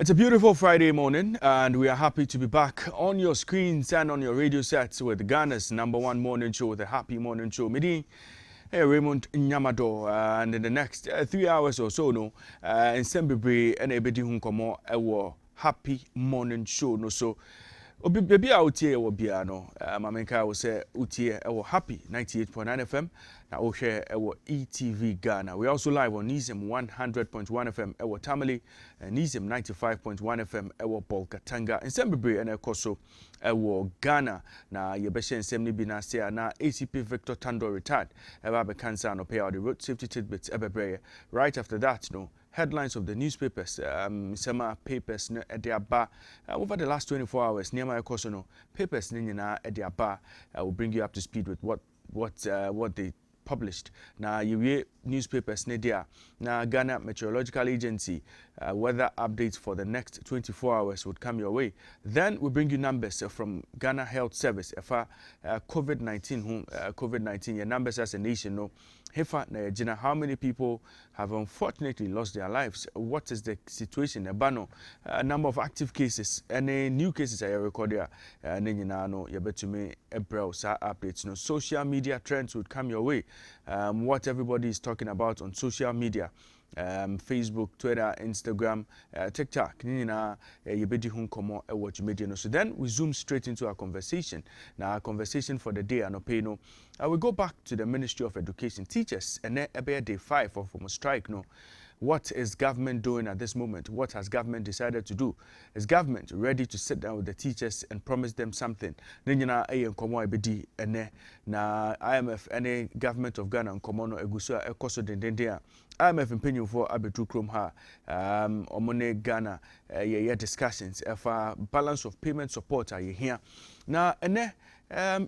It's a beautiful Friday morning, and we are happy to be back on your screens and on your radio sets with Ghana's #1 morning show, the Happy Morning Show. Midi, hey, Raymond Nyamado, and in the next 3 hours or so, no, in Sembibre and Ebedi Hunkomo, our Happy Morning Show. No, so baby out here will be ano. Mamenka will say utie our Happy 98.9 FM. Now we share our ETV Ghana. We also live on Nizim 100.1 FM our Tamale and Nizim 95.1 FM our Bolkatanga. And Sembibre and Ekoso our Ghana. Na yebeshe nsemni binase na ACP Victor Tando retired. Eba be cancer no pay out the road safety tidbits ebebre. Right after that, no. Headlines of the newspapers, summer papers ediaba over the last 24 hours. Near my course, no papers nina ediaba will bring you up to speed with what they published. Now you newspapers nedia. Now Ghana Meteorological Agency weather updates for the next 24 hours would come your way. Then we bring you numbers from Ghana Health Service. If COVID-19, your numbers as a nation, no. How many people have unfortunately lost their lives? What is the situation? A number of active cases, any new cases I record here. You bet me browse updates. No social media trends would come your way. What everybody is talking about on social media. Facebook, Twitter, Instagram, TikTok. So then we zoom straight into our conversation. Now, our conversation for the day, Anopeno. I will go back to the Ministry of Education. Teachers, and then day 5 of a strike. No, what is government doing at this moment? What has government decided to do? Is government ready to sit down with the teachers and promise them something? Na IMF, any government of Ghana, Komono Egusa, Ekoso Dendendea. IMF opinion for Abetu Krom ha, Omone Ghana, discussions, balance of payment support are here. Now,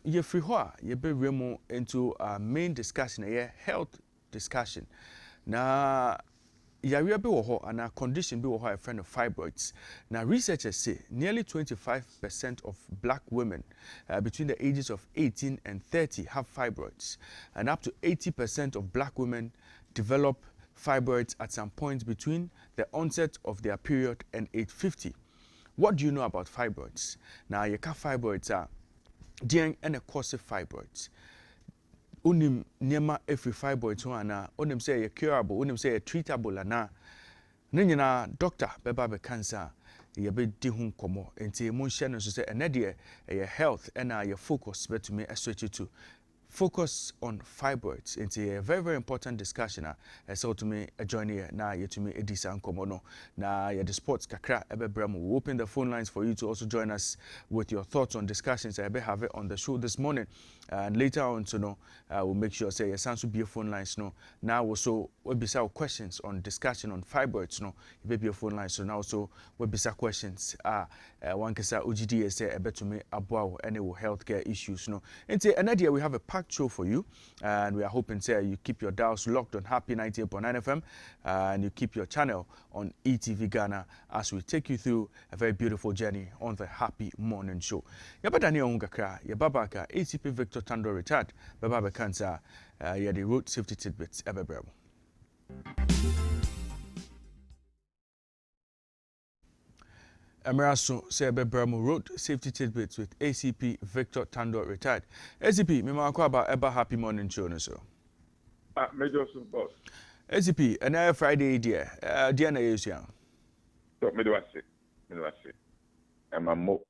ye free ye be remo into our main discussion, a health discussion. Now, Yaria be and our condition be a friend of fibroids. Now, researchers say nearly 25% of black women between the ages of 18 and 30 have fibroids, and up to 80% of black women develop fibroids at some point between the onset of their period and age 50. What do you know about fibroids? Now, you can fibroids are dealing and a cause of fibroids. Unim niema every fibroids ana unim say you're curable, unim say you're treatable ana. Nina doctor beba cancer ye be di hun komo enti mo hye no so say enede ye health and your focus bet to me switch to focus on fibroids. It's a very, very important discussion. So to me, join here now. You to me, Edisa Nkomono. Now, the sports kakra ebebramo. We'll open the phone lines for you to also join us with your thoughts on discussions. I have it on the show this morning, and later on, so no, we'll make sure say your sounds will be a phone lines. No, now also we'll be some questions on discussion on fibroids. No, it may be a phone line. So now also we'll be some questions. One kesa OGD say ebe to me about any healthcare issues. No, and another we have a packed show for you, and we are hoping say you keep your dials locked on Happy 98.9 FM, and you keep your channel on ETV Ghana as we take you through a very beautiful journey on the Happy Morning Show. Yabadani ongakra, yababaka ACP Victor Tando retired, baba cancer, the road safety tidbits ebebrabo. Emiraso Sebebramo Road safety tidbits with ACP Victor Tando retired. ACP, me mako about Eba Happy Morning Show no so. Major boss. ACP, and Friday dear. Dear na yesia. So me do ase. I'm a mo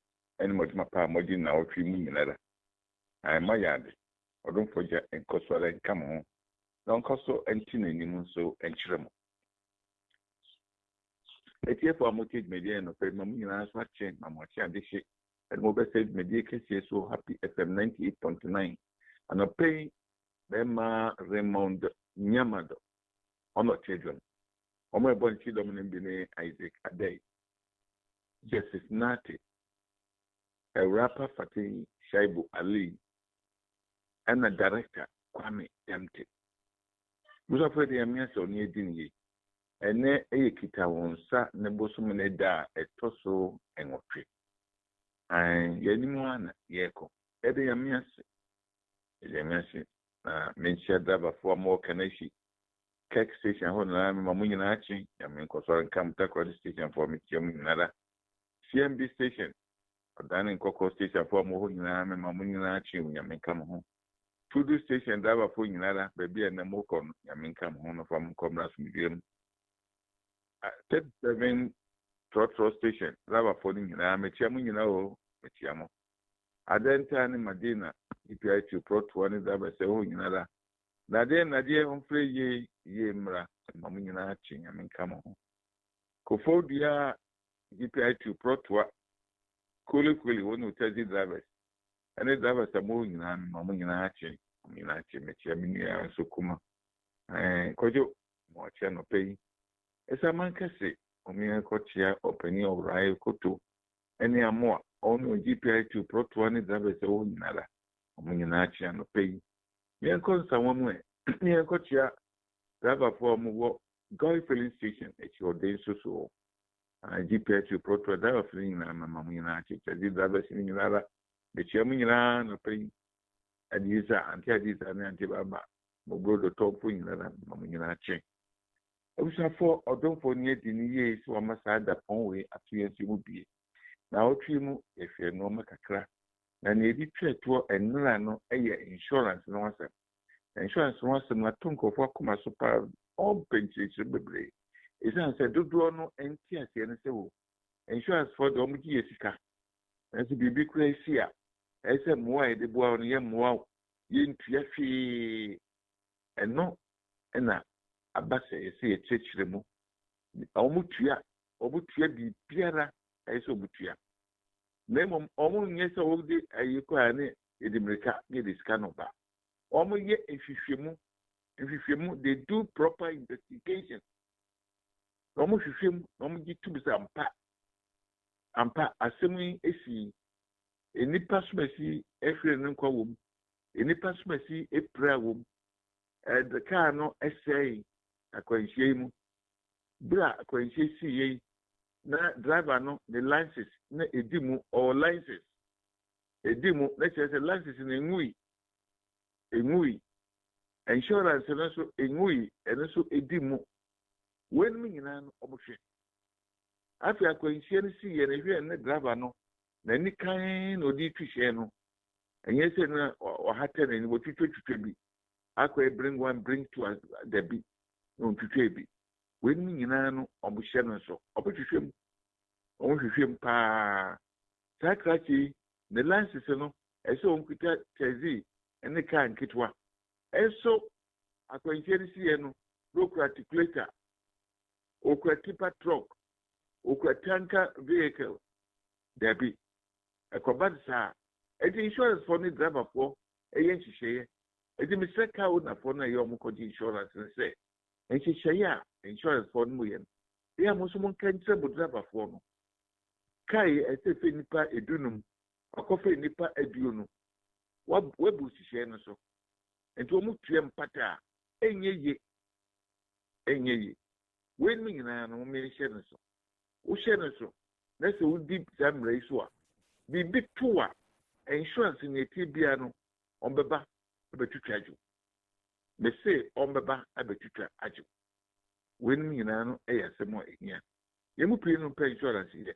any much my pa modin na o twi mu nyinara. I my yard. O don forget en koso and come on. Don koso enti na nim so enchirem. Etiye for mortgage media no pe mamu nyina so ache mamochi adehye and mobile said media kese so Happy FM 98.9 and a pay Bema Raymond Nyamado on our children. On my born children bine Isaac Adey. Justice Nati, a rapper Fatih Shaibu Ali, and a director Kwame Yamte. Musa the Amias on ye dingy. Ene kita wonsa ne bosumene da etoso enwotwe an yenimu ana yeko ede yamiase na mensia daba fo mo kanashi Kek station ho na mamu nyina achi ya me nkosoro nkam takwadi station for me tiam nyina CMB station odane nkoko station for mo ho nyina me mamu nyina achi ya me nkam ho Fudu station driver for nyina baby na mo kon ya me nkam ho no fam komras medium 37 Trotro station driver for nyina me tiam nyina o me tiam Adenta ni Madina EPI2 Protro ni driver se ho nyina na de on free ye mra mamu nyina achi ya me nkam ho Kofodia EPI2 Protro kuli wonu taxi drivers ane drivers amo nyina mamu nyina achi metia minia so kuma kojo mo chia no pei esa man kase omi ko chia openi orai koto ene amo onu GPI2 Proto ane drivers o nyina la mamu nyina achi no pei yen kon sanwo mu yen ko chia driver for mo wo Goy filling station e chi ode so GPI2 Proto driver filling na mamu nyina achi taxi drivers ni nyina la metia mu nyina no pei Adiza anti na anti baba mo brodo top fu nyina mamu nyina achi obusa for odon for ni edi ni ye so amasa da ponwe atuyensi mu bie na otwi mu efie no makakra na na edi tweto enra no eye insurance no wasa insurance no wasa na tonko for kuma so pa all benches bebre isan se dodo no enti ase ne se wo insurance for do mu gi esika nso bibi kura isi a ese moa ede boa no ye moa ye ntua fi eno na abase ese ye chechire mu omutua bibiara ese omutua nemo omu nyese wodi ayiko ane edimirika ye diska no ba omu ye efihwemu they do proper investigation omu hwehwem omu gitu bisa ampa asemi esi enipa smesi efre nkwa wom enipa smesi epra wom the car no essay akwanhie mu bra akwanhie si ye na driver no the licenses na edimu or licenses edimu na chese licenses na engui insurance na so engui ene so edimu wen mi nyina no obohwe afi akwanhie no si ye na hwe na driver no na ni kan no di twihye no enye se na o hate na ni bo twitwe bi akwa bring one bring two as the bi no twitwe bi wen ni nyina no obohye no so obotwihwem ohwehwem pa sakrachi the license no eso onkuta taxi ene car nkitwa eso akwanhie ni si ye no road articulator okwa tipper truck okwa tanker vehicle debi ekobadsa edi insurance for ni driver for eye nhihye edi miseka o na for na ye omukoji insurance nse nhihye a insurance for no ye ya mo so mo kantre bo driver for no kai esefe nipa edunum akofe nipa eduonu wabu nhihye no so enti omu tue mpata enye ye wen mi nyina no me nhye no so wo hye no so na se wo di zamre so a bibi toa insurance ni etibia no ombeba abetutwa aju me say ombeba abetutwa aju wen mi nyina no eyasemo ehia yemu pii no pay insurance ile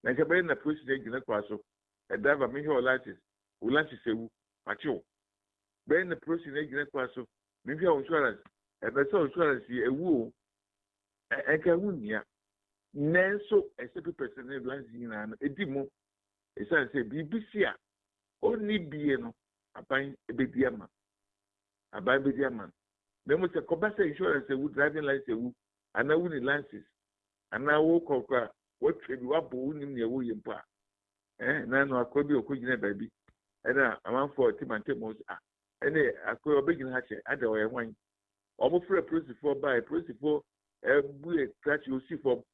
na ke be na president gina kwa so e driver me he license sewu pacho be na president gina kwa so me hwe insurance e be so insurance ewu e ka wunia nenso except person license nyina no edimu esan se BBC a oni bie no aban ebedi ama na mo se kobasa insurance ewu driving license ewu ana wu ni license ana wo kokwa wo twebi wabo wu ni ewu yempa na no akobi okugina baby na amanfo timantemo ene akobi obegina ha che ada oye hwan obofre principal by principal ebu trachi osifo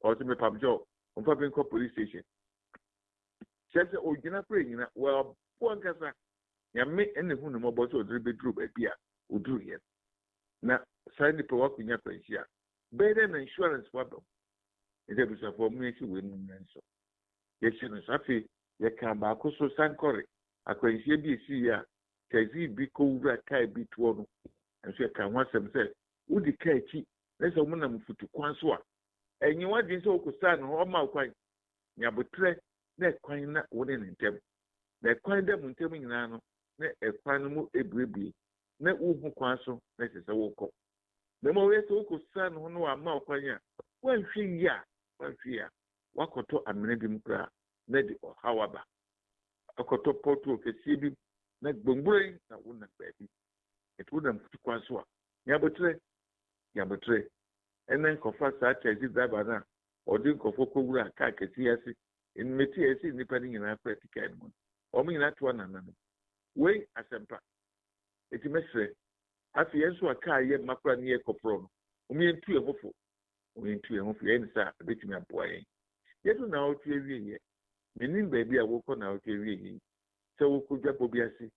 ọtụtụ pamjo mfa binko police station chese ogina pre nyina well po nkasa ya me ene hu no mo so odiri bedru ba bia oduru ye na side pe wa kunya pensia better na insurance wabo ide bisa for mu echi we nu nso ye chene safi ye ka ba ko so sankore akwansie bi esi ya kazi bi ko wura kai bi to no nso ye ka ho asem se Udi Kachi, let's a woman for to Kwanswa. And you want this old son or my quite Yabutre, that quite not wooden in them. That quite them in Teminano, net a quanimo a baby, net woo Kwanso, that is a walk up. The more old son who know a mouth quite one fear, Wakoto and Medim Gra, Ned or however. A koto porto of a CB, not bumbling, that wouldn't baby. It wouldn't to Kwanswa. Yabutre. And then confess such as it that or drink of Okura, Kakasiasi, in Metiasi, depending in our practical animal. Or mean that one another. Way as a pack. It may say, as the answer a car yet Macra near Copron. Only in 2 hopeful. Only in 2 hopeful, and sir, bet me a boy. Yet now to a year. Meaning, baby, I woke on out a year. So could Jacobiasi,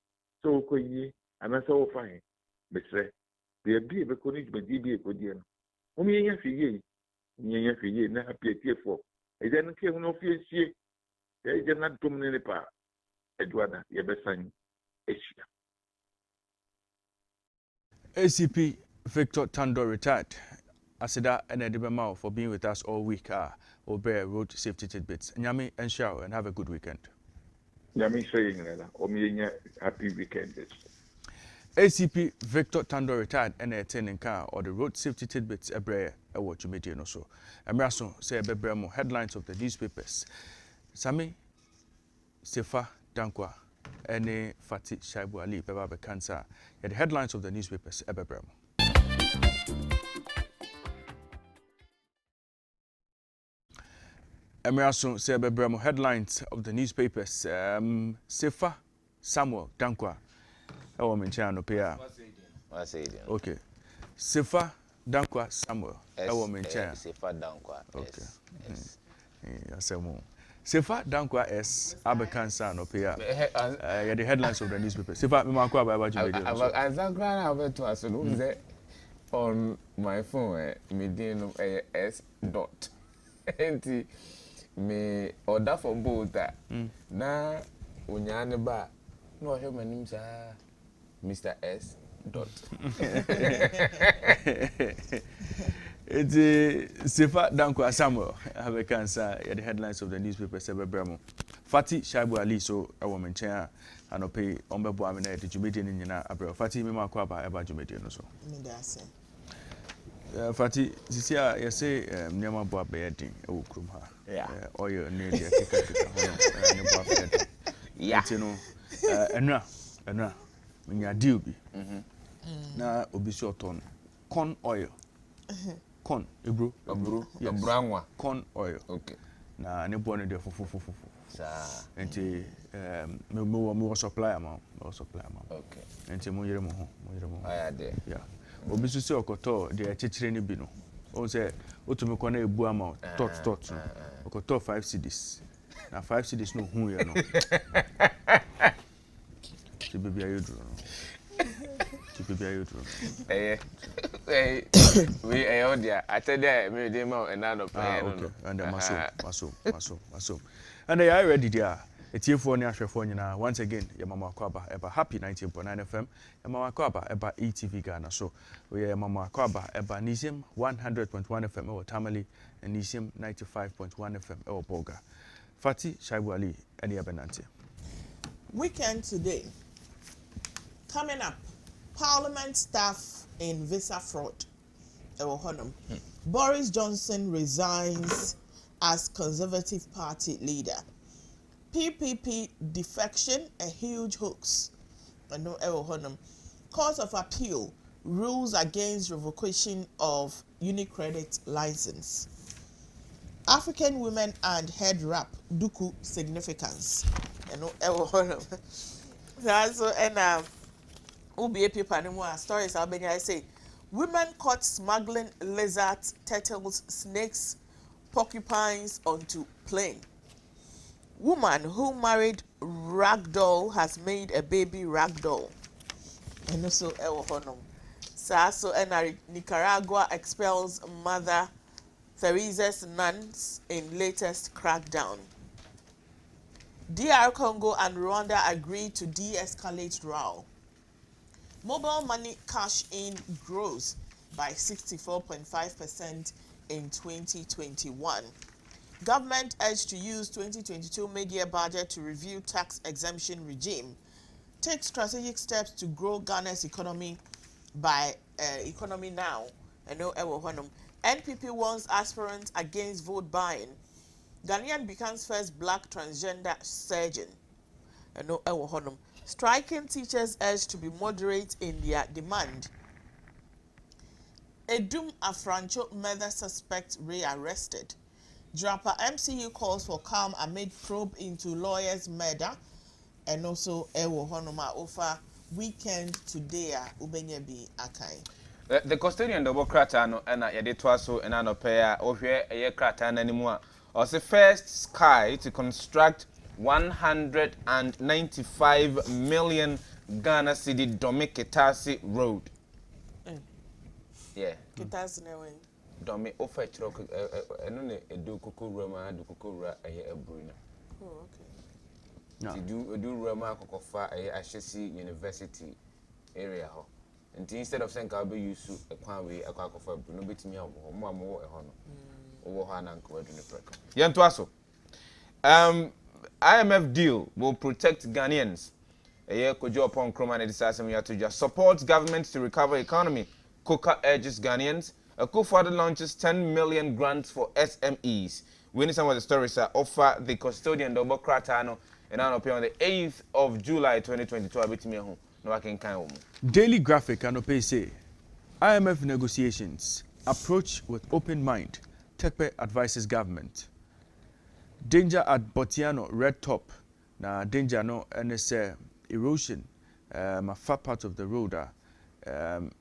so could ye, and I saw fine. But say, there be a beconage, but DB a good year. Only a year, not happy at for. I didn't care no fear, she. They did not dominate the power. Edward, your best son. ACP Victor Tando retired. Asida and Edibemao for being with us all week. Obey road safety tidbits. Nyami and shower and have a good weekend. Nyami saying that, happy weekend. ACP Victor Tando retired and attending car or the road safety tidbits a bray a watch media no so. Emraso say a bebremo headlines of the newspapers. Sami Sefa Dankwa and Fati Shaibu Ali Beba Bekansa. The headlines of the newspapers a bebremo. Emraso say a bebremo headlines of the newspapers. Sefa Samuel Dankwa. Oh, I'm in China, Pia. Okay. Sefa Dankwa Samuel. Oh, I'm in China. Sefa Dankwa. Okay. Yes, Sefa Dankwa S. Abekansa no Pia. The headlines of the newspaper. Sefa, me manko about you media. As I grant over to us, on my phone, medium S dot. And me order for both that. Na unyane ba. No, I have my name, sir. Mr. S. Dot. It's Sefa Dankwa Samuel. Have a cancer. The headlines of the newspaper. Sebebramo. Fati Shaibu Ali. So I will mention and pay on the boy. The Jumedian in Yana Abra. Fati Mima Kwaba about Jumedian also. Fati, this year you say Nyama Boa Bedding. Oh, Krumha. Yeah. Oil near the Yeah. You know, and when you are deal be na obiso ton corn oil corn ebro yes. Brown corn oil okay na ne bo no de fufu sa enti me supply am okay enti mo yere mo aya de yeah obiso se okoto de chechire ne bi no o se otumi ko na ebu am tot okoto 5 cedis na 5 cedis no hu ye no baby are you draw? Baby are you draw? We are there. I tell you, me dem out and another plan. Okay. And maso. And they are ready there. It's here for near Shrefonia. Once again, your Mama Kwaba eba happy 90.9 FM. Your Mama Kwaba eba ETV Ghana. So we are Mama Kwaba eba Nisium 100.1 FM or Tamale and Nisium 95.1 FM or Boga. Fati Shaibu Ali and Yabenante. Weekend today. Coming up, Parliament staff in visa fraud. Boris Johnson resigns as Conservative Party leader. PPP defection, a huge hoax. Court of Appeal rules against revocation of Unicredit license. African women and head wrap, Duku significance. So, and UBA paper no more stories I say women caught smuggling lizards, turtles, snakes, porcupines onto plane. Woman who married ragdoll has made a baby ragdoll. And also so and Nicaragua expels Mother Teresa's nuns in latest crackdown. DR Congo and Rwanda agree to de-escalate row. Mobile money cash in grows. by 64.5% in 2021. Government urged to use 2022 mid-year budget to review tax exemption regime, take strategic steps to grow Ghana's economy by economy now. NPP warns aspirants against vote buying. Ghanaian becomes first black transgender surgeon. Striking teachers urged to be moderate in their demand. Edum Afrancho murder suspect rearrested. Drapa MCU calls for calm amid probe into lawyer's murder. And also Ewo Honoma offer weekend today Ubenyebi Akai. The custodian double crater no and yede twaso and no pair ohwe eye crater anymore. Or the first sky to construct 195 million Ghana City Domi Ketasi Road. Yeah. Ketasi newen. Domi offer chiro eno edu kokoro ma du kokoro aye ebruna. Oh, okay. No. Do Roma Kokofa Ashesi University area ho. And instead of saying I'll be used to a quanway a cocofa, no bit me more a honor. Over Hana and Covered in the Preco. Yantuaso. IMF deal will protect Ghanaians. A year Kojo upon Croman and to just support government to recover economy. Coca urges Ghanaians. A co-founder launches 10 million grants for SMEs. We need some of the stories that offer the custodian double cratano. And I'll appear on the 8th of July 2022. I'll be to me home. No, I can count. Daily Graphic and Opay say IMF negotiations approach with open mind. Tekpe advises government. Danger at Botiano Red Top. Now danger no NSA erosion. A far part of the road.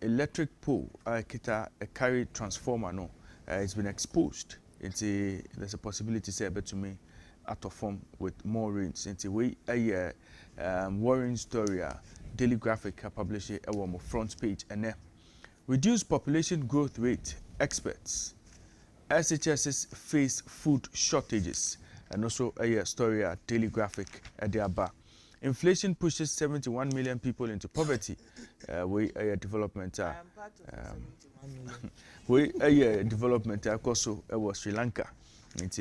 Electric pole. Kita a carry transformer no. It's been exposed. There's a possibility say to me. Out of form with more rains. Into we a worrying story. Daily Graphic publish a front page and reduced population growth rate. Experts. SHSs face food shortages and also a story at Daily Graphic at the Aba. Inflation pushes 71 million people into poverty. We a development. I am part of the 71 million. We a development. Also, was Sri Lanka.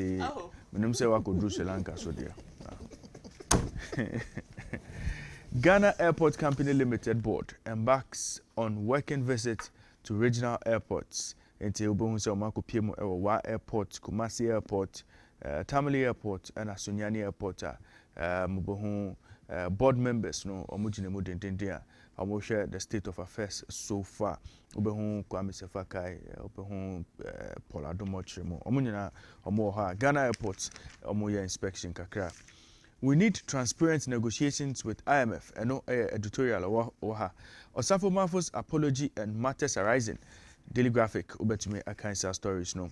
Oh. Minim say wa kodru Sri Lanka so there. Ghana Airport Company Limited Board embarks on working visit to regional airports. Enti obohu say omako piemu ewo Wa Airport, Kumasi Airport, Tamale Airport and Asunyani Airport. Mubohu board members no omujine mu dendendea. Omo share the state of affairs so far. Obohu Kwame Sefakai, obohu Paul Adomo Chiremo. Omo nyina omo ha Ghana Airport omo ye inspection kakra. We need transparent negotiations with IMF and no editorial oha. Osafo Mafo's apology and matters arising. Daily Graphic Ubetume Akansa stories no.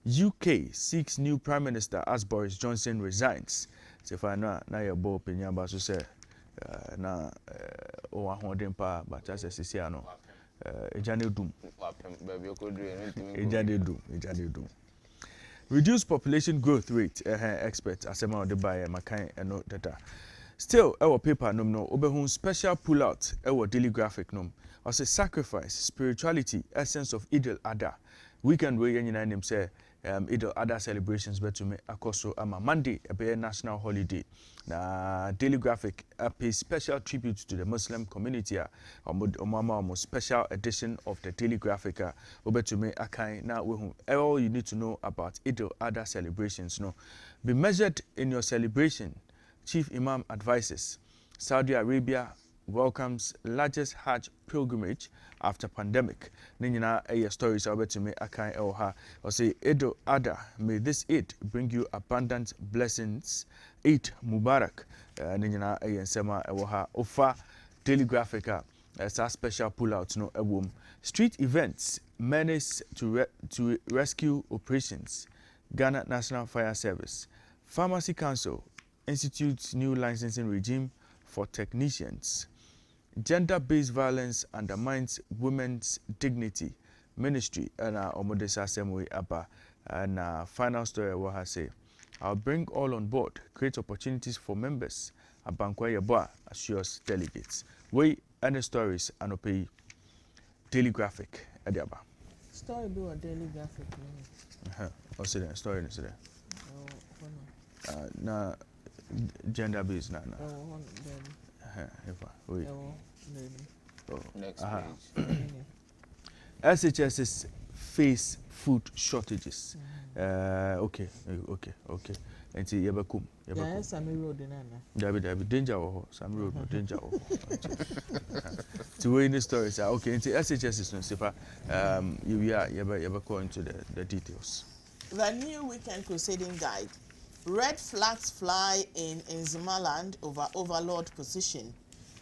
UK seeks new Prime Minister as Boris Johnson resigns. Sefana na ye bo opinion ba so say na o ahoden pa but as sisi ano ejane dum. Ejane dum. Reduced population growth rate, experts asema ode by makan eno data. Still, our paper nom no obehun special pull-out our Daily Graphic nom. As a sacrifice, spirituality, essence of Eid al-Adha. Weekend we nyina nim say Eid al-Adha celebrations beto me akoso ama Monday a national holiday. Na Daily Graphic pays special tribute to the Muslim community. Omama special edition of the Daily Graphic. Obeto me akai na we all you need to know about Eid al-Adha celebrations no. Be measured in your celebration. Chief Imam advises Saudi Arabia welcomes largest Hajj pilgrimage after pandemic. Ninyina stories about to me akai elha. Or say Eid al-Adha, may this Eid bring you abundant blessings. Eid Mubarak. Ninyina sema elha. Ofa Daily Graphic. As a special pull-out no ebum. Street events menace to rescue operations. Ghana National Fire Service. Pharmacy Council institutes new licensing regime for technicians. Gender-based violence undermines women's dignity. Ministry and Omodesa Semwe Abba and final story what I say. I'll bring all on board, create opportunities for members. Abankwa Yeboah assures delegates. We and the stories and Daily Graphic Ediaba. Story be a daily graphic. Or see the story, see there. Oh, Na gender based na. oh, Wait. Oh, Next aha. page. SHS's face food shortages. Okay. And see, Yabakum. Yeah, Sami Road in Anna. David, danger or some road, no danger or. To win the stories. Okay, and SHS is no safer. You are going to the details. The new weekend crusading guide. Red flags fly in Nzimaland over overlord position.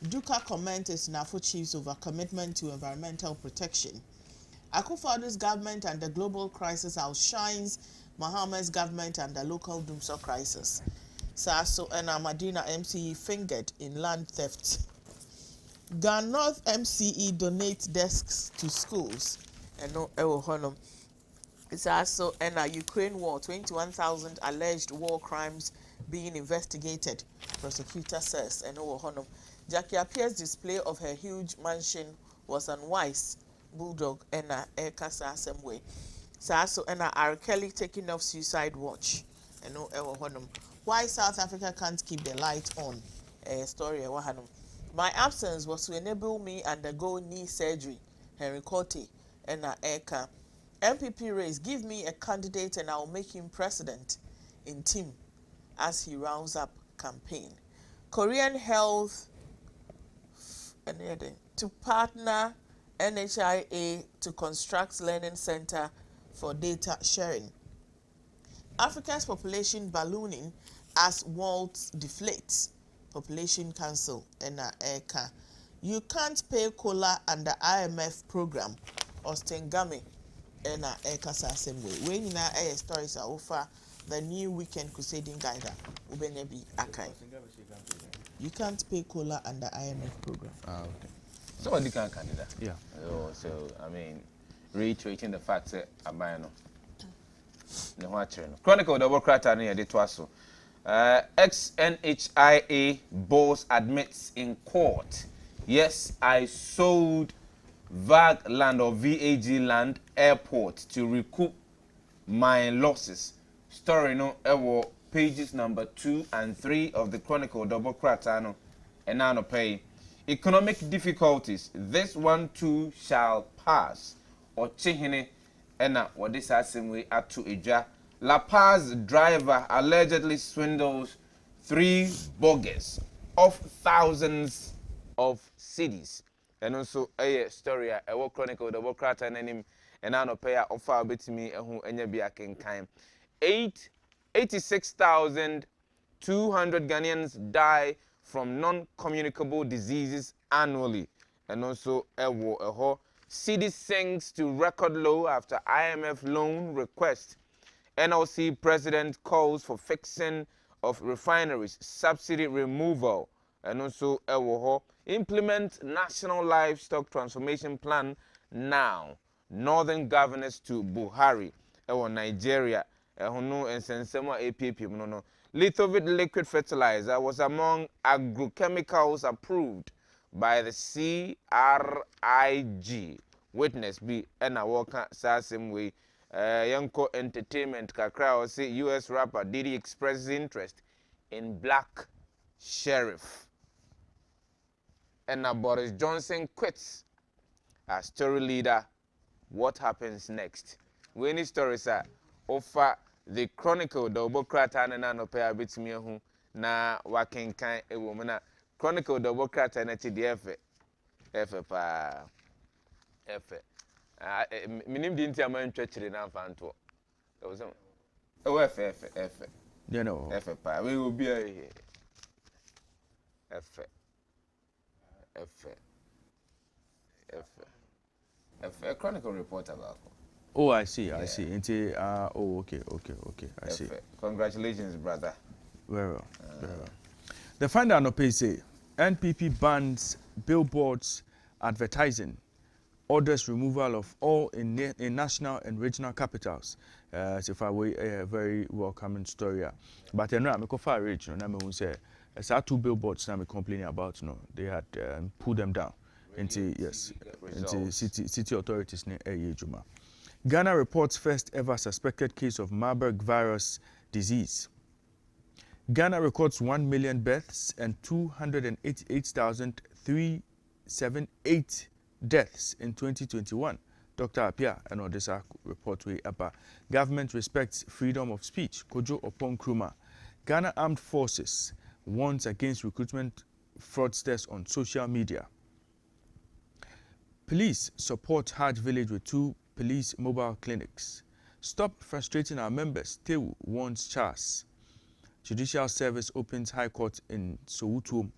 Duka comments NAFO chiefs over commitment to environmental protection. Akufo-Addo's government and the global crisis outshines Mohammed's government and the local Dumso crisis. Saso and Madina MCE fingered in land theft. Ghana North MCE donates desks to schools. And no, honor. Saso and Ukraine war, 21,000 alleged war crimes being investigated. Prosecutor says, and no, honor. Jackie Appiah's display of her huge mansion was unwise. Bulldog and Eka Sasem way. Saso and R. Kelly taking off suicide watch. And no, why South Africa can't keep the light on. Story. My absence was to enable me undergo knee surgery. Henry Cote and Eka. MPP race, give me a candidate and I'll make him president in team as he rounds up campaign. Korean Health to partner NHIA to construct learning center for data sharing. Africa's population ballooning as world deflates. Population Council and ECA. You can't pay cola under IMF program. Austin Gami and ECA Sassemwe. When you know stories are offer the new weekend crusading guide. Ubenebi Akai. You can't pay cola under IMF program. Okay. Somebody can candidate. Yeah. So I mean, reiterating the fact that Abayano. No watching. Chronicle double crater near the Twasso. Ex-NHIA boss admits in court, yes, I sold VAG land or VAG land airport to recoup my losses. Story no ever pages number 2 and 3 of the Chronicle double crater no and now no pay. Economic difficulties, this one too shall pass. Or chihine ena what this same way at to Ija. La Paz driver allegedly swindles 3 bogus of thousands of cities. And also a story a Chronicle the Bokrata and him and I no pay offer a bit me who enya be a king kind. 86,200 Ghanaians die from non-communicable diseases annually. And also a ho city sinks to record low after IMF loan request. NLC president calls for fixing of refineries, subsidy removal, and also implement national livestock transformation plan now. Northern governors to Buhari, Nigeria, Lithovit liquid fertilizer was among agrochemicals approved by the CRIG. Witness be Walker same way. Yanko Entertainment kakra or say US rapper Diddy expresses interest in Black Sheriff. And now Boris Johnson quits as story leader. What happens next? When his stories are offer the Chronicle the Obokrata and no pay a bit me who na working kind a woman Chronicle the Obokrata and the F minim di ntia man twetire na fanto e wo so o f you know f pa we obi a f Chronicle reporter about. Oh, I see. Into okay. I see. Congratulations, brother. Very well. The finder no pay say NPP bans billboards advertising, orders removal of all in national and regional capitals. So far, a very welcoming story. But then I'm go far reach. No, I say 2 billboards. I'm complaining about. They had pulled them down. yes, into city authorities ne juma. Ghana reports first ever suspected case of Marburg virus disease. Ghana records 1 million births and 288,378 deaths in 2021. Dr. Apia and Odessa report we about government respects freedom of speech. Kojo Opon Kruma. Ghana Armed Forces warns against recruitment fraudsters on social media. Police support Hajj Village with 2 police mobile clinics. Stop frustrating our members, Tewu warns Charles. Judicial Service opens High Court in Soweto.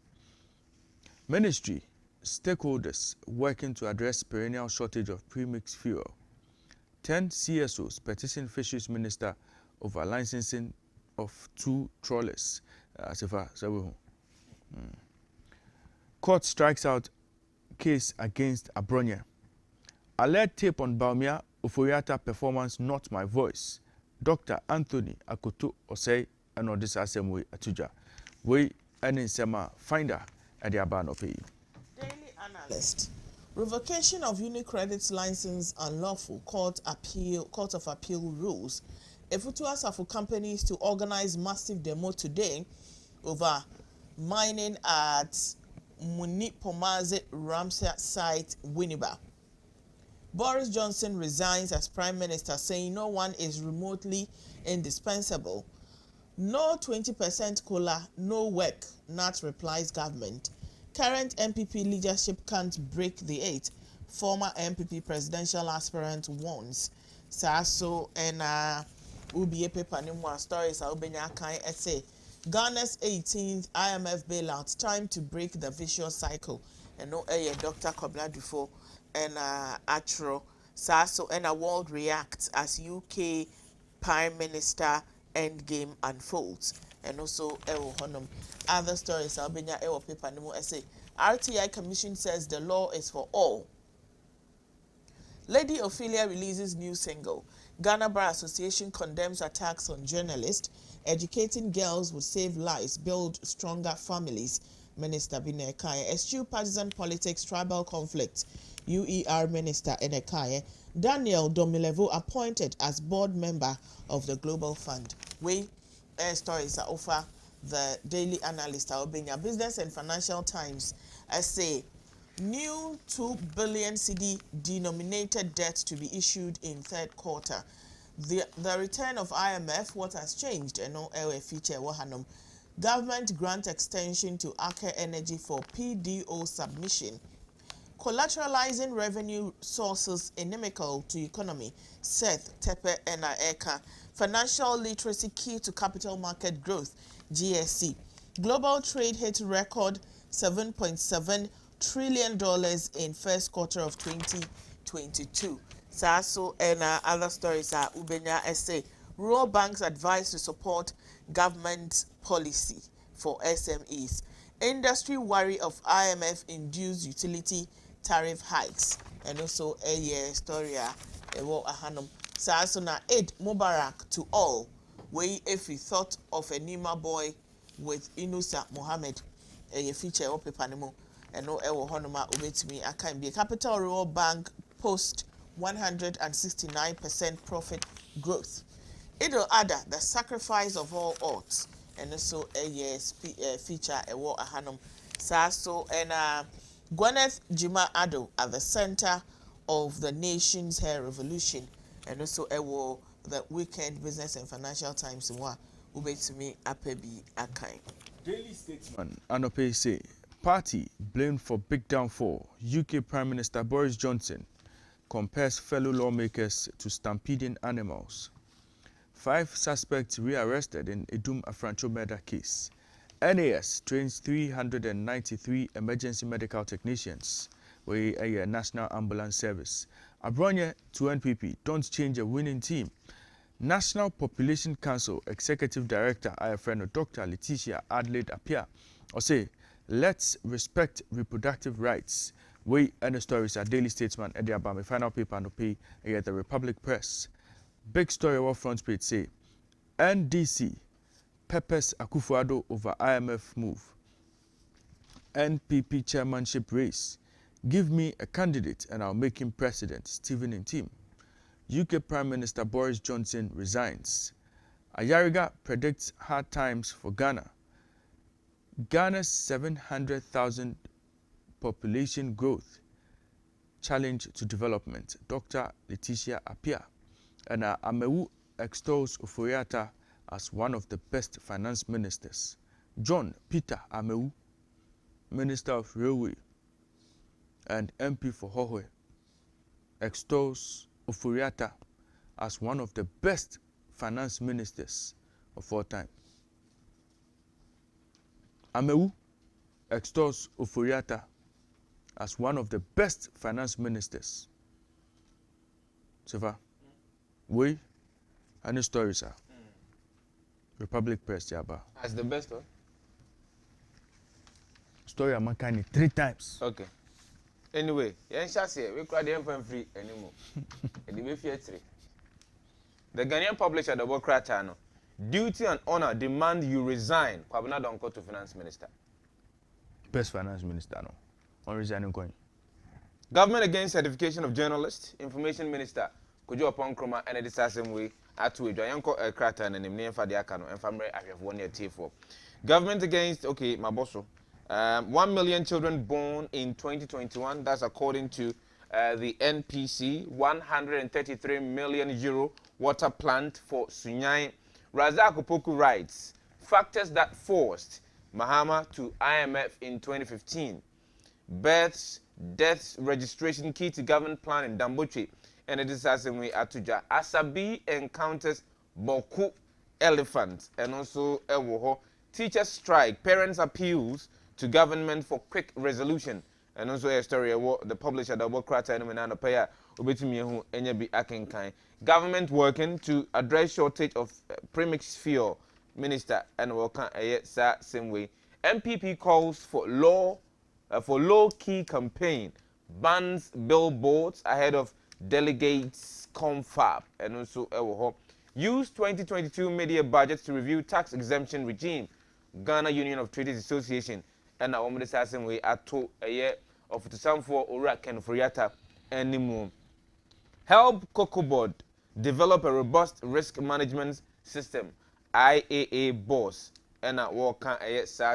Ministry, stakeholders working to address perennial shortage of premixed fuel. 10 CSOs petition Fisheries Minister over licensing of 2 trawlers. Court strikes out case against Abronya. Alert tape on Baumia Oforiata performance Not My Voice. Dr. Anthony Akoto Osei and Odessa Assembly Atuja. We and Sema finder at the Abanope. Daily Analyst. Revocation of UniCredit's license unlawful Court of Appeal rules. Efutua Safu companies to organize massive demo today over mining at Muni Pomaze Ramsar site, Winneba. Boris Johnson resigns as Prime Minister, saying no one is remotely indispensable. No 20% COLA, no work, Nat replies government. Current MPP leadership can't break the 8. Former MPP presidential aspirant warns. Saso and Ubiye paper nimwa stories Ubenya Kai essay. Ghana's 18th IMF bailout, time to break the vicious cycle. And no Dr. Kobla Dufo and Atro Saso and a world reacts as UK Prime Minister endgame unfolds. And also Honum. Other stories Albania paper nimo essay. RTI Commission says the law is for all. Lady Ophelia releases new single. Ghana Bar Association condemns attacks on journalists. Educating girls would save lives, build stronger families. Minister Binekaye. Eschew partisan politics, tribal conflict. UER Minister Enekaye. Daniel Domilevo appointed as board member of the Global Fund. We stories are offer the Daily Analyst, Albania Business and Financial Times. Say new 2 billion CD denominated debt to be issued in third quarter. The return of IMF, what has changed? And no feature wahanum. Government grant extension to Aker Energy for PDO submission. Collateralizing revenue sources inimical to economy. Seth Tepe Eka. Financial literacy key to capital market growth. GSC. Global trade hit record $7.7 trillion in first quarter of 2022. Saso and other stories are Ubenya essay. Rural banks advised to support government policy for SMEs. Industry worry of IMF-induced utility tariff hikes. And also a story ahanum. Saso na Eid Mubarak to all. We if we thought of a Nima boy with Inusa Mohammed, a feature of Pepanimo, and no Ewo Honoma Ubetimi, I can be a Capital Rural Bank post 169% profit growth. It'll add the sacrifice of all odds, and also a feature a war ahanum. Saso and Gwyneth Jima Ado at the center of the nation's hair revolution, and also a war. The Weekend Business and Financial Times wa ubetumi apebi akai. Daily Statesman Anope say party blamed for big downfall. UK Prime Minister Boris Johnson compares fellow lawmakers to stampeding animals. 5 suspects rearrested in Idum Afrancho murder case. NAS trains 393 emergency medical technicians. We a National Ambulance Service. Abronya to NPP don't change a winning team. National Population Council Executive Director IFRN Dr. Letitia Adelaide Apia or say let's respect reproductive rights. We and the stories are Daily Statesman and the Abame final paper and pay at the Republic Press. Big story about front page say NDC peppers Akufo-Addo over IMF move. NPP chairmanship race. Give me a candidate and I'll make him president. Stephen Intim. UK Prime Minister Boris Johnson resigns. Ayariga predicts hard times for Ghana. Ghana's 700,000 population growth challenge to development. Dr. Letitia Appiah. And Amewu extols Ofori-Atta as one of the best finance ministers. John Peter Amewu, Minister of Railway and MP for Hohoe, extols Ofori-Atta as one of the best finance ministers of all time. Amewu extols Ofori-Atta as one of the best finance ministers. Seva, we any stories are Republic Press Jaba. As the best one? Story Amakani 3 times. Okay. Anyway, we cry the empire free anymore. The Ghanaian publisher, the World Channel, duty and honor demand you resign. Kwabena Donko to finance minister. Best finance minister, no. On resigning going. Government against certification of journalists. Information minister Kojo Oponkroma and the same way at we Joyanko Krata and Nimne for the Akano and family I have 1 year T4. Government against my boss. 1 million children born in 2021. That's according to the NPC. 133 million euro water plant for Sunyai. Razak Opoku writes, factors that forced Mahama to IMF in 2015. Births, deaths, registration key to government plan in Damboche. And it is Asemwe Atuja. Asabi encounters Boku elephants and also Ewoho. Teachers strike, parents appeals to government for quick resolution. And also a story about the publisher the World Crata and Menano Paya Ubetumi Enyabi Akenkai. Government working to address shortage of premix fuel. Minister and Wokan Ayet same way. MPP calls for low-key campaign, bans billboards ahead of delegates confab, and also use 2022 media budget to review tax exemption regime. Ghana Union of Traders Association and na woman say same way ato a year of to some for Ora Ken Ofori-Atta anymore. Help Cocoa Board develop a robust risk management system. IAA boss and na work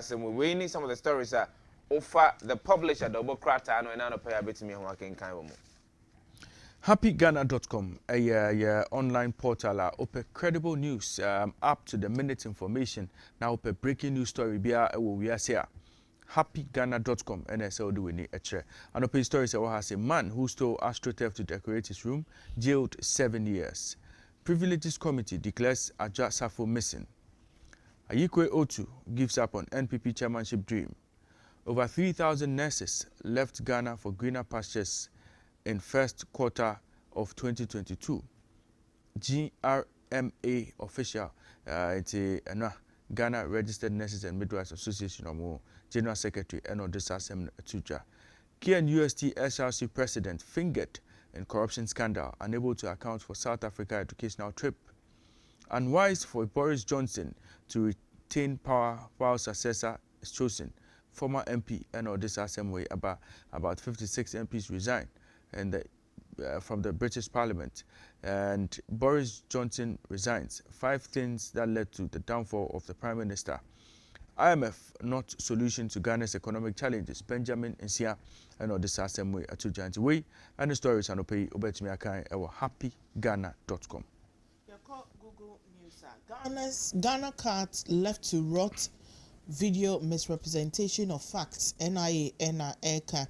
same we need some of the stories are offer the publisher double crata and na pay betimi ho akenkan wo. HappyGhana.com, a online portal, open credible news, up to the minute information. Now, open breaking news story. We are here. HappyGhana.com, NSL do we need a chair. And open stories has a man who stole AstroTurf to decorate his room, jailed 7 years. Privileges Committee declares Aja Safo missing. Ayikwe Otu gives up on NPP chairmanship dream. Over 3,000 nurses left Ghana for greener pastures in first quarter of 2022. GRMA official, it's a Ghana Registered Nurses and Midwives Association General Secretary Eno Desasem Tuja. KNUST SRC President fingered in corruption scandal, unable to account for South Africa educational trip. Unwise for Boris Johnson to retain power while successor is chosen. Former MP Eno Desasem about 56 MPs resigned and from the British Parliament, and Boris Johnson resigns. 5 things that led to the downfall of the Prime Minister. IMF not solution to Ghana's economic challenges. Benjamin Nsia and Odessa Semwe Atujanti Way and the stories and Opei Obetumi Akai at happyghana.com. Google News. Ghana cards left to rot. Video misrepresentation of facts. NIA Eka.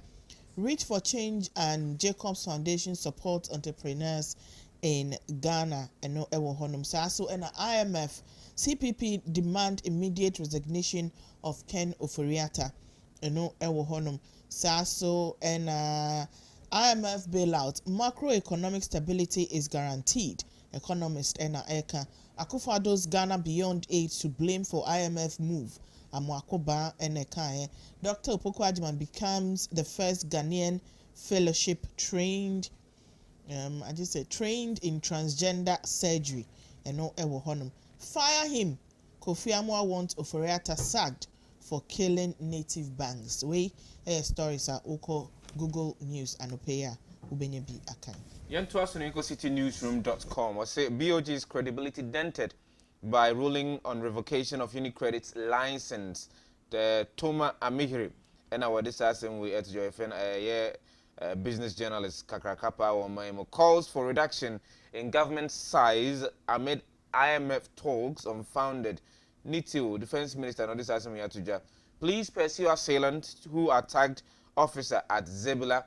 Reach for Change and Jacobs Foundation support entrepreneurs in Ghana and no Honum Saso and IMF. CPP demand immediate resignation of Ken Ofori-Atta and no Honum Saso and IMF bailout. Macroeconomic stability is guaranteed. Economist Ena Eka. Akufo-Addo's Ghana Beyond Aid to blame for IMF move. Amwakoba Enekaye. Dr. Opoku Agyeman becomes the first Ghanaian fellowship trained in transgender surgery. And no ewo honum. Fire him. Kofi Amwa wants Ofori-Atta sacked for killing native banks. We stories are Oko Google News Anopeya Ubenya bi akan. Citinewsroom.com or say BOG's credibility dented by ruling on revocation of UniCredit's license. The Toma Amihiri and our discussing with ETJFN, business journalist Kakrakapa or Maimo calls for reduction in government size amid IMF talks on founded Nitiu, Defense Minister, and discussing with Atuja. Please pursue assailant who attacked officer at Zebula.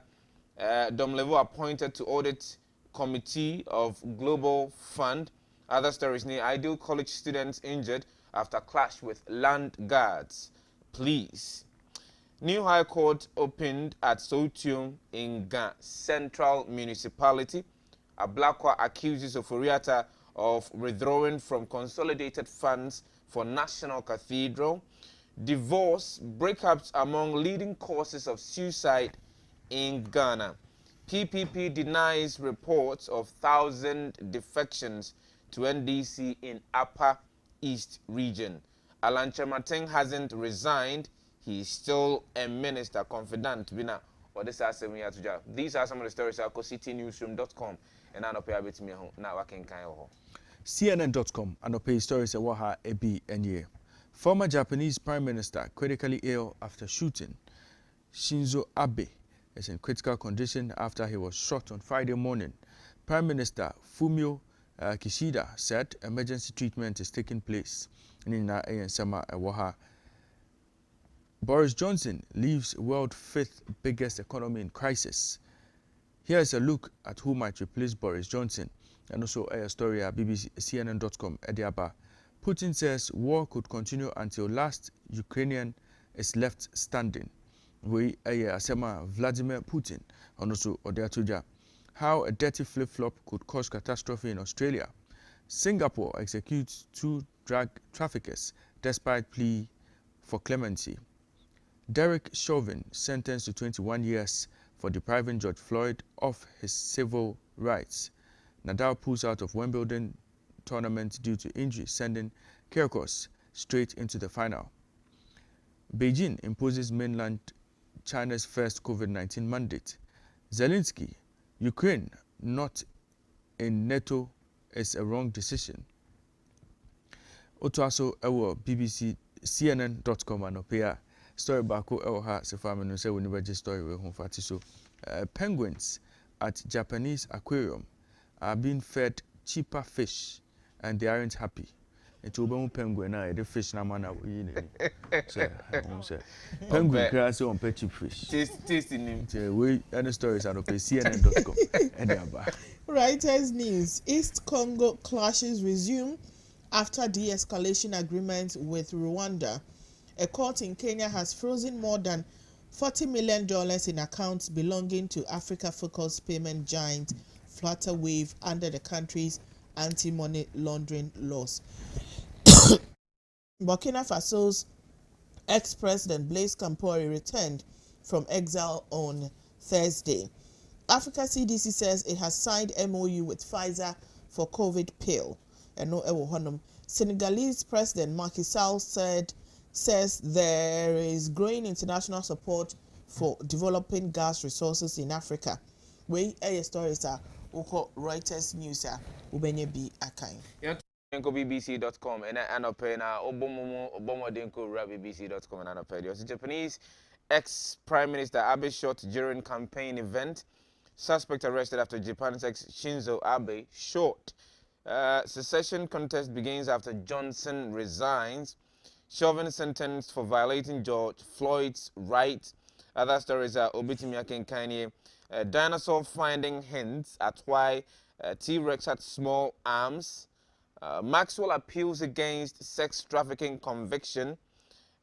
Domlevo appointed to audit committee of Global Fund. Other stories: Ideal College students injured after clash with land guards. Please. New High Court opened at Sotium in Ga Central Municipality. Ablakwa accuses Oforiatta of withdrawing from consolidated funds for National Cathedral. Divorce, breakups among leading causes of suicide in Ghana. PPP denies reports of 1,000 defections to NDC in Upper East region. Alan Chemating hasn't resigned. He's still a minister. Confident. These are some of the stories at citinewsroom.com and I know pay a bit me now I can kind of CNN.com and pay stories at Waha Ebi Enye. Former Japanese Prime Minister critically ill after shooting. Shinzo Abe is in critical condition after he was shot on Friday morning. Prime Minister Fumio Kishida said emergency treatment is taking place. Boris Johnson leaves world fifth biggest economy in crisis. Here's a look at who might replace Boris Johnson, and also a story at BBC CNN.com. Ediaba. Putin says war could continue until last Ukrainian is left standing. We asema Vladimir Putin, and also Odeatuja. How a dirty flip-flop could cause catastrophe in Australia. Singapore executes 2 drug traffickers despite plea for clemency. Derek Chauvin sentenced to 21 years for depriving George Floyd of his civil rights. Nadal pulls out of Wimbledon tournament due to injury, sending Kyrgios straight into the final. Beijing imposes mainland China's first COVID-19 mandate. Zelensky, Ukraine not in NATO is a wrong decision. Otuaso ewo BBC CNN.com anopea story bako ewo ha se family no say we never story we hon fati so penguins at Japanese aquarium are being fed cheaper fish and they aren't happy. It will be penguin now the fish na man we say penguin crazy on pet cheap fish tasting him we any stories are on CNN.com and about Reuters News. East Congo clashes resume after de-escalation agreement with Rwanda. A court in Kenya has frozen more than $40 million in accounts belonging to Africa-focused payment giant Flutterwave under the country's anti-money laundering laws. Burkina Faso's ex-president Blaise Compaoré returned from exile on Thursday. Africa CDC says it has signed MOU with Pfizer for COVID pill. Senegalese President Macky Sall says there is growing international support for developing gas resources in Africa. We stories are Reuters News ubenye bi akan. BBC.com and anopay na obomo denko BBC.com and anopay. The Japanese ex-Prime Minister Abe shot during campaign event. Suspect arrested after Japan's ex Shinzo Abe shot. Secession contest begins after Johnson resigns. Chauvin sentenced for violating George Floyd's rights. Other stories are Obitimi Akenkanye. Dinosaur finding hints at why T-Rex had small arms. Maxwell appeals against sex trafficking conviction.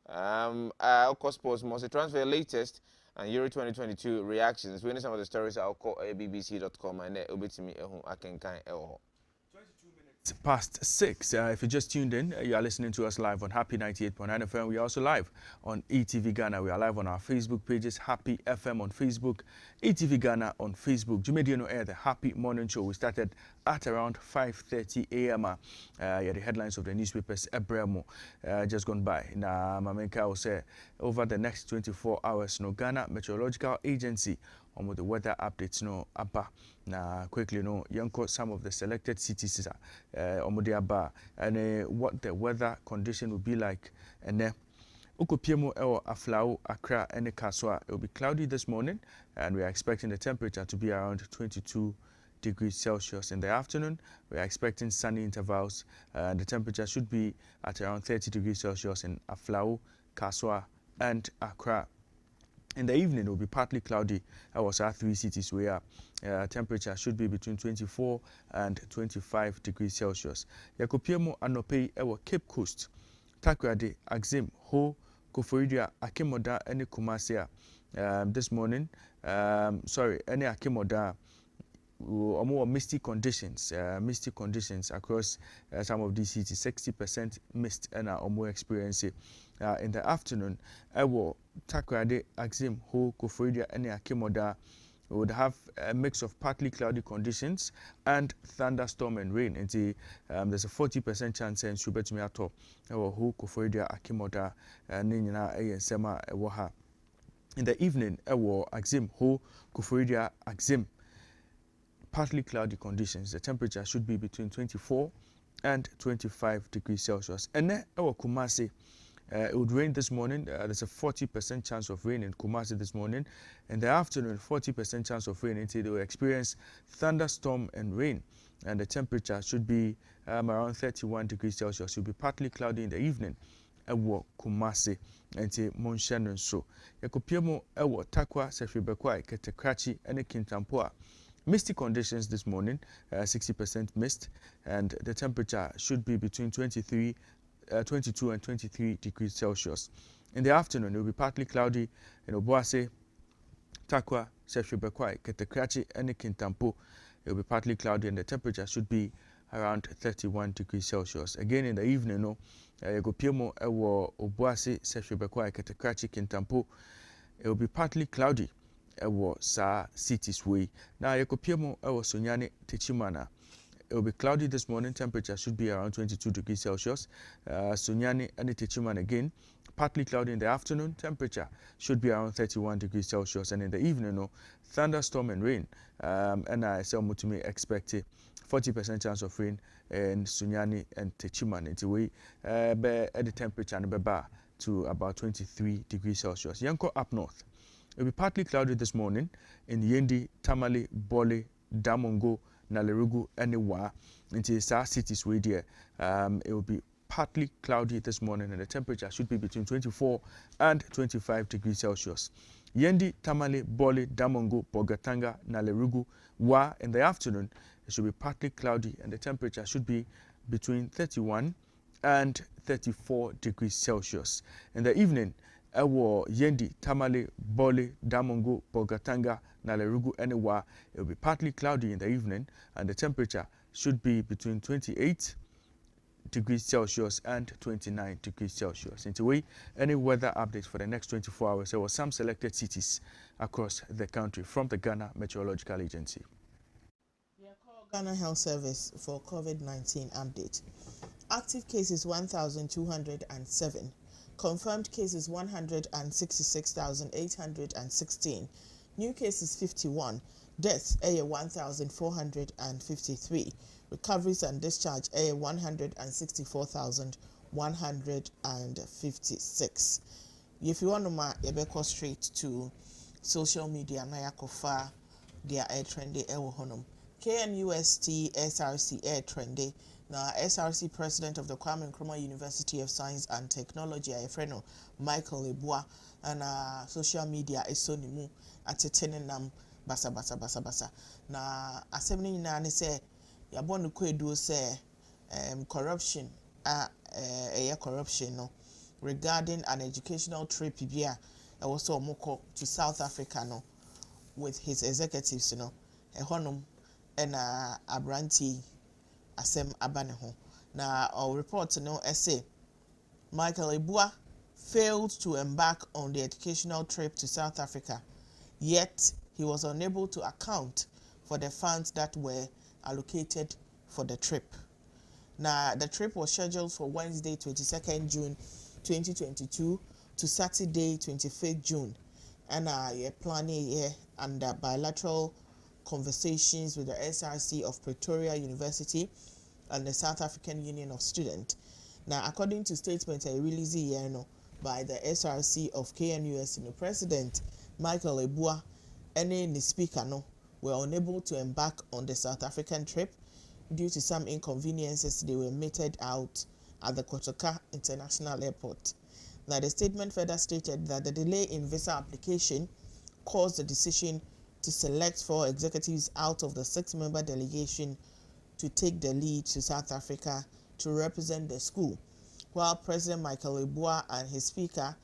Sports must transfer latest and Euro 2022 reactions. We know some of the stories I'll call BBC.com and Obitimi Akenkanye. 22 minutes. Past 6. If you just tuned in, you are listening to us live on Happy 98.9 FM. We are also live on ETV Ghana. We are live on our Facebook pages, Happy FM on Facebook, ETV Ghana on Facebook. Jumedi no air, the Happy Morning Show. We started at around 5:30 a.m. Yeah, the headlines of the newspapers, Ebremo, just gone by. Na Mamenka will say, over the next 24 hours, no Ghana Meteorological Agency with the weather updates no abba na quickly no yanko some of the selected cities the abba and what the weather condition will be like and Ukopiemo or Aflao, Accra, and Kaswa. It will be cloudy this morning, and we are expecting the temperature to be around 22 degrees Celsius. In the afternoon, we are expecting sunny intervals, and the temperature should be at around 30 degrees Celsius in Aflao, Kaswa, and Accra. In the evening, it will be partly cloudy. That was our 3 cities where temperature should be between 24 and 25 degrees Celsius. Yakopiemo Anope Ewa Cape Coast, Takrade, Axim, Ho, Koforidua, Akemoda, and Kumasi. This morning, any Akemoda, or more misty conditions across some of these cities, 60% mist and more experience. In the afternoon, Ewo, Takrade, Axim, Ho, Koforidua, and Akemoda would have a mix of partly cloudy conditions and thunderstorm and rain. And there's a 40% chance in Shubetumi Ewo, Ho, Koforidua, Akemoda, Nina, Sema, Ewoha. In the evening, Ewo, Axim, Ho, Koforidua, Axim, partly cloudy conditions. The temperature should be between 24 and 25 degrees Celsius. And then our Kumasi, it would rain this morning. There's a 40% chance of rain in Kumasi this morning. In the afternoon, 40% chance of rain until they will experience thunderstorm and rain. And the temperature should be around 31 degrees Celsius. It will be partly cloudy in the evening. Ewo Kumasi until Monshanon so. Yakopiemo Ewo Takwa, Sefribekwai, Ketekrachi, and Kintampoa. Misty conditions this morning, 60% mist, and the temperature should be between 22 and 23 degrees Celsius. In the afternoon, it will be partly cloudy in Obuasi, Takwa, Sefribekwai, Ketekrachi, and Kintampo. It will be partly cloudy, and the temperature should be around 31 degrees Celsius. Again, in the evening, Yagopiemo, Ewo, Obuasi, Sefribekwai, Ketekrachi, Kintampo. It will be partly cloudy. Ewo sa cities way. Now Yakopiemo Ewo Sunyani Techimana. It will be cloudy this morning. Temperature should be around 22 degrees Celsius. Sunyani and Techimana again. Partly cloudy in the afternoon. Temperature should be around 31 degrees Celsius. And in the evening, thunderstorm and rain. And I say Mutumi expect 40% chance of rain in Sunyani and Techimana. It's way at the temperature and beba to about 23 degrees Celsius. Yanko up north. It will be partly cloudy this morning in Yendi, Tamale, Bole, Damongo, Nalerugu, and Ewa. Into South cities where there, it will be partly cloudy this morning, and the temperature should be between 24 and 25 degrees Celsius. Yendi, Tamale, Bole, Damongo, Bogatanga, Nalerugu, Wa. In the afternoon, it should be partly cloudy, and the temperature should be between 31 and 34 degrees Celsius. In the evening, Ewo Yendi, Tamale, Bole, Damongo, Bogatanga, Nalerugu, and Ewa. It will be partly cloudy in the evening, and the temperature should be between 28 degrees Celsius and 29 degrees Celsius. Into any weather updates for the next 24 hours, there were some selected cities across the country from the Ghana Meteorological Agency. Ghana Health Service for COVID-19 update. Active cases 1,207. Confirmed cases 166,816. New cases 51. Deaths 1,453. Recoveries and discharge 164,156. If you want to go straight to social media, na yakofa dia air trendy honum. KNUST SRC air trendy. Now, SRC President of the Kwame Nkrumah University of Science and Technology, Ayefreno Michael Ebua, and social media Esonimu atetenenam basa. Na assembly na say yabonu kwedu say corruption corruption no regarding an educational trip bia also moko to South Africa no with his executives ehonum and abranti asem aba ne ho. Na our report no essay Michael Ebua failed to embark on the educational trip to South Africa, yet he was unable to account for the funds that were allocated for the trip. Now, the trip was scheduled for Wednesday, 22nd June 2022 to Saturday, 25th June. And you're planning here under bilateral conversations with the SRC of Pretoria University and the South African Union of Students. Now, according to statement released here by the SRC of KNUST, the President Michael Ebua and the speaker were unable to embark on the South African trip due to some inconveniences they were meted out at the Kotoka International Airport. Now, the statement further stated that the delay in visa application caused the decision to select 4 executives out of the 6-member delegation to take the lead to South Africa to represent the school, while President Michael Ebua and his speaker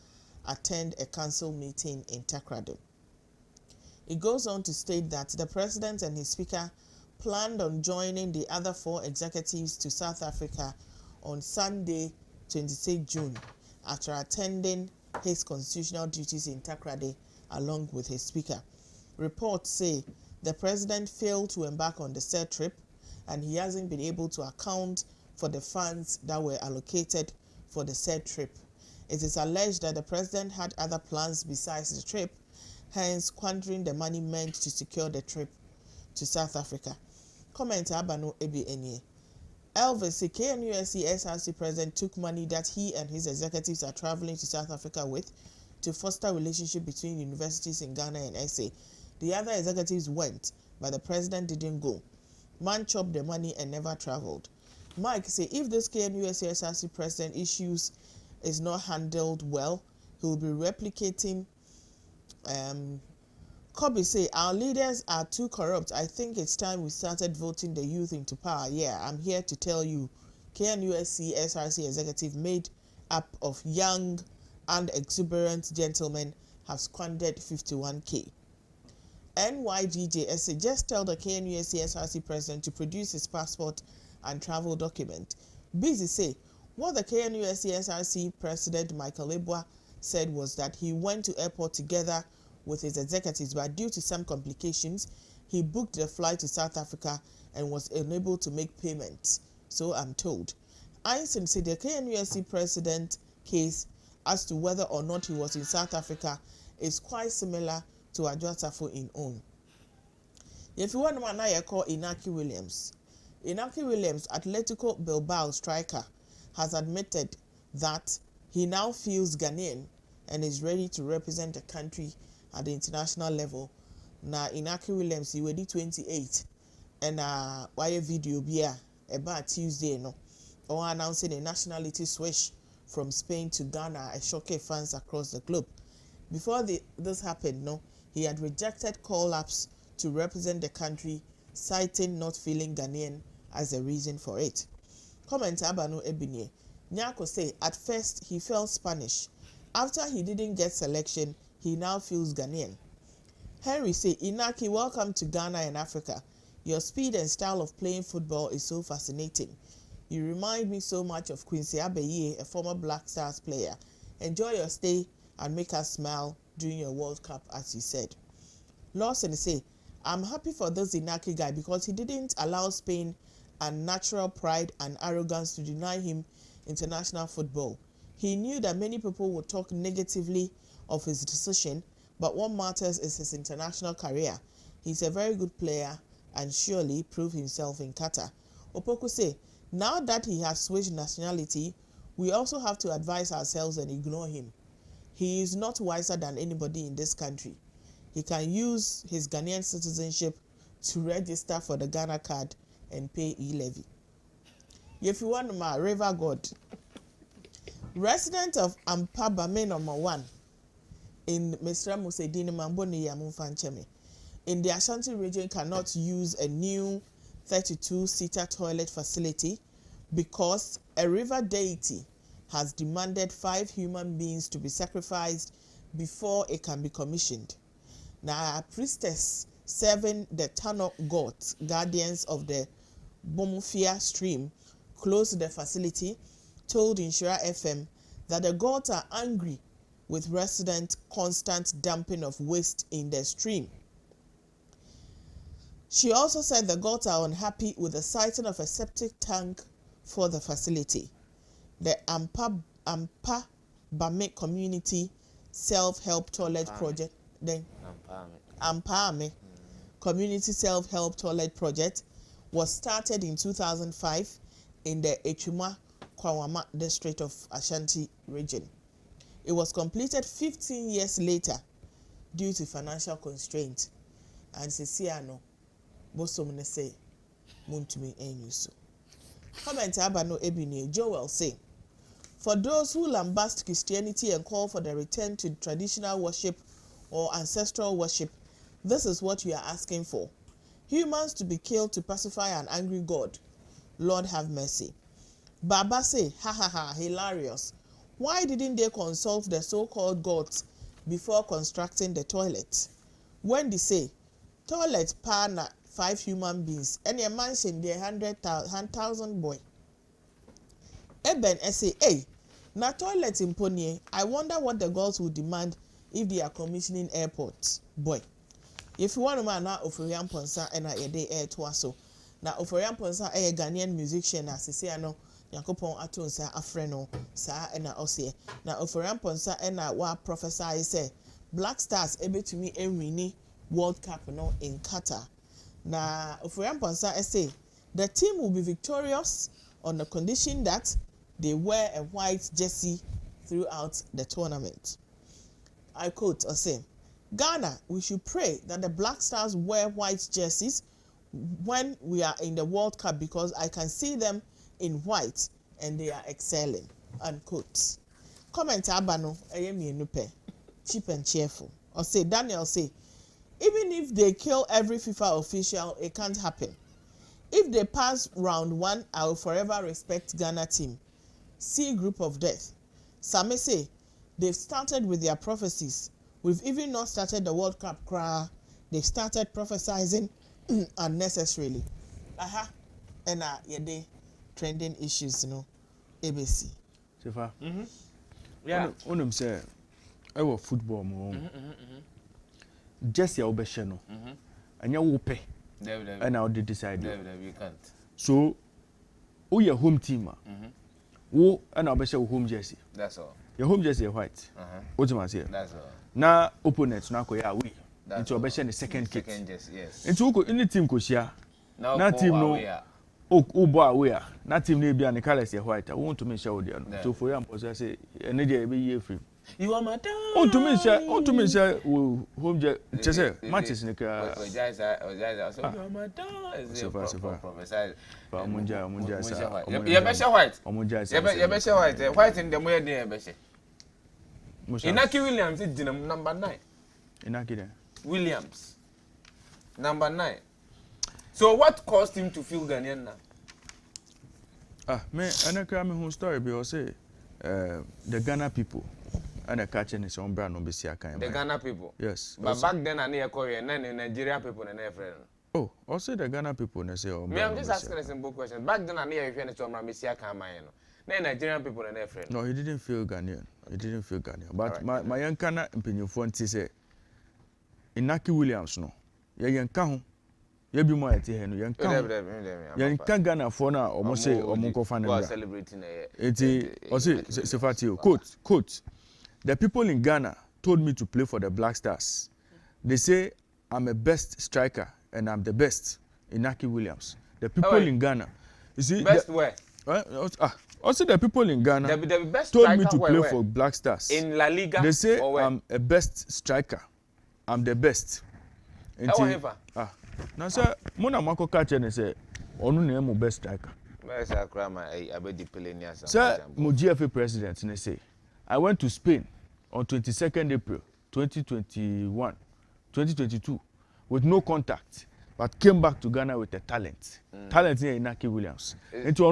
attend a council meeting in Takrady. It goes on to state that the president and his speaker planned on joining the other 4 executives to South Africa on Sunday, 26 June, after attending his constitutional duties in Takrady along with his speaker. Reports say the president failed to embark on the said trip and he hasn't been able to account for the funds that were allocated for the said trip. It is alleged that the president had other plans besides the trip, hence squandering the money meant to secure the trip to South Africa. Comment Abano Ebi Enye. Elvis, the KNUST SRC president, took money that he and his executives are traveling to South Africa with to foster relationship between universities in Ghana and SA. The other executives went, but the president didn't go. Man chopped the money and never traveled. Mike say if this KNUST SRC president issues is not handled well, he will be replicating. Kobe say our leaders are too corrupt. I think it's time we started voting the youth into power. Yeah, I'm here to tell you, KNUST SRC executive made up of young and exuberant gentlemen have squandered 51k. NYGJSA just tell the KNUST SRC president to produce his passport and travel document. Busy say what the KNUST SRC president Michael Ebua said was that he went to airport together with his executives, but due to some complications, he booked the flight to South Africa and was unable to make payments. So I'm told. Einstein said the KNUST president case as to whether or not he was in South Africa is quite similar to Adjwasafo in own. If you want to know, I call Inaki Williams. Inaki Williams, Atletico Bilbao striker, has admitted that he now feels Ghanaian and is ready to represent the country at the international level. Now, Inaki Williams, he was 28, and why video be about Tuesday, or announcing a nationality switch from Spain to Ghana, a shocking fans across the globe. Before this happened, he had rejected call-ups to represent the country, citing not feeling Ghanaian as a reason for it. Comment Abano Ebinye. Nyako say at first he felt Spanish. After he didn't get selection, he now feels Ghanaian. Henry say, Inaki, welcome to Ghana and Africa. Your speed and style of playing football is so fascinating. You remind me so much of Quincy Abeye, a former Black Stars player. Enjoy your stay and make us smile during your World Cup, as you said. Lawson say, I'm happy for this Inaki guy because he didn't allow Spain and natural pride and arrogance to deny him international football. He knew that many people would talk negatively of his decision, but what matters is his international career. He's a very good player and surely proved himself in Qatar. Opoku say, now that he has switched nationality, we also have to advise ourselves and ignore him. He is not wiser than anybody in this country. He can use his Ghanaian citizenship to register for the Ghana card and pay e-levy. If you want my River God, resident of Ampaba, May number 1, in Mr. Musedini Mamboni Yamunfancheme, in the Ashanti region cannot use a new 32-seater toilet facility because a river deity has demanded 5 human beings to be sacrificed before it can be commissioned. Now, a priestess serving the Tano gods, guardians of the Bomufia stream close to the facility told Insura FM that the gods are angry with resident constant dumping of waste in the stream. She also said the gods are unhappy with the sighting of a septic tank for the facility. The Ampa Bame Community Self-Help Toilet Project, the Ampame Community Self-Help Toilet Project was started in 2005 in the Echuma Kwawama district of Ashanti region. It was completed 15 years later due to financial constraints. And Sisiano, Bosomne say, Muntumi Enyuso. Comment Abano Ebini, Joel say, for those who lambast Christianity and call for the return to traditional worship or ancestral worship, this is what you are asking for. Humans to be killed to pacify an angry God. Lord have mercy. Baba say, ha ha ha, hilarious. Why didn't they consult the so-called gods before constructing the toilet? When they say, toilet pana 5 human beings, and a mansion there 100,000 boy. Eben say, hey, na toilet in Pony, I wonder what the gods would demand if they are commissioning airports. Boy, if you want to man now Oforian Ponsa and a day air to us so. Now Oforian Ponsa a Ghanaian musician as say I know Yakopon Atun sa Afreno sa and Ose. Now Oforian Ponsa and wa professor I say Black Stars able to me a winning World Cup no in Qatar. Now Oforian Ponsa say the team will be victorious on the condition that they wear a white jersey throughout the tournament. I quote or say, Ghana, we should pray that the Black Stars wear white jerseys when we are in the World Cup because I can see them in white and they are excelling. Unquote. Comment Abano, Ayemi Nupe, cheap and cheerful. Or say, Daniel say, even if they kill every FIFA official, it can't happen. If they pass round 1, I will forever respect Ghana team. See group of death. Same say, they've started with their prophecies. We've even not started the World Cup cry. They've started prophesizing unnecessarily. Aha. And yede trending issues, you know. ABC. Sefa. Yeah. Onum say, I was football mo. Just ya obeshe no. Anya wo pe. And now they decide. We can't. So, who your home team? Who and obeshe home jersey. That's all. Your home jersey is white. What you say? That's all. Na opponents na koya we. Into obeshe the second kit. Second jersey, yes. Into ko any team ko share. Na team no. O boy away. Na team no bia ne colors is white. I want to make sure there no. So for you say any dey be year free. You are my dad. On to me say home jersey say matches ne ka. So you are my dad. So Professor. Ba munja sa. You be share white. Munja sa. You be share white. White in the moye dey be share. Inaki Williams is number 9. Inaki there. Williams. Number 9. So what caused him to feel Ghanaian now? Me anaka me whole story because say the Ghana people and the catching is on brand no be see akan. The Ghana people. Yes. But back then I near Korea and then Nigeria people and their friend. Oh, also the Ghana people they say on. Me I'm just asking a simple question. Back then I near if you to am see akan man no. Then Nigerian people and their friend. No, he didn't feel Ghanaian. But right. my young Ghana mpanyufo nti say Inaki Williams no. Ye yanka ho. Ye bi mo ate he no yanka. Yanka Ghana for na omo say omo ko fan na. Celebrating eti o say Sefati quote the people in Ghana told me to play for the Black Stars. They say I'm a best striker and I'm the best. Inaki Williams. The people in Ghana. You see best where? Also the people in Ghana the best told me to play for Black Stars. In La Liga. They say I'm a best striker. I'm the best. Now sir, mona mako catch and say onu na mo best striker. Best striker my abedi pelenia. Sir, mo GFA president ne say I went to Spain on 22nd April 2022 with no contact but came back to Ghana with a talent. Talent in Inaki Williams. Into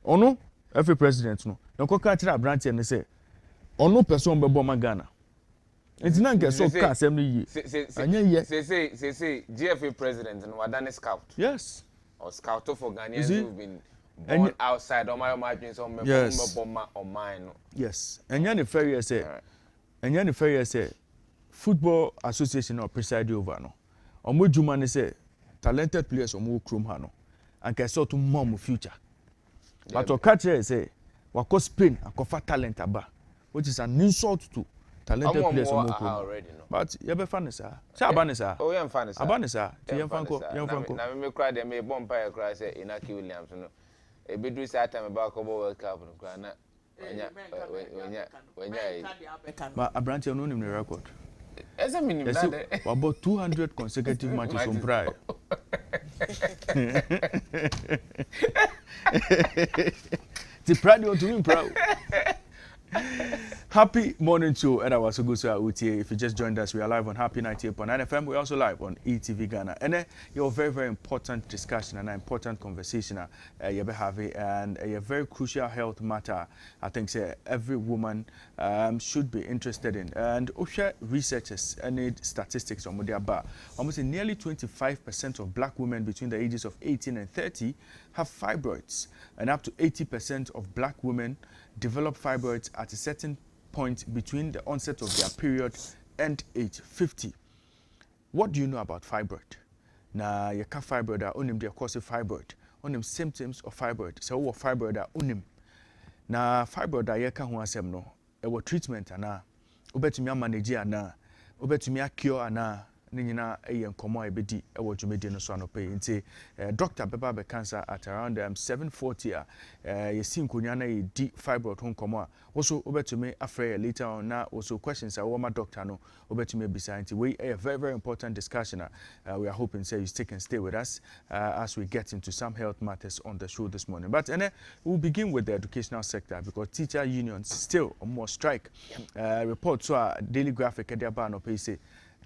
ono every president no. Na ko catch na branch and say ono person be bomb Ghana. It's not get so car assembly. Say GFA president and Wadani scout. Yes. or scout for Ghanaians see? who've been born outside of my dreams on mine. Yes. And you're the fair say, and you're the fair say, Football Association or preside over no. Or more Jumani say, talented players or more chrome hano, and can sort to mom future. But to catch say, what cost Spain and cofa talent aba, which is an insult to talented players or more chrome. But you be funny, sir. Say Abanisa. Oh, you're funny, sir. Abanisa. Young Franco. Now, me cry, they may bomb by a cry, say, Inaki Williams. A bit do time about World Cup. But Abranti on him the record. As I mean, about 200 consecutive matches on prior. The pride you want to win proud. Happy morning to Edawa Sugusa Utie. If you just joined us, we are live on Happy 98.9 FM. We're also live on ETV Ghana. And you're a very, very important discussion and an important conversation you'll be having, and a very crucial health matter. I think every woman should be interested in. And OSHA researchers need statistics on their bar. Almost nearly 25% of black women between the ages of 18 and 30 have fibroids, and up to 80% of black women develop fibroids at a certain point between the onset of their period and age 50. What do you know about fibroid? Na yeka fibroid a onim de cause fibroid. Onim symptoms of fibroid. So what fibroid a onim. Na fibroid a yeka ho asem no. Ewo treatment ana. Obetumi manage ana. Obetumi cure ana. Nina a nkomo ebedi ewo dwumedi no so anope nti Dr. Beba be cancer at around 7:40 yesi nkonya na di fibroid ho nkomo a also obetumi afre later on na also questions our my doctor no obetumi bisa nti we a very, very important discussion we are hoping say you stick and stay with us as we get into some health matters on the show this morning. But we'll begin with the educational sector because teacher unions still on more strike. Report to Daily Graphic at the bar no pay say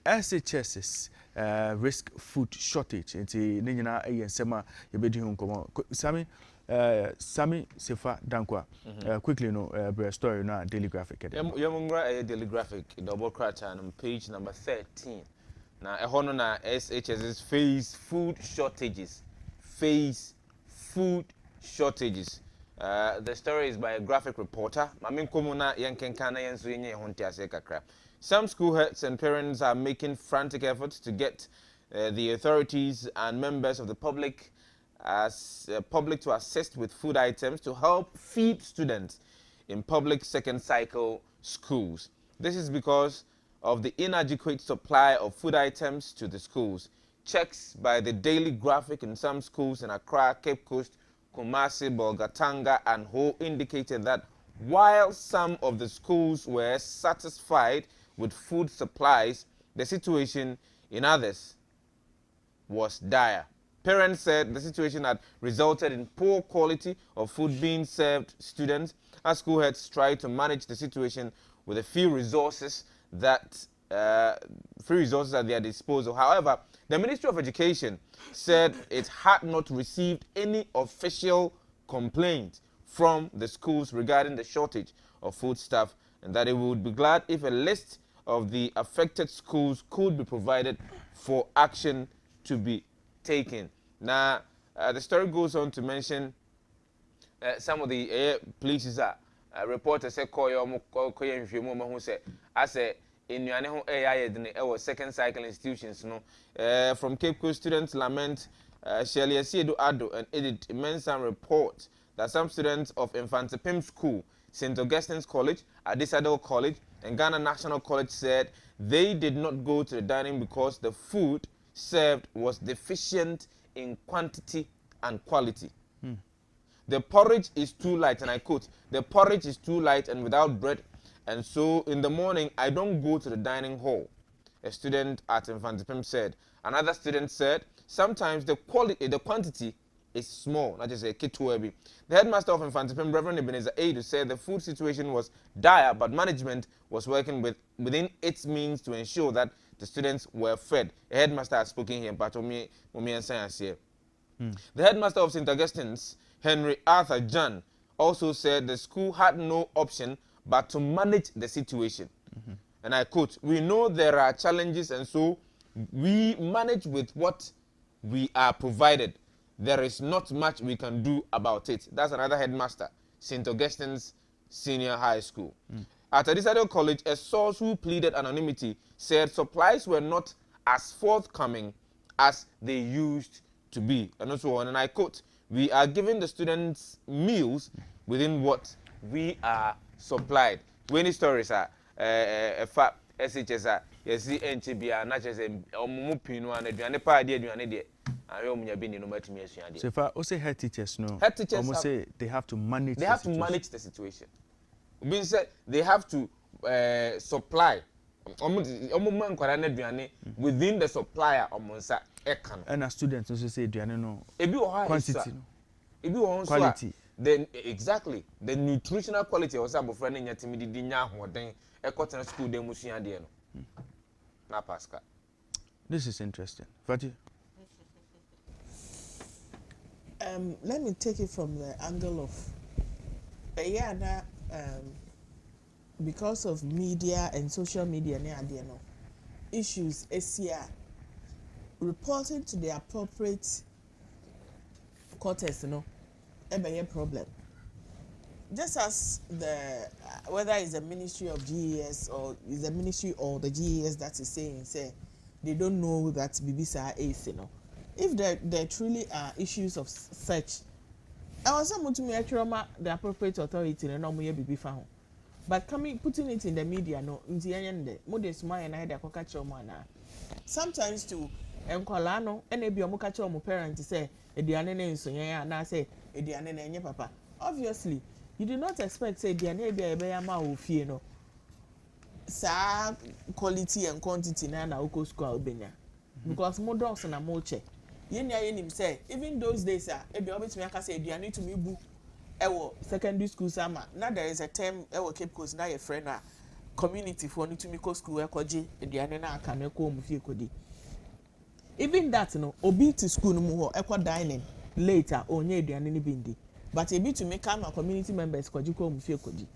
SHS's risk food shortage. Nti ninyina ensema yebedi hu nkomo. Sami Sefa Dankwa. Quickly no story na Daily Graphic. Yamungra Daily Graphic double crash on page number 13. Na ehono na SHS's face food shortages. Face food shortages. The story is by a graphic reporter. Mamin komuna yankenkana yensu yenye honti ase kakra. Some school heads and parents are making frantic efforts to get the authorities and members of the public to assist with food items to help feed students in public second cycle schools. This is because of the inadequate supply of food items to the schools. Checks by the Daily Graphic in some schools in Accra, Cape Coast, Kumasi, Bolgatanga, and Ho indicated that while some of the schools were satisfied with food supplies, the situation in others was dire. Parents said the situation had resulted in poor quality of food being served students as school heads tried to manage the situation with a few resources at their disposal. However, the Ministry of Education said it had not received any official complaint from the schools regarding the shortage of foodstuff, and that it would be glad if a list of the affected schools could be provided for action to be taken. Now, the story goes on to mention some of the places that reporters say who say as a in our second cycle institutions. From Cape Coast students lament Shirley Asiedu Ado and Edith Mensah report that some students of Infante Pim School, St. Augustine's College, Adisadel College, and Ghana National College said they did not go to the dining because the food served was deficient in quantity and quality. The porridge is too light, and I quote, the porridge is too light and without bread, and so in the morning I don't go to the dining hall, a student at Infante Pim said. Another student said sometimes the quantity is small, not just a kituebi. The headmaster of Infante Pim, Reverend Ebenezer Adu, said the food situation was dire, but management was working within its means to ensure that the students were fed. A headmaster has spoken here, but the headmaster of St. Augustine's, Henry Arthur John, also said the school had no option but to manage the situation. And I quote, we know there are challenges and so we manage with what we are provided. there is not much we can do about it. That's another headmaster, St. Augustine's Senior High School. At Adisadel College, a source who pleaded anonymity said supplies were not as forthcoming as they used to be. And also, and I quote, "We are giving the students meals within what we are supplied." When stories are SHS are NTB not just Omupino and Adriane Padi Adriane. I don't know being no So if I also head teachers no, head teachers almost say they have to manage. They have to manage the situation. Being said, they have to supply within the supplier and as students also say no quantity. Quality. Then exactly the nutritional quality was about friend in yatimidi then a cotton school de musia de no. Na Pascal. This is interesting. Fati? Let me take it from the angle of because of media and social media issues reporting to the appropriate quarters a problem. Just as the whether it's the Ministry of GES or is the Ministry or the GES that is saying they don't know that Bibisa is if there truly are issues of such, I was able to make the appropriate authority and no more Bibi found. But putting it in the media no modest my and I had a sometimes to enqualano and maybe a catch on parents say Ediane so yeah and I say Ediane papa. Obviously, you do not expect say Ediane be a bayama fear no. Sa quality and quantity na uko school benya. Because more dogs and a more check. Him say even those days ebi obetumi aka say Ediane to me bu ewo secondary school sama. Now there is a term ewo Cape Coast na your friend community for need to me go school ekoje Ediane na aka na ko mu fie kodi. Even that no obi to school no mu ho ekwa dining later onye Ediane ni bindi. But ebi to make our community members koji ko mu fie kodi.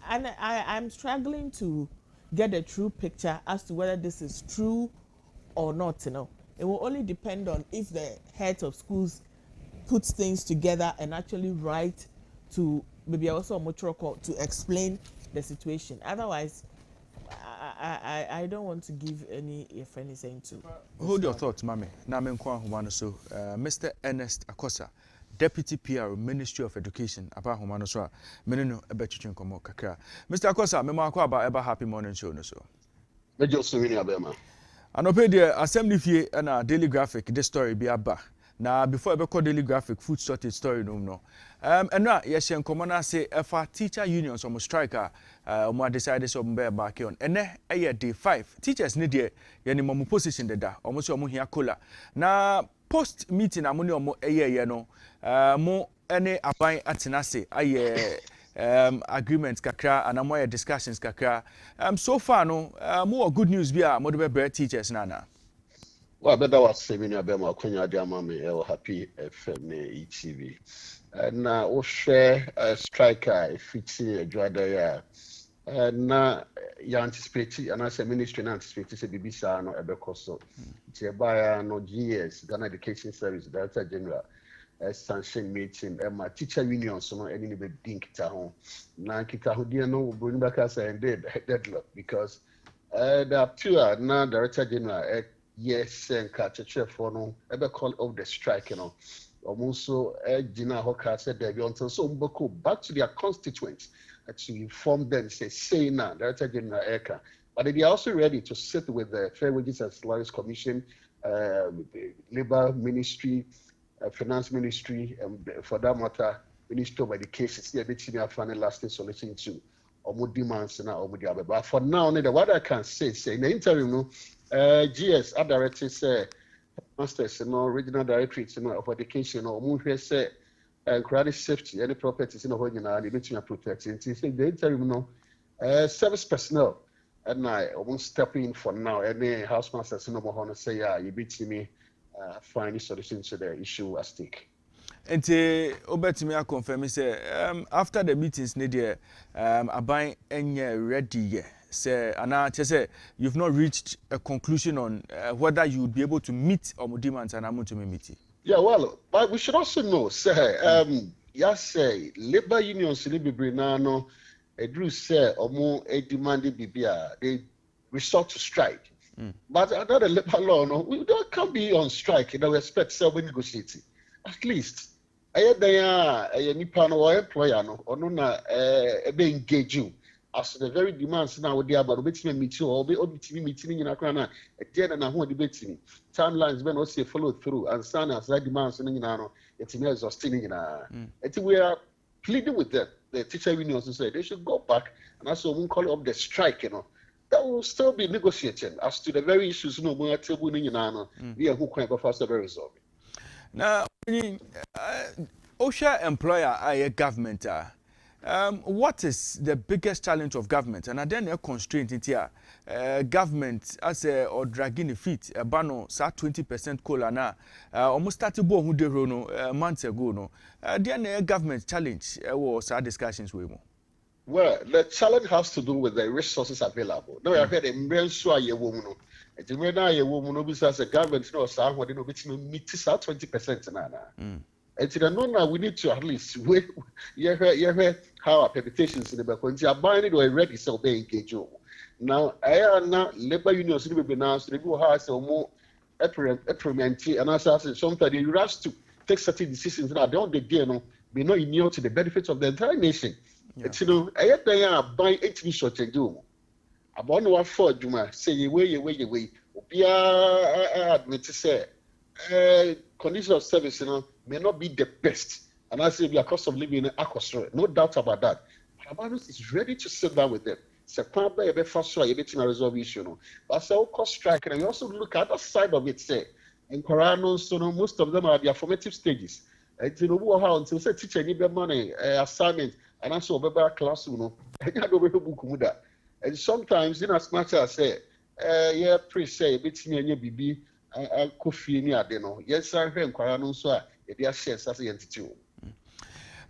And I'm struggling to get a true picture as to whether this is true or not, It will only depend on if the heads of schools puts things together and actually write to maybe also a motorco to explain the situation. Otherwise, I don't want to give any saying to. Hold your thoughts, Mami. Na humano so Mr. Ernest Akosa, Deputy PR, Ministry of Education, about humano so menino ebechichen komo kakra. Mr. Akosa, memo akwa about ever happy morning show no so. Mejo sumini abema. Anope de assembly fie na Daily Graphic this story be aba. Na before ebe call Daily Graphic food shortage story no. Enra ye hye nkomo na say efa teacher unions omo striker omo decide so omo be back on. Ene eye day 5. Teachers need ye ni momo position deda. Omo so omo hia kola. Na post meeting amoni omo eye no mo ene aban atenase aye agreements kakra and more discussions kakra. So far no more good news be a model be teachers nana. Well, better was seminar be ma kwanya dia ma me happy FM na ETV. Na o share striker fiti adwada ya. Na ya anticipate and I say ministry na anticipate say bibisa no ebekoso. Ti eba no GS Ghana Education Service Director General sanction meeting my teacher union so no any be dinkita ho na kita ho dia no bring back as and deadlock because the up to na Director General yes and catch for no ebe call of the strike almost so Gina Hoka said there be until so mboko back to their constituents to inform them say na Director General Eka, but they are also ready to sit with the Fair Wages and Salaries Commission, Labor Ministry, Finance Ministry, and for that matter, Ministry of Education. See a bit in final lasting solution to or demands now or the but for now, what I can say in the interim, GS our director say masters, regional directorates of education or move say credit safety, any properties in the whole the between protecting. The interim, service personnel, and I won't step in for now. Any house masters no more say, yeah, you beat me. Find a solution to the issue at stake. And Obetimi confirm say after the meetings aban enye ready say ana say you've not reached a conclusion on whether you would be able to meet or demands and amount to meet. Yeah, well, but we should also know, say, yes, say, labor unions in Bibrina, a drew say, or more a demanded BBR, they resort to strike. But another labor law, no, we can't be on strike in our respect, so we negotiate. At least, I had a Nippon or employer, no, or no, be engage you. As the very demands now with the about meeting me too, or be meeting in a crana, a dead and a home debating. Timelines when also follow through and stand as that demands in Nano, it's in exhausting in a. We are pleading with them. The teacher unions say they should go back and also won't call up the strike, you know. That will still be negotiating as to the very issues no more table in Nano. We are who can go faster very resolved. Now, OSHA employer a government. What is the biggest challenge of government? And then a constraint in here, government as a or dragging the feet, a bano sa 20% cola na almost started born who they no months ago no. Then a government challenge was our discussions with more. Well, the challenge has to do with the resources available. Now, I've had a mensua ye woman. It's a mena ye woman who says the government knows how what no bit meet 20% nana. And to the no, we need to at least wait. You hear how our palpitations in the back when you are buying it or ready, so they engage you. Now, I am not labor unions to be announced, the people has more implementing, and as I said, sometimes they rush to take certain decisions that don't the day, no, be not immune to the benefits of the entire nation. It's you know, I had to buy 8 short and do. About no for Juma, say you way, be admit to say, conditions of service, you know, may not be the best. And I say, the cost of living in Akosro, no doubt about that. Habanus is ready to sit down with them. It's a problem, a bit faster, a bit in a resolve issue. No? But I say, cost strike, and we also look at the side of it, say, in Corano, so no, most of them are their formative stages. And you know, how until say, teacher, need the money, assignment, and also a classroom, and sometimes, in as much as say, yeah, pre say, a bit in your BB, coffee in your dinner. Yes, I heard Corano, so it is shares as the entity.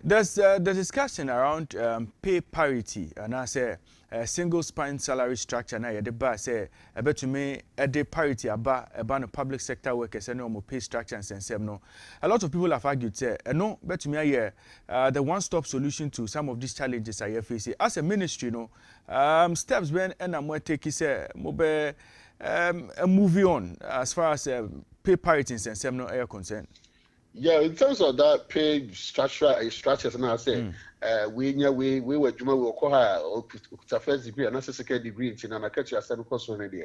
There's the discussion around pay parity, and I say single spine salary structure. Now, the bar say I bet to me a day parity about public sector workers and no pay structure and sense no. A lot of people have argued say no, bet to me the one-stop solution to some of these challenges I face as a ministry. No, steps when and I'm taking say mobile moving on as far as pay parity and sense no are concerned. Yeah, in terms of that pay structures, and I say, we were Juma will call her first degree and second degree in an catch yourself because on idea.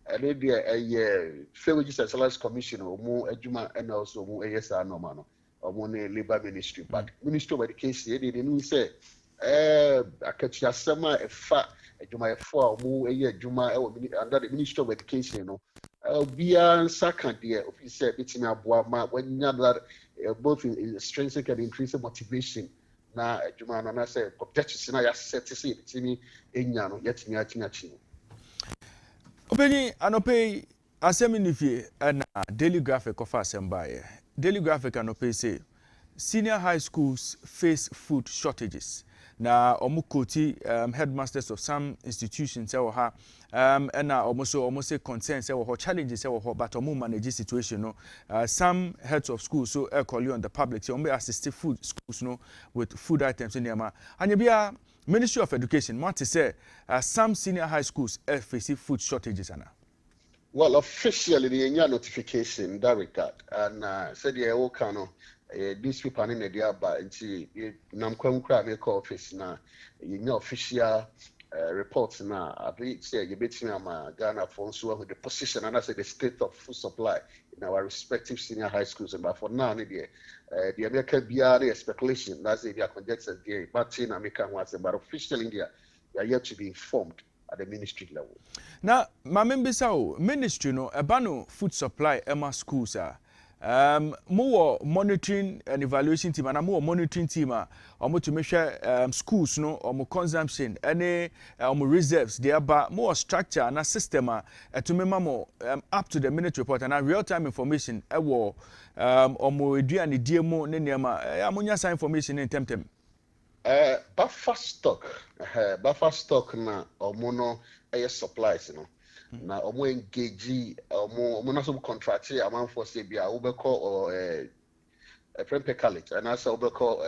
And maybe a fair wages and salaries commission or more Juma and also more ASR normal or more labor ministry. But Ministry of Education, they didn't say, I catch your summer a fat Juma 4 more a year Juma under the Ministry of Education, you know. Be a second year officer between Abuama when you both in strengthening and increasing motivation. Now, Juma, and I say, objections, and I set to see it to me in Yano, yet me at Chino. Openi, anope, aseminifi, and Daily Graphic of Asembaye. Daily Graphic anope say, senior high schools face food shortages. Na omukoti headmasters of some institutions say ha and almost say concerns say challenges say but manage situation no some heads of schools so call on the public say assist food schools no with food items in them and bia Ministry of Education want to say some senior high schools face food shortages ana. Well, officially the notification in that regard and said the Okano newspaper in the Diaba and Namkwam Crab office now, you know, official reports now. I believe say you bet me Ghana for so with the position and I say the state of food supply in our respective senior high schools. And but for now, the American BRA speculation, that's the conjecture there, but in American was but officially India, they are yet to be informed at the ministry level. Now, my members ministry no ebano food supply Emma schools are. More monitoring and evaluation team and more monitoring team or to measure schools no or more consumption any more reserves thereby more structure and a system to remember more up to the minute report and real time information or more do and demo nenema amonya information in temtem. Buffer stock na or mono supplies, you know. Na omo engage omo na so contract a man for say bia we call a friend college and as we call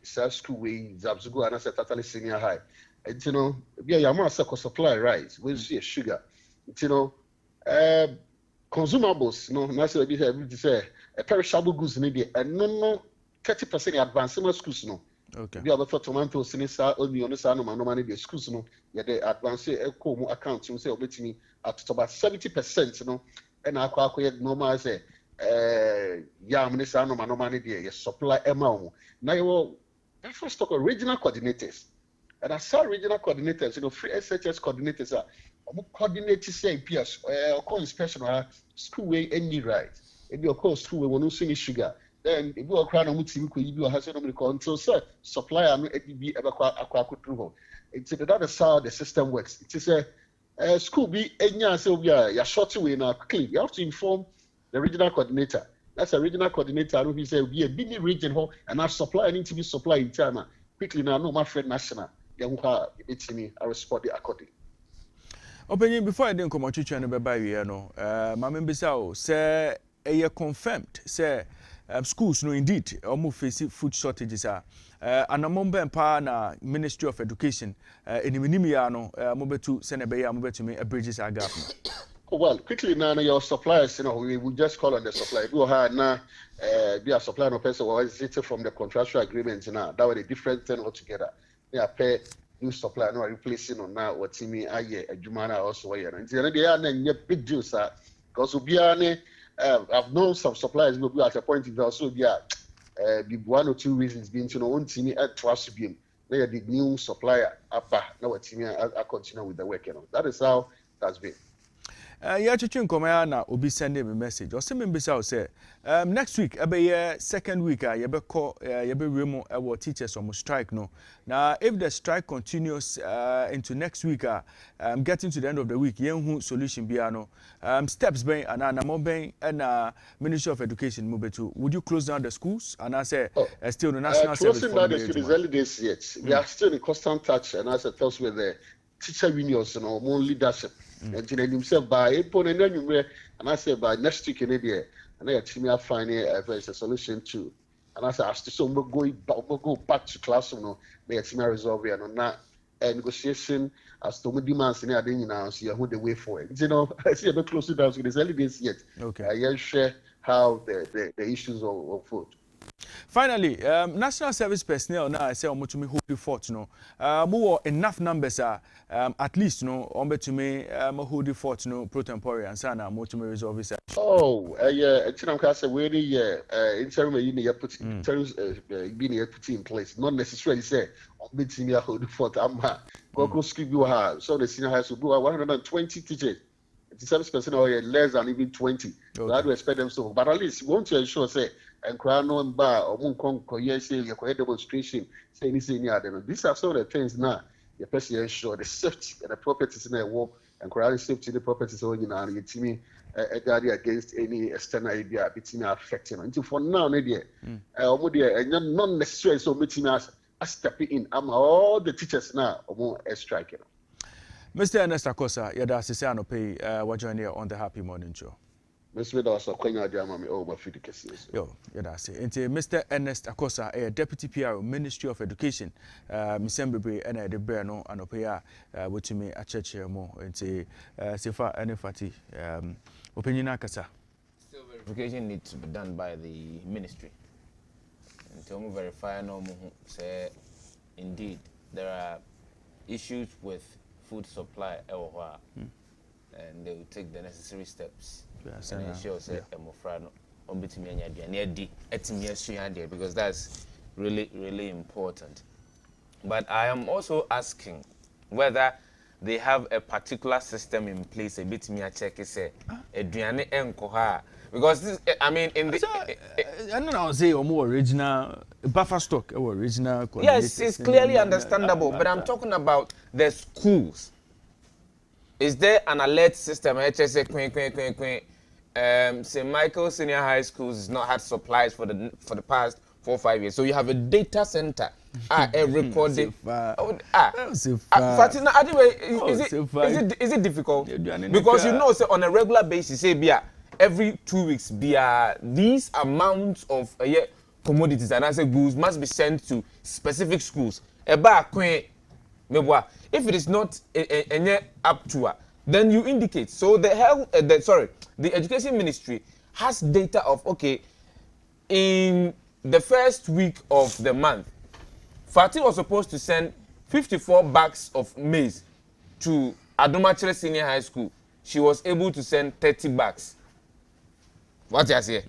school we Zabzugo and as totally senior high. And you know, bia ya man supply rice, we see sugar. You know, consumables, you know, na say be say perishable goods need and no 30% advanced schools no. Okay. Bi abafa tomatoes ni sa onion sa no man the schools no ye the advance eco account say obetimi at about 70% no and akwa normal say yam ni sa no man the supply amount na you first talk regional coordinators and as regional coordinators, you know, free SHS coordinators are coordinate say PS or inspection school way any right if you call school we no see sugar. Then if you are crying on mutim ko yibi has no control sir supplier no be akwa through ho. It's that is how the system works. It is a school be enya say we are short way now quickly. You have to inform the regional coordinator. That's a regional coordinator who say be a big region ho and our supplier need to be supply in China quickly now no my friend national. Then it's me I respond according. Opinion before I didn't come out to no be buy we no my member say confirmed say schools no indeed almost face food shortages and among na Ministry of Education in ya no mobetu send mobetu me bridges a gap. Well, quickly now your suppliers, you know, we will just call on the supplier. We have now be a supplier no person was it from the contractual agreement now. That was a different thing altogether. They are pay new supplier no replacing on now what me aye adwumana also here. And they are big deals because we are I've known some suppliers will be at a point if also be one or two reasons being to know one team at trust being they are the new supplier upper now team I continue with the work, you know. That is how that's been. Yeah, chichun komaya na obi send me message. Or send me say next week ebe second week yebe call yebe remo our teachers on strike no. Now if the strike continues into next week getting to the end of the week yenhu solution biano steps ben and mo ben and Ministry of Education mubetu. Would you close down the schools and I say still the national service closing down the schools is early days yet. We are still in constant touch and as I tell with the teacher unions and our own leadership. And then himself by April and I said by next week in India, and I team finding a solution to. And I said, I still go back to classroom, no, may team resolve it and not negotiation as to my demands in the day now, see who the way for it. You know, I see a bit closer down to this early days yet. Okay. I share how the issues of food. Finally, national service personnel now I say omotumi hold the fort no. More enough numbers at least no omotumi hold the fort no pro tempore and sana omotumi resolve this. Oh, yeah, I'm going say we interim you put being put in place. Not necessarily say omotumi hold the fort go school you have so the senior high school 120 teachers. The service personnel are less than even 20. Okay. So I do expect them so. But at least we want to ensure say and cry no bar or moon say you demonstration say anything near them. These are some of the things now the person ensure the safety and the properties in their work and cry safety the properties on you and get me a guard against any external idea between affecting until for now and not necessarily so meeting us stepping in. All the teachers now are more striking. Mr. Ernest Akosa, yada sisi anope wa join here on the Happy Morning Show. Mr. Dawson kwenya dia mama o ma fidi kesi. Yo, yada se. Enti Mr. Ernest Akosa, Deputy PR Ministry of Education, Misembebre ena de bre no anope ya wotumi acheche mo. Enti sefa ene fati opinion akasa. Still verification needs to be done by the ministry. Until we verify no say indeed there are issues with food supply and they will take the necessary steps and ensure because that's really important. But I am also asking whether they have a particular system in place a bit me check say eduane enko because this, I mean in the I don't know say more original buffer stock or original. Yes, it's clearly understandable, but I'm talking about the schools. Is there an alert system? St. Michael Senior High Schools has not had supplies for the past 4-5 years. So you have a data center recording. Fatina, is it difficult? Because you know, say on a regular basis, say every 2 weeks, these amounts of commodities and other goods must be sent to specific schools. If it is not up to her, then you indicate. So the education ministry has data of in the first week of the month, Fatih was supposed to send 54 bags of maize to Adomachere Senior High School. She was able to send 30 bags. What you say?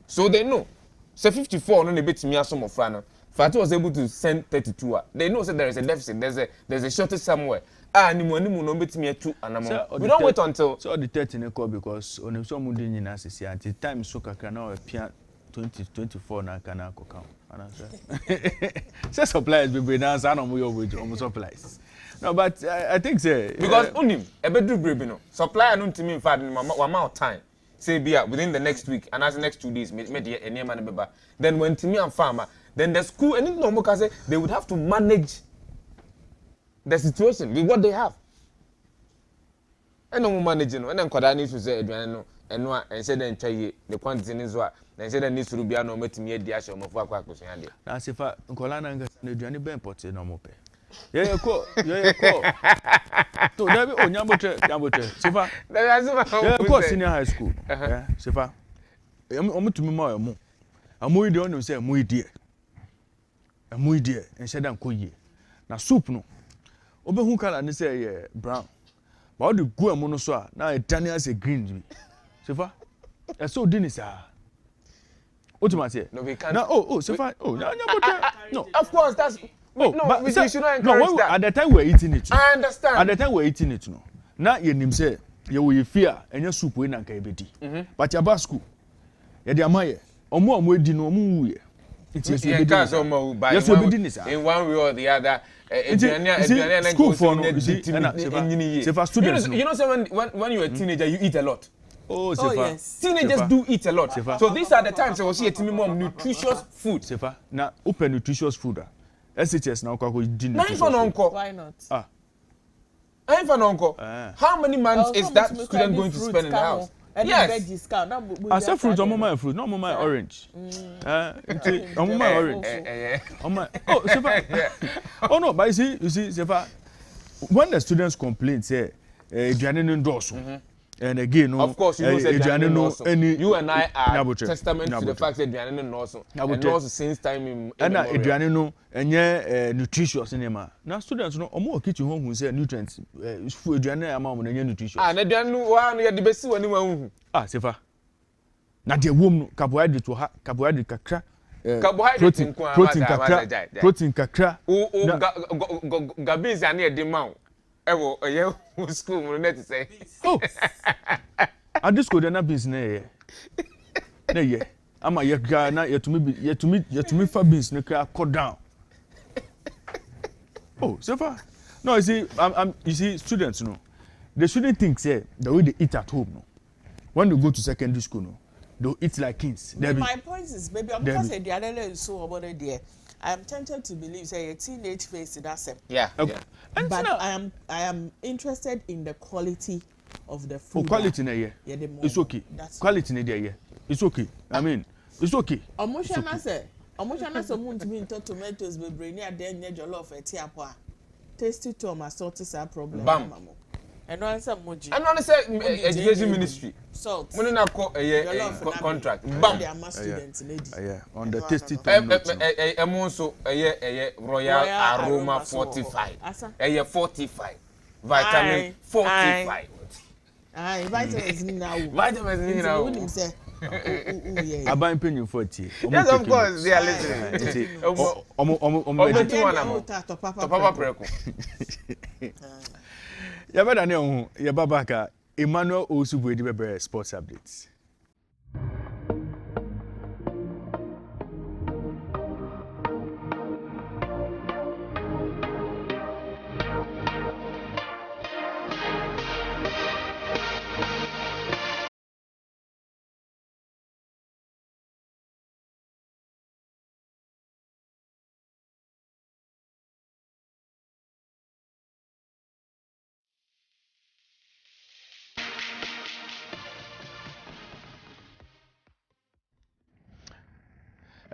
So they know. So 54 no bit me some of Fatih was able to send 32. They know that there is a deficit. There's a shortage somewhere. No bit me 2 and we don't wait until so the 13 because on some mundi nyina sisi anti time so kakra na o pia 2024 na kana koka ana say suppliers be na say no mo yo with supplies. No, but I think say because unim ebedu brebe no supplier no ntimi in fact amount time say bia within the next week and as the next 2 days me dey enema na beba then when timi and farmer then the school and no more can say they would have to manage the situation with what they have. And no managing and then kwada need to say aduane no eno a ense dey ntwa ye the quantity ni so a ense dey need to bia no matimi adi ahye omofo akwa akosuan de na sefa nkola na ngasa na aduane ben pot no mo pe ye ko to dabi nyambotre sefa ko senior high school sefa omutumi ma omo amoyi de onu say amoyi de ense dey nkoye na soup no obehu kala ni say ye brown but all the go emu no so a na etania say green bi sefa so dini sa ultimately no we can't na sefa no of course that's but we should not encourage that at the time we're eating it I understand at the time we're eating it no na ye nim say ye wo ye fear enya soup we na nka ebedi but ya ba school ye de amaye omo edi no omo wuye it is in one way or the other. School for no, students. You know, so when you're a teenager, you eat a lot. Oh, yes. Teenagers do eat a lot. So these are the times I will see a team more nutritious food. Sefa, na open nutritious food. SHS now kwa dinner. Why not? I'm for uncle. How many months is that student going to spend in the house? Yes. Discount. I said fruit, my fruit, no my orange. My orange. Sefa. Oh no, but you see, Sefa, when the students complain, say, and again, no, of course, you know, you and I are testament to the fact that Adriano knows since time in and Adriano and nutritious cinema. Now, students know more kitchen home who say nutrients, food, Adriano amount and nutritious. And Adriano, one, you had the best one, Sefa. Now, the womb carbohydrate to carbohydrate kakra. Protein kakra. Gabiz and near the mount. Ewo school mo net say at this school na beans na ye ama ye ga na yetumi fa beans na kra cut down so far no you see students no they shouldn't think say the way they eat at home no when they go to secondary school no they eat like kings. My point is maybe I'm because the other is so about there. I am tempted to believe say a teenage face in that same. Yeah. But I am interested in the quality of the food. Quality na yeah. It's okay. Quality na there. It's okay. I mean, it's okay. Omoshana say muntu mi into tomatoes be brainy aden nye jollof etiapa. Tasty to my salt is a problem. Bam. And no answer moji. And no say education ministry. Salt. Mo na call contract. Bam. They are my students lady. Yeah. On the tasty so Royal Aroma 45. 45. Vitamin 45. Vitamins now. Vitamins now. Aban penny 40. Yes, of course, they are listening. Papa preko. Ya bada ne ho ya babaka Emmanuel Osubu Edibe sports updates.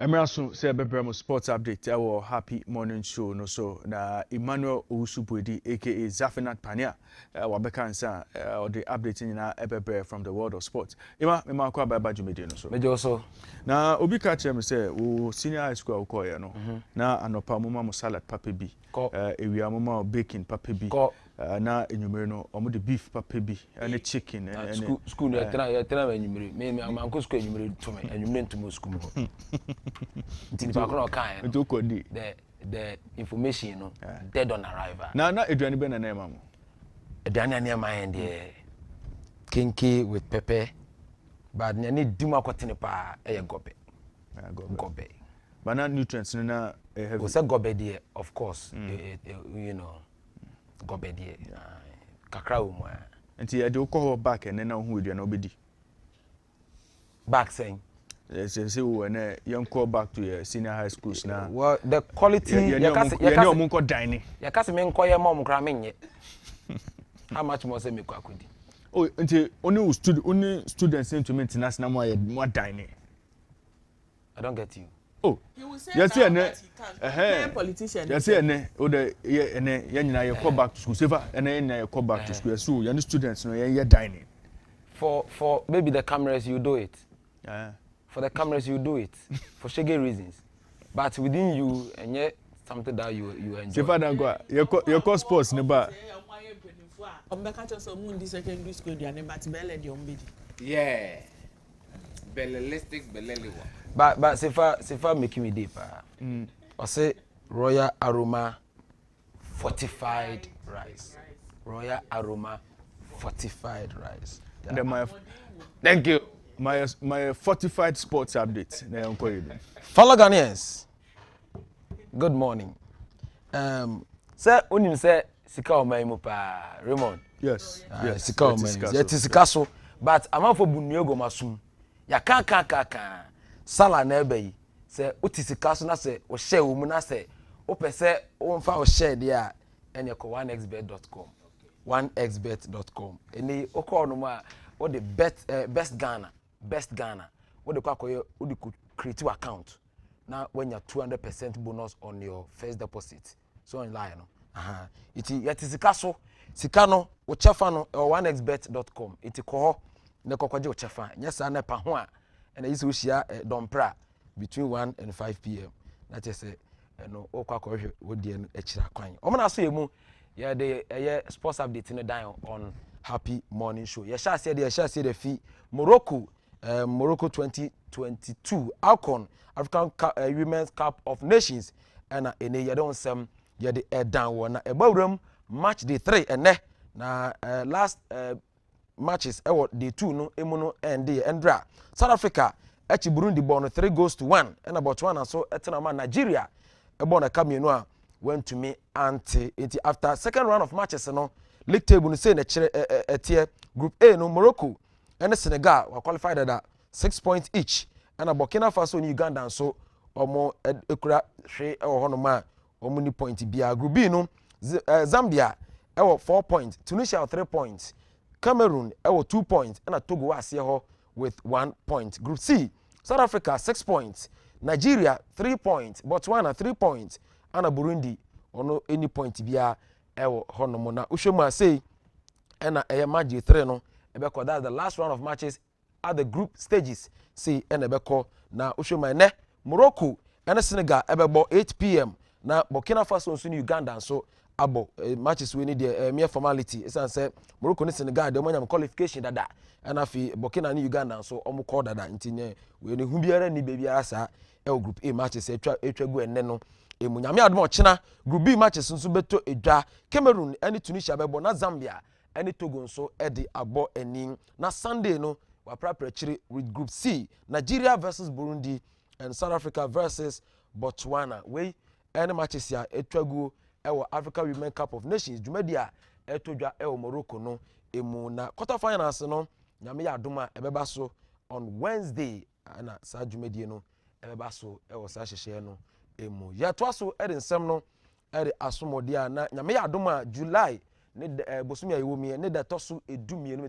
Emiraso say bebremo sports update our happy morning show no so na Emmanuel Owusu-Boadi aka Zafinat Pania wabeka nsa or the update nyina ebebre from the world of sports. Ima kwa baba jumedi no so. Mejo so. Na obi ka chere me say wo senior high school ko ye no. Na anopa mama mo salad papa bi. Ewia mama baking papa bi. Na enyumere no omo the beef papa bi and chicken and school ya tena enyumere me amanko school enyumere to me enyumere ntumo school ho. Ntini pa kono kan nto kodi the information no dead on arrival. Na eduane be na na ma mo. Eduane na ma hen de kinky with pepper but nyane dim akotene pa eye gobe. Gobe. But nutrients na heavy. We say gobe there of course you know gobe there kakra wo mu nti ye de ukọ back and na hu eduane obedi. Back saying say we na young call back to your senior high schools now. Well, the quality you can dining. You can say me nko ye mom kra menye. How much more say me kwa kudi? Oh, nti only students into international more dining. I don't get you. Oh, yes, politician. Yes, o the ye nyina ye call back to school. Saver and ye call back to school. So you students no ye dining. For maybe the cameras you do it. For the cameras you do it for shaggy reasons. But within you and yet something that you enjoy. Saver dan go your call sports ne ba. Secondary school yeah. Bellelistic Belleliwa. But Sefa making me deep. I say Royal Aroma fortified rice. Royal Aroma fortified rice. Yeah. Thank you. My fortified sports update. Fellow Ghanaians, good morning. Sir, unim say sika o mai mo pa Raymond. Yes. Yes. Sika o mai. Yet sika so, but amafo bunuego masum. Ya kan sala na ebe yi se otisika so na se o share wo mu na se o pese o mfa o share dia ene ko 1xbet.com 1xbet.com eni o call no ma o the best Ghana o de kwakoye o de create account na when you 200% bonus on your first deposit so online no iti yatisika so sika no o chefa no 1xbet.com iti ko ho ne kokwaje o chefa nyesa na pa ho a and I used to share dompra between 1 and 5 p.m. That is no okwa what the extra kwan. Omana so yemu yeah the sports update in down on Happy Morning Show. You shall say the fee Morocco 2022 Alcon African Women's Cup of Nations and ene you don't some you the down one na ebawram match day 3 and na last matches day 2 no emu no endra South Africa echi Burundi born 3-1 and about one and so etenama Nigeria born a kamienu a went to me anti after second round of matches no league table no say na etie group A no Morocco and Senegal were qualified at 6 points each and Burkina Faso and Uganda so omo ekura hwe honoma omo ni point bia group B no Zambia 4 points Tunisia 3 points Cameroon 2 points and Togo was here with 1 point. Group C, South Africa 6 points, Nigeria 3 points, Botswana 3 points, and Burundi no any point bia honomo na ushoma say and match 3 no ebeko that's the last round of matches at the group stages say and ebeko na ushoma ne Morocco and Senegal ebebo 8 p.m. na Burkina Faso and Uganda so abo matches we need the mere formality it's say Morocco and Senegal the money qualification dada and afi Burkina and Uganda so omo call dada ntinye we ni hu biara ni bebiara sa group A matches etwa go enne no emunyame adom ochina group B matches nso beto edwa Cameroon and Tunisia bebo na Zambia and Togo nso edi abo enin na Sunday no wa prepare with group C Nigeria versus Burundi and South Africa versus Botswana we any matches ya etwa go Africa Women Cup of Nations Jumedia etodwa Morocco no emu na quarter finals no nyame ya adoma ebeba so on Wednesday na sa Jumedie no ebeba so sa hyehyɛ no emu ya to aso nsɛm no asomodia na nyame ya adoma July ne bosumi ayewo mi ne da toso edumie no me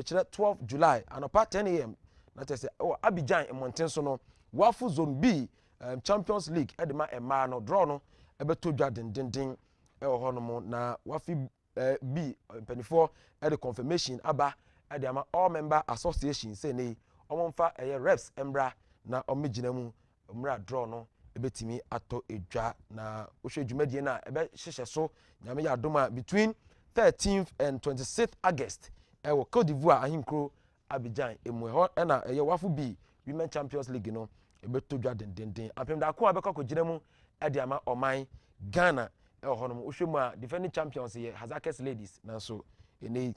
kyerɛ 12 July anopa 10 am na tese Abidjan Monten so no wafu zone B Champions League ɛde ma ɛmaa no draw no ɛbɛtɔ dwa dendenden ɛwɔ hɔ nom na wafi B mpanimfoɔ ɛde confirmation aba ɛde ama all member association sɛ ne ɔmo mfa ɛyɛ reps mbra na ɔmo gyina mu mra draw no ebetimi atɔ edwa na wohwɛ dwumadie na ɛbɛhyehyɛ so nyame yɛ adom between 13th and 26th August ɛwɔ Cote d'Ivoire ahinkro Abidjan emu hɔ ɛna ɛyɛ wafo B Women Champions League no ɛbɛtɔ dwa dendenden apem da ko abɛkɔ kɔgyina mu ɛde ama ɔman Ghana ɛwɔ hɔ nom wohwɛ mu a defending champions yɛ Hazakes Ladies nanso ɛnɛ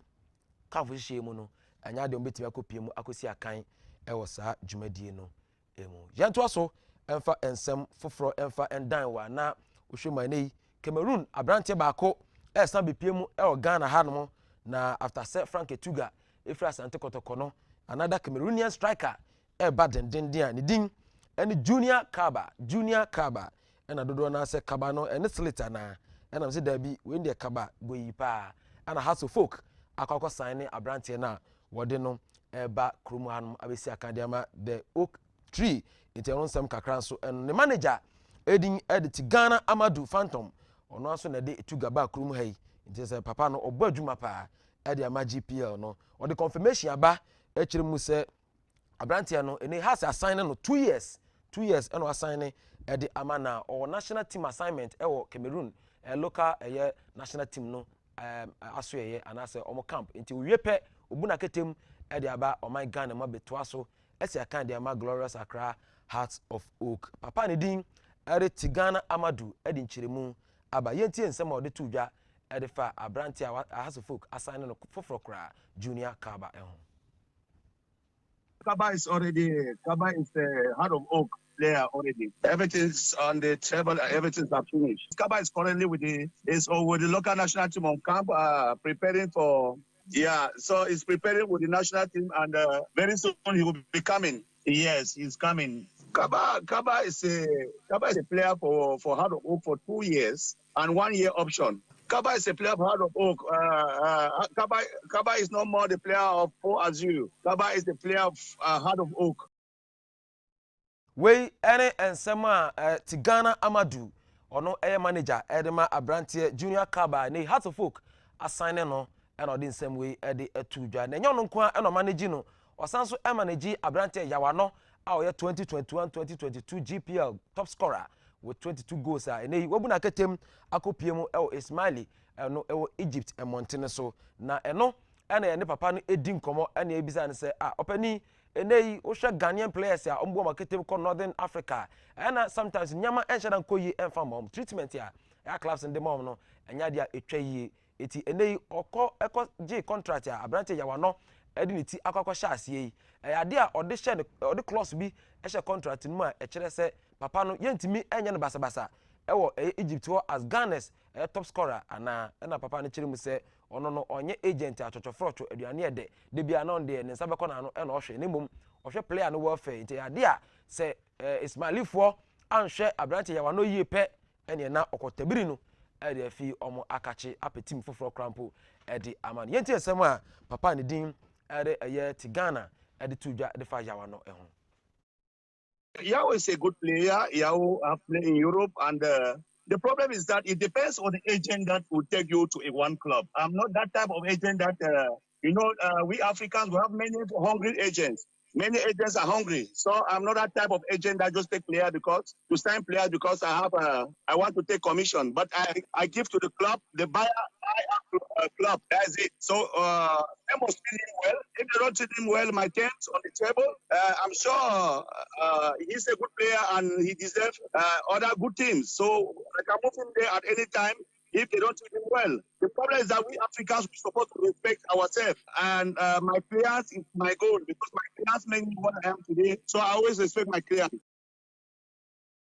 kafo hyehyɛ mu no anya de ɔmbɛtumi akɔpie mu akɔsi akan ɛwɔ saa dwumadie no emu yɛntoa so ɛmfa nsɛm foforɔ ɛmfa ɛndan wa na wohwɛ mu ɛnɛ Cameroon aberanteɛ baako ɛsan bepie mu ɛwɔ Ghana ha nom na after sɛ Frank Etuga efiri Asante Kotoko no another Cameroonian striker ɛba dendenden a ne din ɛne Junior Kaba ɛna dodoɔ na sɛ Kaba no ɛne Slater na ɛna sɛ dabi when the Kaba go yi pa ɛna Hasso Folk akɔkɔ sign ne aberanteɛ na wɔde no ɛba kurom hanom abɛsi akadema the Oak Tree ɛtɛno nsɛm kakra nso ɛno ne manager edin edit Ghana Amadou Phantom ɔno aso na de Etuga ba kurom ha yi nti sɛ papa no ɔbɔ adwuma pa ɛde ama GPL no ɔde confirmation aba ɛkyerɛ mu sɛ aberanteɛ no ɛne has assign no 2 years ɛna assign ne ɛde ama na ɔwɔ national team assignment ɛwɔ Cameroon local ɛyɛ national team no aso ɛyɛ anasɛ ɔmo camp nti wie pɛ obuna ketem ɛde aba ɔman Ghana ma betoa so ɛsi akan de ama Glorious Accra Hearts of Oak papa ne din ɛde Tigana Amadou ɛde nkyeremu aba yɛntie nsɛm a ɔde to dwa ɛde fa aberanteɛ a Hasso Folk assign no foforɔ kora Junior Kaba ɛho Kaba is the Heart of Oak player already. Everything's on the table. Everything's finished. Kaba is currently with the local national team on camp, preparing for. Yeah, so he's preparing with the national team, and very soon he will be coming. Yes, he's coming. Kaba is a player for Heart of Oak for 2 years and 1 year option. Kaba is a player of Heart of Oak. Kaba is no more the player of Port Azure. Kaba is the player of Heart of Oak. We any ensem a Tigana Amadou ono eye manager edema abrantie Junior Kaba ne Heart of Oak assign no and odi nsem we ede etu dwa na nyo no nko a no manage no osanso e manage abrantie Yawano a oye 2021-2022 GPL top scorer with 22 goals a ene wabuna ketem akopie mu e Ismaili no e Egypt e Montene so na eno ene ye ne papa no edi nkomo ene ebisa ne se opani ene ohwe Ghanaian players a ombo marketing ko Northern Africa ena sometimes nyama enhye dan koyi emfa mom treatment ya clubs in the mom no enya dia etwa yi eti ene eko G contract a abrante Yawano edi ne ti akokɔ hye asie yi ade a ode hye ne ode clause bi hye contract mu a ekere se papa no yentimi enye ne basabasa ewo Egypt ho as Ghana's top scorer ana na papa no kire mu se ono no onye agent atwotwofrocho aduane ede de bia na onde ne nsa bekɔ na no na ohwe ne mum ohwe player no welfare nti ade a se Ismailifo anhwe abrante Yawano yie pɛ ene na okotabiri no ede afi omo akache apetim foforo krampo ede aman yenti esem a papa ne din ede eye Tigana ede tudwa ede fa Yawano ehun. Yao is a good player. Yao have played in Europe, and the problem is that it depends on the agent that will take you to one club. I'm not that type of agent that, we Africans, we have many hungry agents. Many agents are hungry. So I'm not that type of agent that just take players to sign players because I want to take commission. But I give to the club, the buyer club. That's it. So they must treat him well. If they don't treat him well, my terms on the table, I'm sure he's a good player and he deserves other good teams. So I can move him there at any time if they don't treat him well. The problem is that we Africans, we're supposed to respect ourselves. And my players is my goal because my players make me what I am today. So I always respect my players.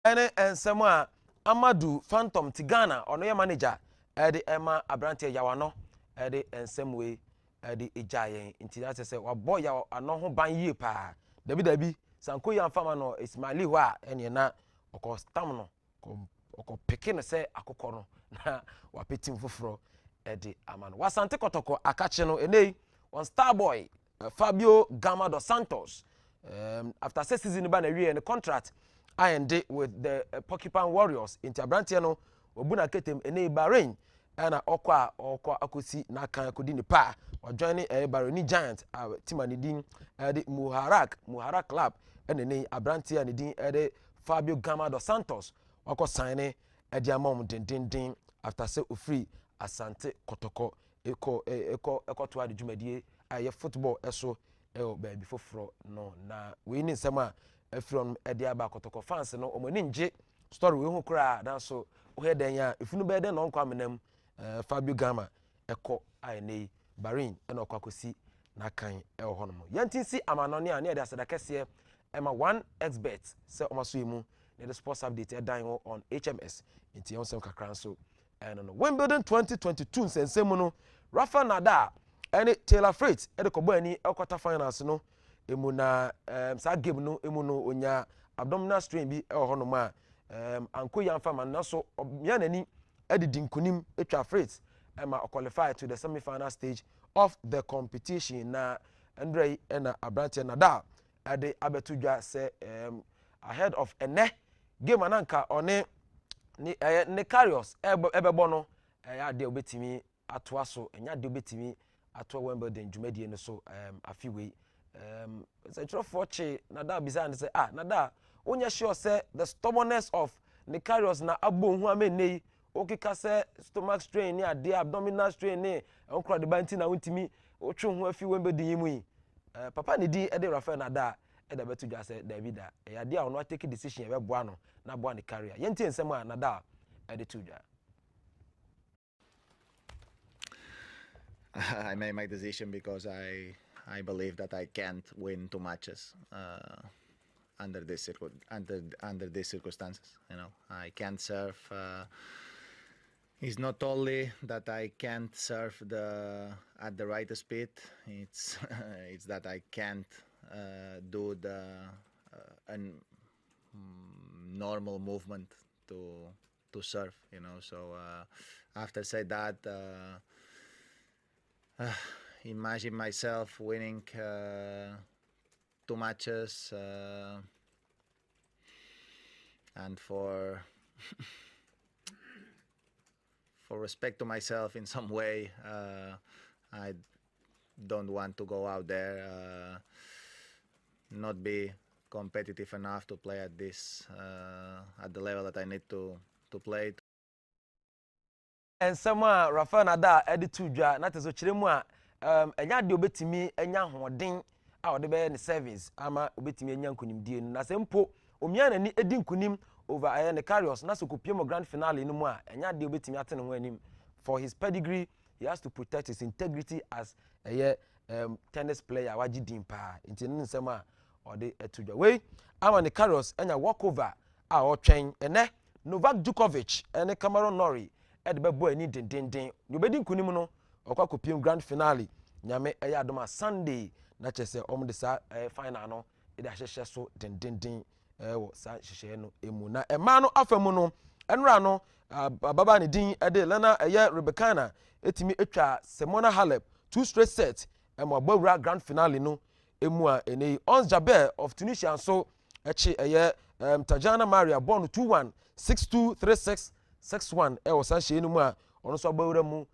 And someone Amadou Phantom Tigana or no manager Eddie Emma Abrante Yawano Eddie and some way Eddie Ejaye into that say wa boy ya ano ho ban yie pa Debi Sanko yan fama no Ismaili wa ene na oko stam no oko peke no say akokɔ no na wa petim foforo Eddie Amano wa Asante Kotoko akache no ene one star boy Fabio Gama dos Santos after 6 season ba na wie ne contract ayende with the Porcupine Warriors in Abrantia no obuna ketem ene Bahrain ana okwa akosi na kan akodi ni pa o join Bahrain Giants team anidin the Muharak Club ene Abrantia anidin Fabio Gama dos Santos wako sign edi amom den after say ofree Asante Kotoko eko to adi dwumadie aye football eso baby foforo no na we ni nsema from edi aba Kotoko fans no omani nje story we hu kra dan so o he dan ya ifunu be den no nkwa menam Fabio Gama eko ayene Bahrain ena okwakosi na kan hono mo yantinsi amanone a na edi asada kese ema 1xbet se omaso emu the sports update dan on HMS inti on sem kakran so and on Wimbledon 2022 nsensemu no Rafa Nadal and Taylor Fritz e de kobo ani quarter finals no emu na sa game no emu no onya abdominal strain bi e ho no ma anko yanfa man na so yanani e de dinkunim etwa Fritz ema qualify to the semi-final stage of the competition na Andre na Abrante Nadal e de abetudwa se ahead of ene game ananka one ne carriers ebebo no ya de obetimi atoa so enya de obetimi atoa Wimbledon dwumadie no so afiwe say tro forche Nadal bizan say Nadal onya sure say the stubbornness of ne carriers na abo hu amenei okika say stomach strain ni ade abdominal strain ni onkra de banti na wontimi otwe hu afi Wimbledon yimu yi papa ne di e de Rafael Nadal e da betu dwa say David ya de a ono take decision e be boa no na boa ne carrier yenti ensem a Nadal e de tu dwa. I made my decision because I believe that I can't win 2 matches under these circumstances. You know, I can't serve. It's not only that I can't serve at the right speed. It's it's that I can't do the normal movement to serve. You know, so after say that. Imagine myself winning 2 matches and for respect to myself in some way, I don't want to go out there not be competitive enough to play at this at the level that I need to play. And sama Rafael Nadal editu dwa na tezo kiremu a enya de obetimi enya hoden a ode be ne service ama obetimi enya nkunimdie na sempo omia nani edi nkunim over ne carriers na so kopiem grand finale no mu a enya de obetimi atene ho anim for his pedigree. He has to protect his integrity as a tennis player wagidin pa nti nsema ode etu dwa we ama ne carriers enya walkover a otwen ene Novak Djokovic ene Cameron Norrie ed be boy ni den you be din kunim no okwa kopiem grand finale nyame eya adoma Sunday na chese de sa final no e da hyehye so den wo sa hyehye no emu na ema no afamu no enra no baba ne din ede lana eye Rebecca etimi etwa Simona Halep 2 straight sets ema gbawura grand finale no emu a enei Ons Jabeur of Tunisia so echi eye Tajana Maria born 2-1 6-2 3-6 6-1 was sanhye no mu a ono so abawura mu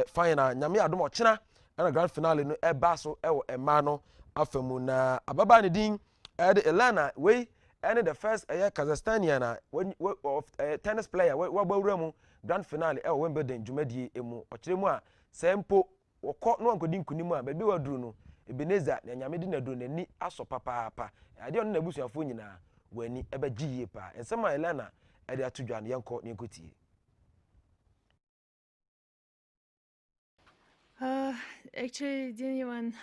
final nyame adom ochena na grand finale no eba so ema no afamu na ababa ne din Elena we the first Kazakhstanian of tennis player we abawura mu grand finale Wimbledon dwumadie emu ochire mu a sempo wokọ no ankodi nkunimu a bebi waduru no Ebenezer na nyame di na duru nani aso papa ade ono na busuafo nyina wani ebegiye pa ensema Elena ade atudwa ne yanko ne nkotie. Actually, didn't even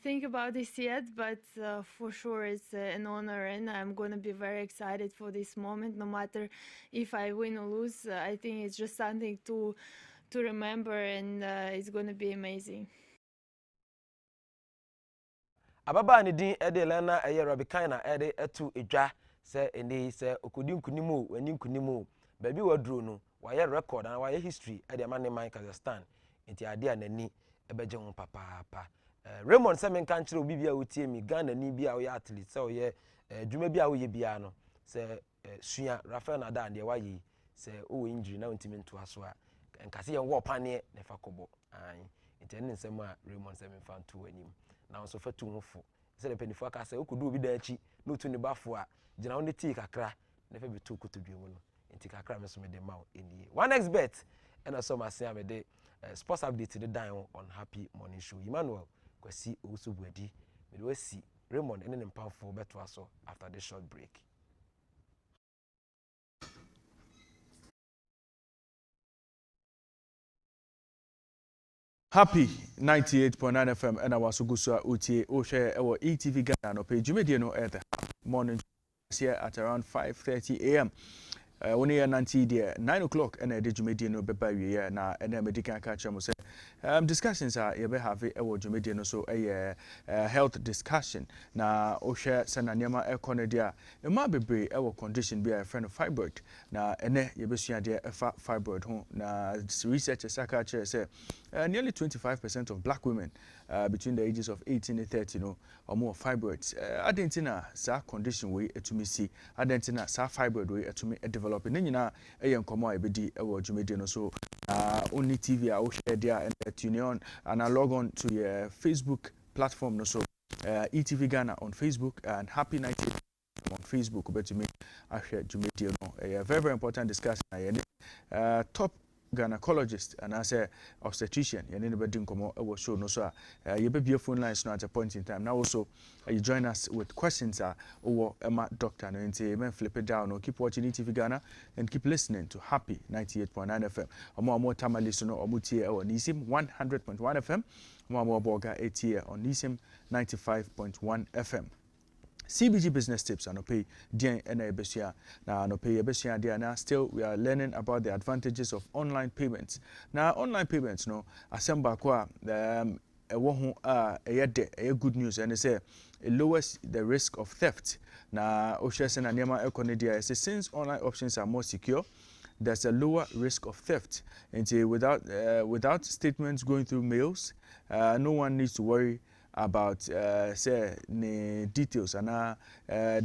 think about this yet, but for sure it's an honor, and I'm gonna be very excited for this moment. No matter if I win or lose, I think it's just something to remember, and it's gonna be amazing. Ababa ni din ede lana Rebecca na ede etu edwa se eni se okodi nkunimu wani nkunimu baby wadru no waye record and waye history ede amane man Kazakhstan nti ade anani ebeje ho papa Raymond se men kan kire obi bia otie mi Ghana ni bia wo athlete se wo ye dwuma bia wo ye bia no sɛ sua Rafael Nadal deɛ wayi sɛ o injury na ntimi ntoa so a nkase yɛn wɔ paneɛ na fa kɔbɔ an nti ɛne nsɛm a Raymond sɛ memfa nto anim na nso fa tu ho fo sɛ de panifo aka sɛ wokudu obi da akyi na otu ne bafo a gyina wo ne tii kakra na fa betu kotodwe mu no nti kakra me so me de ma wo enie 1xbet ɛna so ma se a me de sports update de dan on Happy Morning Show Emmanuel Kwasi Owusu Buadi me de wasi Raymond ene ne mpamfo beto aso after the short break. Happy 98.9 FM and our Sugusua UTA Osha our ETV Ghana no page no at the morning here at around 5:30 a.m. When you are 9 o'clock and I did no beba we na and medical catch mo say discussions are you have a no so a health discussion na Osha sananyama econodia e ma bebre e condition be a friend of fibroid na ene ye besua de fibroid ho na research saka say nearly 25% of black women between the ages of 18 and 30 no or more fibroids adentina sa condition we etumi see adentina sa fibroid we etumi develop ne nyina eyen komo a ebedi e wo dwumedi no so only TV a wo share there and tune on and log on to your Facebook platform no so ETV Ghana on Facebook and Happy 98 on Facebook betumi a share dwumedi no a very very important discussion top gynecologist and as a obstetrician you need to be doing our show no so you be your phone lines now at a point in time now also you join us with questions over Emma doctor no nti men flip it down or keep watching ETV Ghana and keep listening to Happy 98.9 FM more tamale so no omutie on Nisim 100.1 FM more boga 80 on Nisim 95.1 FM. CBG business tips and pay Dian and Ebesia. Now no pay Ebesia Diana. Still we are learning about the advantages of online payments. Now online payments no asemba kwa a good news and they say it lowers the risk of theft. Now Oshesen and Yama Econodia says since online options are more secure, there's a lower risk of theft. And without statements going through mails, no one needs to worry about say ne details and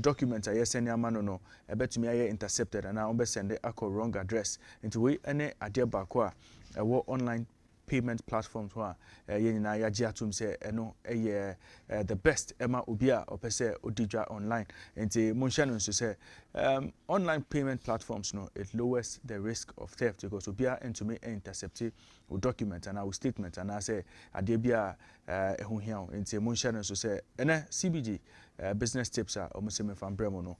documents I send amano no ebetumi aye intercepted and I send a wrong address into we any adia bakwa online payment platforms wa yenina ya giatum say eno the best ema obia opese odija online enti monshano so say online payment platforms no it lowers the risk of theft because obia into me intercept o document and our statement and I say adia bia ehun hia enti monshano so say ene CBG business tips are almost me from bremo no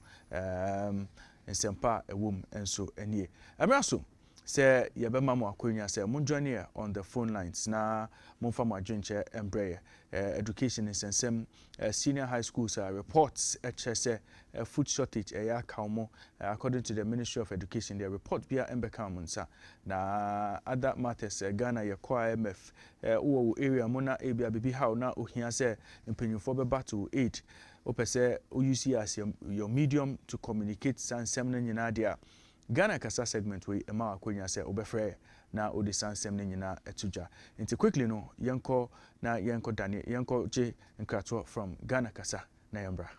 ensempa ewom enso enie amraso say yebema mo akonya say mon join here on the phone lines na mon fa mo adwenche embrace education in sensem senior high schools reports say food shortage ya kaumo according to the Ministry of Education their report bia embekamunsa na other matters Ghana ye kwa IMF wo area mona ebia bibi how na ohia say empenyufo be battle aid opese use as your medium to communicate sansem na nyina dia Ghana Kasa segment we ema akonya se obefre na odi sansem ne nyina etuja nti quickly no yenko Daniel yenko je nkrato from Ghana Kasa na yambra.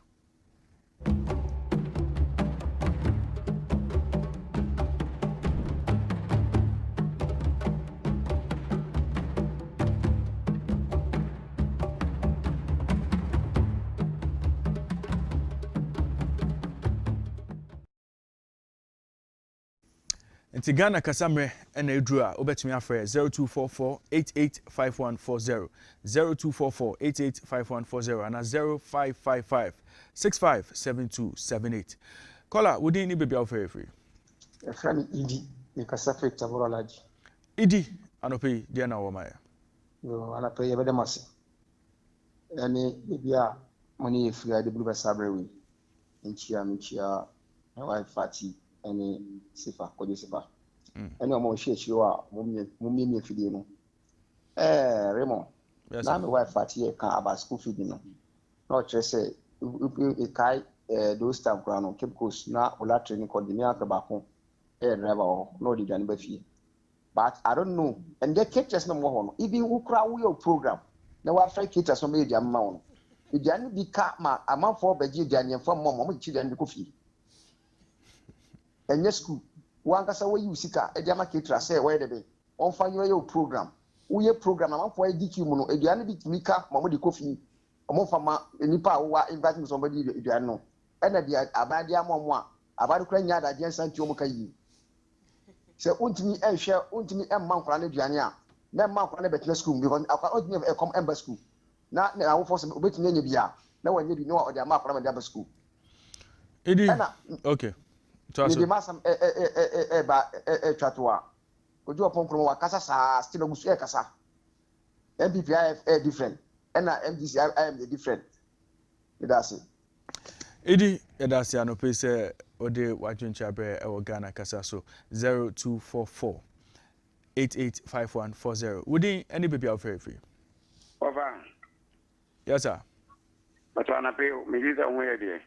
Nti Ghana Kasamre ena edru obetumi afre 0244885140 0244885140 and 0555657278. Caller, we didn't be afre free. Friend Idi, you can suffer taboralaji. Idi, anope dia na woma. Yo, anape ye bede mase. Eni bibia money free de blue sabre we. Nchia my wife Fati any sifa kodi sifa any omo hie wa mummi me fidie no Raymond na my wife Fati e kan about school feeding no no che say e kai those staff ground keep course na ola training coordinator aka ba ko driver no di dwan ba fie but I don't know and the catches no mo no even who crowd your program na wa fry catches no me di amma no di dwan bi ka ma amafo ba gi dwan yem from mom mo chi dwan bi ko fie enye school wankasa wo yi sika e dia ma ketra say where de be on fa yo program wo program na manfo edq mu no eduane bi timika ma mo de kofi omo fa ma nipa wa invite somebody eduane no e na dia abade amomo a abade kura nya da gen santi omo kai se untimi ehwe untimi emma nkora na eduane a na emma nkora na betina school because akwa untimi e come emba school na wo force obetimi nya bia na wanye bi no o de ma akora ma de school Idi okay Maybe masam chatwa. Ojo pon kromo wa kasa sa still ogusu e kasa. MPPIF different. And MDC I am the different. That's it. Idi yadasi anope se ode wajuncha bre e Ghana kasa so 0244 885140. Would any baby out free? Over. Yes sir. But on a pay me is a way there.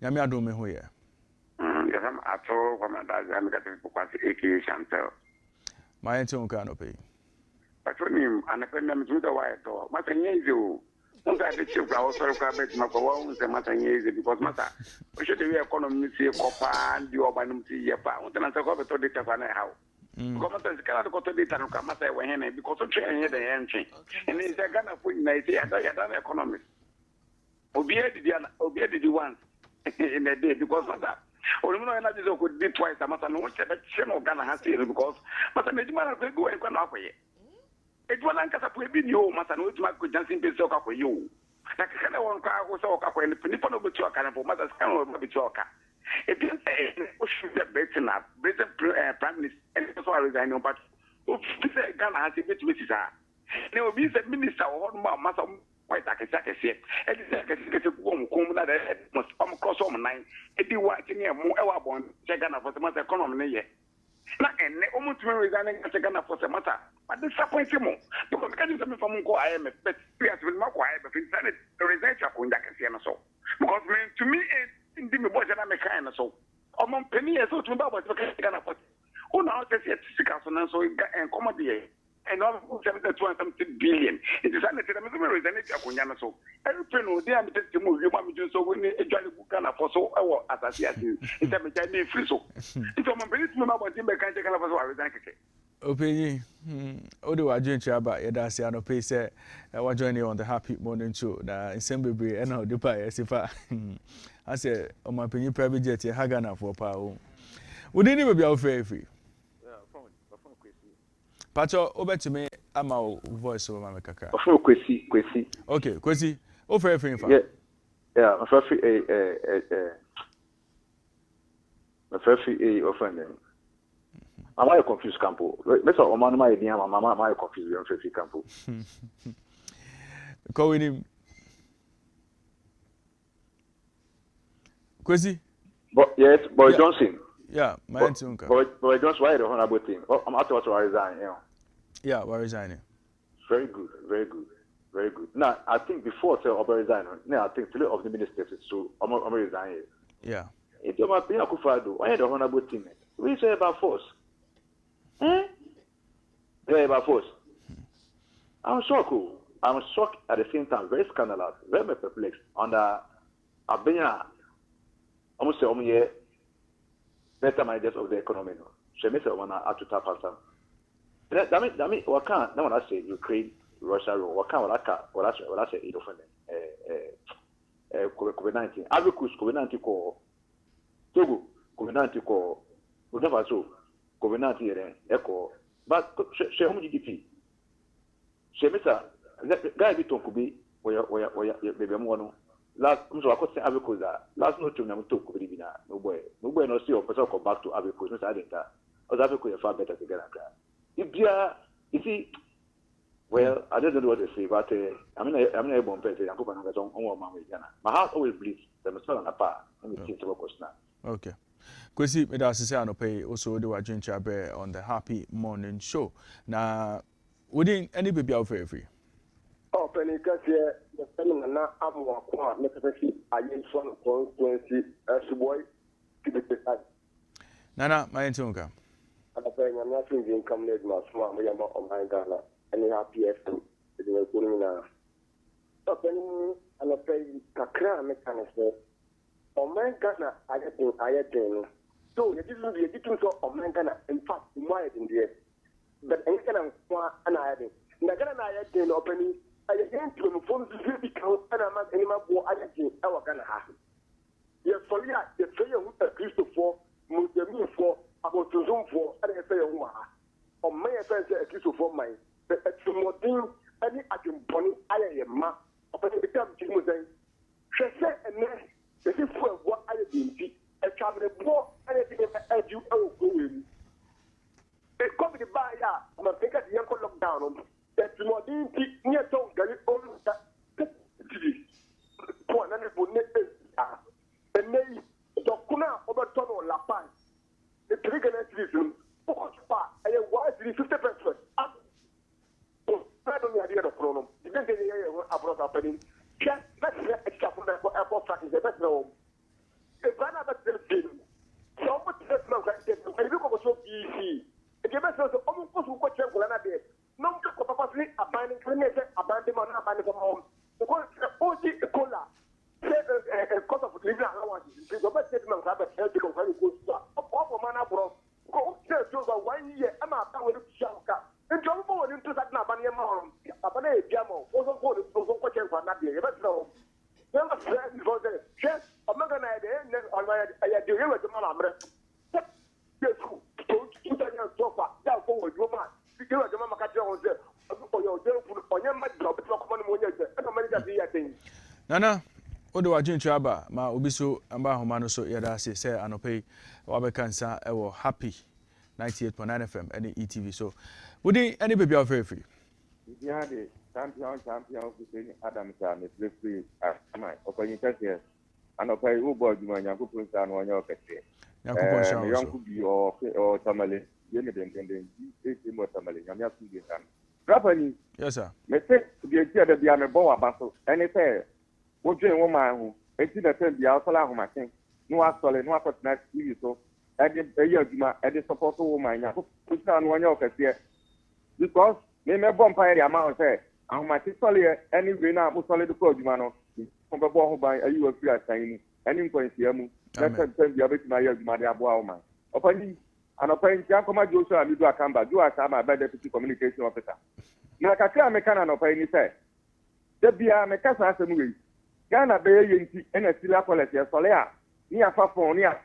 Yami ado me ho ye. Yes, I'm at all from that. I'm getting for quite a chantel. My entire canopy. But for him, and I put them through the white door. Matter you. Sometimes the children are also private Macawons and Matter because Matter. We should be economy, see a copper and the urban see a pound and I go to the Tavana house. Government cannot go to the Tanaka when because of training the entry. And it's a Ghana for United and economy. Obey the ones in the day because of that. Or no, I just could do twice. I must know what the channel Ghana has here because Master Nejman will go and come up with it. It was like a play you, Master Nejman could just simply talk up with you. Like a kind of one car was all up when the Penipan of the Choka and for Mother's Canal of the Choka. It didn't say, pushing the Britain up, Britain Prime Minister, and so I resign, but Ghana has a bit with his eye. There will be the minister or Master. Quite like a second, and it's a woman that must come across on 9. If you want to hear more, I want to check on for the matter economy. Not and almost resigning as a gunner for the matter, but disappointing more. Because I from Go IMF, but we have been more quiet, but instead, the result of Kunda can see so. Because to me, in the boys and I'm a kind of so. Among penny, so to about the Ghana for. Oh, now there's a 6,000 so and comedy. And all of 270 billion. It is unless I'm a resident of so. Every penny, they are to move you want me to so when you join the Ghana for so or as I see it's a Chinese free so. If I'm a British member, I think I can't take another one. Opinion. Odo Ajun Chaba, Yadasi, and Pay say, I was joining on the Happy Morning Show. Now, in Sembri, and now Dubai, as if I said, on my opinion, private jet, Hagana for power. Would anybody be out free? Pacho, over to me, I'm our voice over my kaka. Kwesi. Okay, Kwesi. Over free. Yeah, my first a offender. I'm not confused, Campo. Mr. Oman, my idea, my mama, my confused, young Tracy Campo. Calling him Kwesi. But yes, Boy Johnson. Yeah, my auntie. Boy Johnson, why the honorable thing? I'm out to resign. Yeah, we're resigning. Very good. Now, I think before I'll resign. Now, I think three of the ministers, so I'm resigning. Yeah. If you're my Pina Kufado, why the honorable thing? We say about force. Yeah, about force. I'm shocked at the same time, very scandalous, very perplexed. Under Abenya, almost say, better managers of the economy. She makes a one out to tap us. That means, what can't, no one I say, Ukraine, Russia, what can't, what I say, it COVID-19. Africa's COVID-19 call, Togo, COVID-19 call, whatever so, COVID-19 echo, but she home GDP. She makes a guy be talk be where baby one. Last, so I could say Africa last no to them talk with no boy no see or person come back to Africa. Mr. Adenta, because Africa is far better together. If you see, well, I don't know what to say, but I'm not able to say I'm going to go on my heart always bleeds. They must on a part. Let me think about question now. Okay. Kwesi, me da sisi anope also the Wajun Chabe on the Happy Morning Show. Now, wouldn't any baby out free? Oh, Penny, because the spelling and now I'm one necessary. I use one constituency as a boy to the side. Nana, my entonka. And I'm saying I'm not thinking income net my small way about on my Ghana and you have PF2. It's going now. So, Penny, and I pay Kakra mechanism. On my Ghana, I get in. So you didn't so of Mangana, in fact, more than there. But I can an iron. Nagana I had an opening. I again to inform the count and I'm at any more energy our Ghana. Yes, for you, the prayer with a Christopher, Muslim for about to zoom for, and I say, or may I say a Christopher mine. But at some more thing, any agent bonnie, I am ma, upon the become Jimmy. She said, and then, this is what I didn't see. A cabinet war, anything as you owe going. They come to the bar, I'm a think at the young lockdown. That's more than near to get it all that. One and and they Dokuna over Tono La Pan. The trigger season, and a wise 50%. I don't know the idea of problem. You didn't hear what brought happening. Just let's extra for airport tracking the best home. If I never tell you, so much less now, I look over so easy. If you must also almost what you're going to do. No, purposely abandoning abandonment, abandonment home. Because OG Cola. Because of living allowances, the best statement have a healthy company goes to a man abroad. Go to 1 year, I'm not going to Shanka. And John Bowen into that Nabania Mom, Abane Jamo, also for the question for not being able to know. Never friends for the chest, I'm not going to I do with the Malamre. Yes, you don't so far, that's forward, you man. You do it, the Mama Cajon was there. For your job, it's not money, and the money that he had things. Nana. Odo wajinchu aba ma obi so amba homa no so yeda se say anope wabeka nsa e wo happy 98.9 FM any ETV so wodi any baby of free yeah the champion of the Adam Sa me free my open interest anope wo bo aduma Nyankopon sa no onye okete Nyankopon sha Nyanku bi o tamale ye ne den e mo tamale nyamia su de tan rapani yes sir me say the idea that bia me bo wa baso any say wo dwen wo man ho enti na tem bia osala ho maken no asole no akotna TV so ede aduma ede support wo man nya ko kusa no anya okase because me bomb fire the amount say ahomati sole anyway na mo sole do ko aduma no ko be bo ho ban ayi wa free asan ni ani nkwansia mu na tem bia betima ya aduma de abo wo man opani anopan tia koma Joshua Amidu Akamba do asama by deputy communication officer na kakra me kana no pan ni say de bia me kasa asem we Ghana be yenti ena sila policy sole a ni afa fon ni a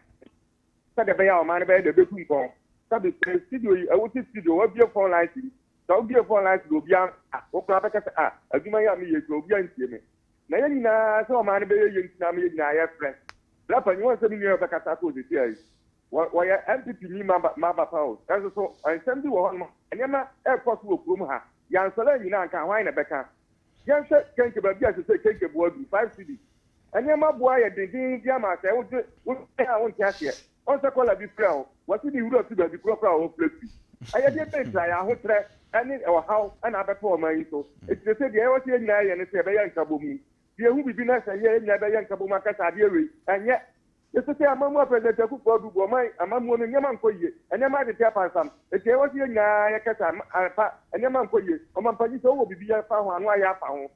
sade be ya o man be de beku nko sabe studio yi awuti studio wa bia phone line si so bia phone line do bia o kra be kasa aduma ya me ye so bia ntie me na ye nyina so o man be yenti na me ye nyina ya friend rapa ni won se ni be kasa ko de ti wa ya MPP ni maba paul eso so ensem bi wo ho no enema e cost wo krom ha ya nsala nyina nka hwan na beka yan se kenke ba bia se kenke bo adu 5 cedi enema bo aye dindin bia ma se wo ha won tiase on se kola bi fra o wa si di wuro ti ba bi kro o plesi aye de be tra ya ho tre ani e wa haw ana abeto o man so e ti se de e wo ti nyina ye ne se be ya nka bo mu die hu bibi na se ye nya be ya nka bo ma ka sa de ewe enye Ese se amamu president Akufo Addo bo mai amamu no nyama nkoye enema de tia pansam ete e wosi nya ya kasa pa enema nkoye o mampanyi so wo bibi ya fa ho anu aya fa ho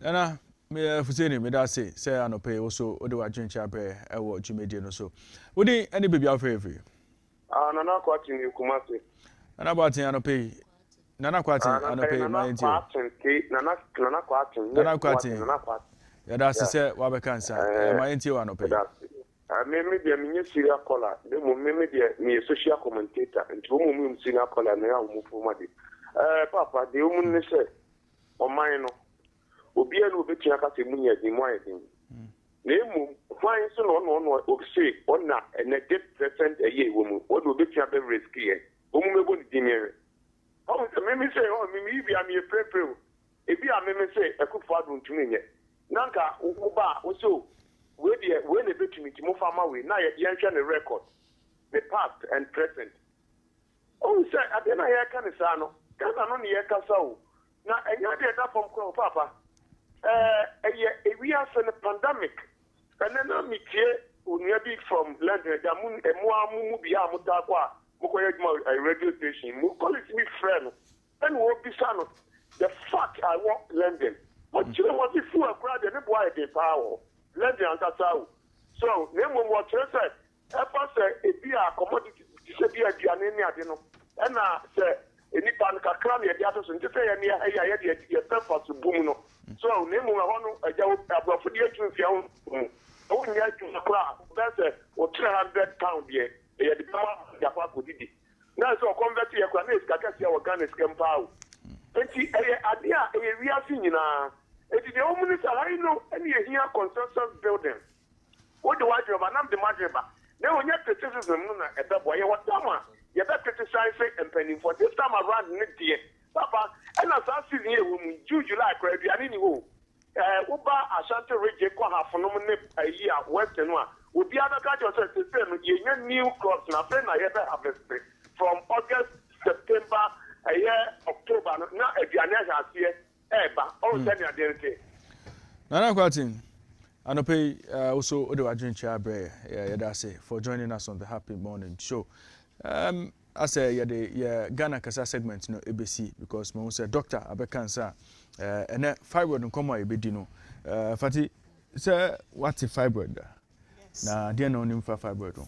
Nana me fuseni me da say anope wo so ode wa dwencha bre e wo jumedie no so wodi any baby afrefre Nana Kwati ni Kumasi Nana Kwati anope Nana Kwati anope ma enti Nana Kwati Yada sise wabeka nsa ma enti wa no pe me dia minye serial caller de mo me dia ni social commentator nti mo mu serial caller na ya mo fu ma de papa de mo ne se o man no obi anu obetia ka se munya di mo ayedin na emu kwan so no o se ona na 10% a year wo mu o do obetia be risk ye o mu mebo ni dinere o se me se o mi bi am ye prepare e bi am me se Akufo Addo ntumi nye nanka uba also we the betumi ti mo farmer we na ye nhwe ne record the past and present oh say adena ye ka ne sa no kana no ne ye ka sa o na enya de da from ko papa we are in a pandemic and then na mitie onua bi from London da mu amu bi amu da kwa mo ko ye radio station mo call it me friend and wo bi sa no the fact I want London. But you know what if you are crowded, the boy de power, London and Casau. So, name what you say, a beer commodity, a beer, no, and say, any pan cram, the others, and just say, I had your purpose to boom. So, name one, I got for the agent, only I to the crowd, that's or 300 pounds here, the power could be. Now, so convert to your granite, Kakasi, our gun is campow. And see, idea, we are seeing it is the only I know any here consensus building. What do I do? I'm the Madriba. Now, when you criticism at the boy, what time? You better criticize and penny for this time around next year. Papa, and as I see here, when July, I didn't know. Uba Ashanti Ridge, Kwaha, phenomenon a year, Western one. Would be other guys yourself to say, you new crops, and I think I ever harvested from August, September, a year, October, not a January here, all January identity. Nana Kwatin, and pay also Odewadrin Chabre, that's it, for joining us on the Happy Morning Show. I say, yeah, Ghana Kasa segment, no ABC, because my say doctor Abekansa, and fibroid and coma ebedino. Fati, sir, what's a fibroid? Na dear no name for fibroid.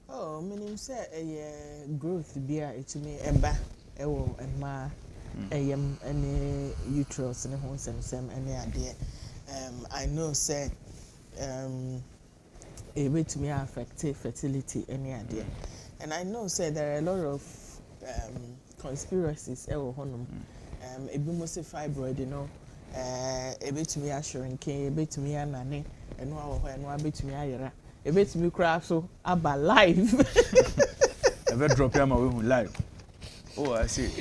Oh, meaning say a growth beer to me eba ewo ema any uterus and homes and some any idea. I know say a bit to me affect fertility any idea. And I know say there are a lot of conspiracies ewo honum. A bit fibroid, you know, a bit to me assuring a bit to me anane, and no bit to me ayera. A bit to me craft so about life. A bit drop him away live. Oh, I see. And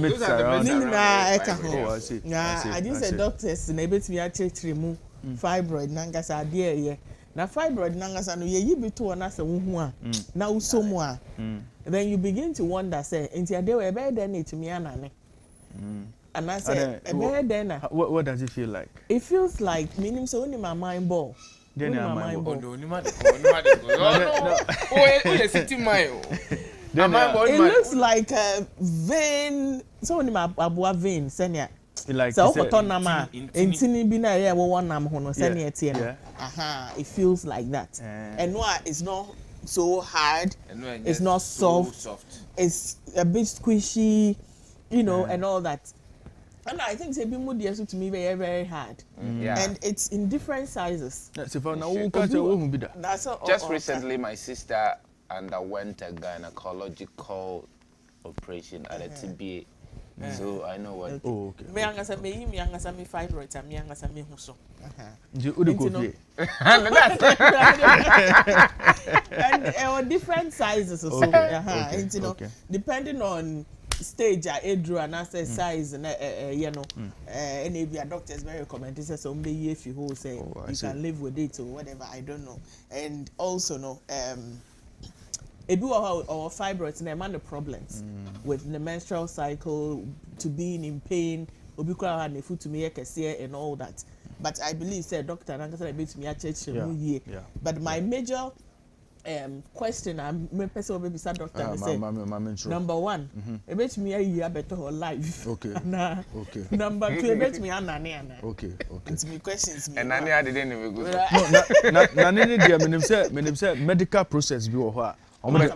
myths around. Oh, I see. I didn't say doctors, and a bit me actually remove fibroid, nangas idea, yeah. Now fibroid nangas and ye be to an answer now so more. Then you begin to wonder, say, into a day where better than to me and I said, what does it feel like? It feels like meaning so only my mind ball. Then my mind ball. It looks like a vein, so only my abua vein, senior. Like so nama intini bina ya one nam hono senior tiena. Aha, it feels like that. And why it's not so hard, it's not soft, it's a bit squishy, you know, and all that. And I think it's to me very, very hard. And it's in different sizes. Just recently, my sister underwent a gynecological operation at a TBA. So I know what. Oh, okay. Me angasa me fibroids and me angasa me huso. And different sizes so you know, depending on stage age and access size and you know any of your doctors very recommend this so maybe if you say you can live with it or whatever, I don't know. And also no or fibroids and man the problems with the menstrual cycle, to being in pain, and food to me and all that. But I believe say doctor and I bit me at church but my major question I'm person maybe say doctor say number one a bit me a year better whole life. Okay. Number two a bit me anane. Okay. It's me questions me. And nani didn't even go. No, nani dia menim say medical process bi wo ho a anyway.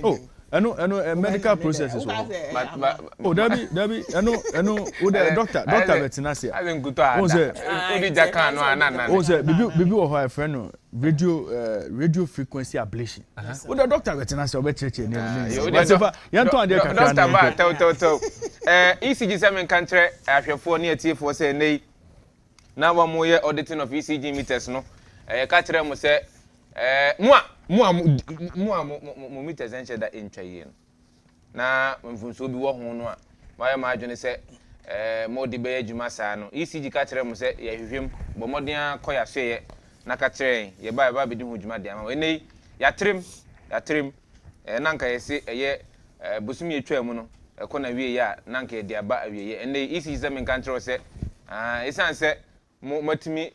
Oh, I know medical processes. Oh, Debbie, I know. Who the doctor vetinasi. I think good to have. Oh, say, bibi or her friend radio frequency ablation. Who the doctor vetinasi obe cheche ni. Whatever. Yanto ande kakra. Doctor ba tell. ECG semen country ahwefo ne atifo say nei. Na wa mo ye auditing of ECG meters no. Ka kire mo say mo meters enche da entwa yi na mfunso bi wo ho no a ma ma adwene se mo de be adwuma saa no ECG ka kire mo se ye hwehwem bo modin akoya so ye na ka kire ye ba be di ho adwuma de ama enei ya trim na nka ye se ye busumi etwa mu no ekona wie ya na nka ye de aba awie ye enei ECG se men kan kire se esan se mo matimi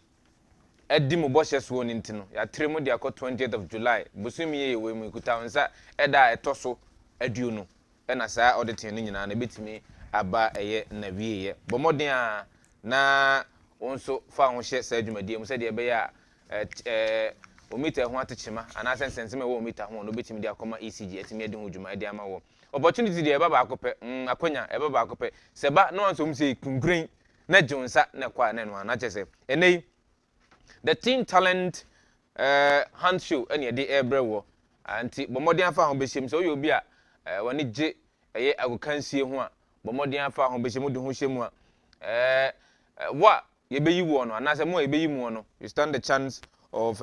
Edi mo boshe so ni ntino ya tremu de akọ 20th of July busumi ye we mu ikuta nsa eda etoso aduo no na saa auditing ni nyina na betimi aba eye na wieye bomoden a na wonso fa ho hye sa adwumadie mu se de be ya omita ho atechema ana sense me wo omita ho no betimi de akoma ECG etimi ede ho dwuma ede ama wo opportunity de eba ba akopɛ akonya eba ba akopɛ seba no anso mse kunkren na jonsa na kwa na no ana kyese enei the Teen Talent hand show ene de ebre wo anti bomoden afa ho behyem so obi a wani gye eye agokansie ho a bomoden afa ho behyem de ho hyem a wa yebeyi wo no ana se mo yebeyi mu no you stand the chance of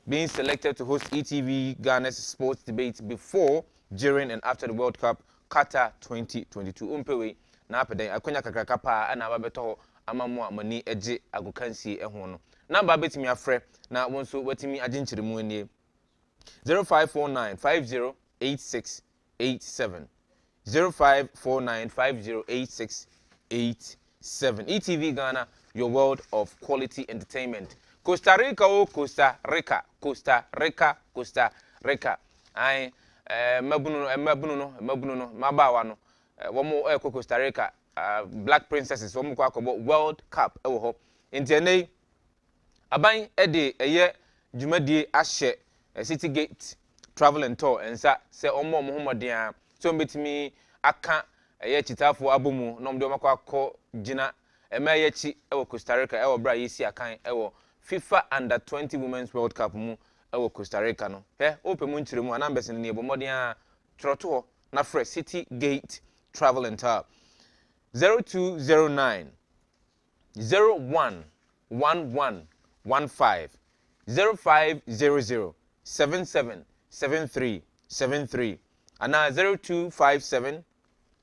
being selected to host ETV Ghana's sports debate before, during and after the World Cup Qatar 2022 umpewe na apeden akonya kakraka pa ana ababeto amamo amani eje agokansie eho no number betimi afre na wonso watimi aginchire mu anie 0549508687 0549508687 ETV Ghana, your world of quality entertainment. Costa Rica, oh Costa Rica, Costa Rica, Costa Rica. I mabuno, mabawano. One more Costa Rica, Black Princesses, one more World Cup. Oh, interne. Aban ede eye Jumadi Ashe, City Gate Travel and Tour, and say omo Muhammadian. So betimi aka eye chitafo abomu no mde makwa Gina Emayechi ewo Costa Rica ewo bra yesi akan ewo FIFA Under 20 Women's World Cup mu ewo Costa Rica no ope mu nchire mu anambese ne ebomoden a troto ho na fresh City Gate Travel and Tour 0209 011115 0500 777373 and 0257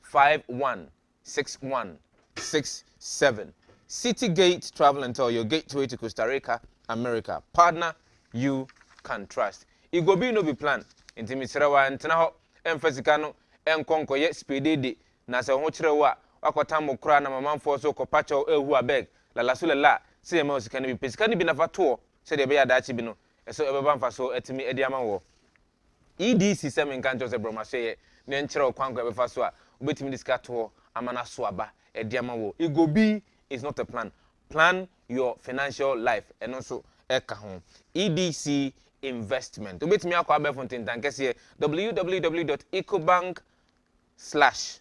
516167. City Gate Travel and Tour, your gateway to Costa Rica, America. Partner you can trust. Igobi no be plan. Inti misirawa ntena ho emfasika no enkonko ye speedede na se ho kirewa akota mokra na mamanfo so kopacha ehu abeg la sulela se ma osika ne bi pesika ne bi na fato se de be ya dachi bi no eso ebeba mfa so etimi edi ama wo EDC se men kanjo se broma se ye ne nkire kwanko ebefa so a obetimi disika to amana so aba ediama wo Igobi is not a plan. Plan your financial life and also eka home. EDC investment. Obetimi akwa abe fontin tankese www.ecobank/SWAM.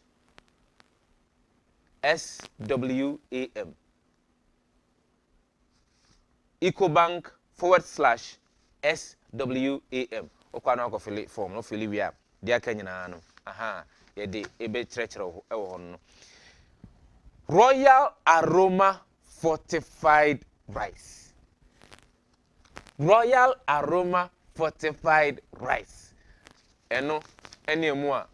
Ecobank/SWAM. Okwa na akwa fill form no fill wi a dia aka nyina no. Aha, ye de ebe kyerɛkyerɛ wo ɛwɔ no. Royal Aroma Fortified Rice. Royal Aroma Fortified Rice. Eno, ene mu a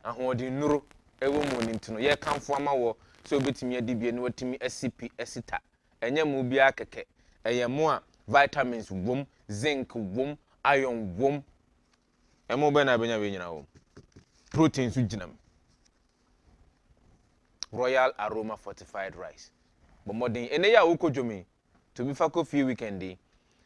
ahodi nuro ewo mu nimtino. Ye kanfo ama wo so betimi adibie no watimi SCP esita. Enye mu bia keke. Eye mu a vitamins wom, zinc wom, iron wom. Emo be na benya we nyina wom. Protein su ginam. Royal Aroma Fortified Rice. But modern ene ya ukojomi to be fa coffee weekend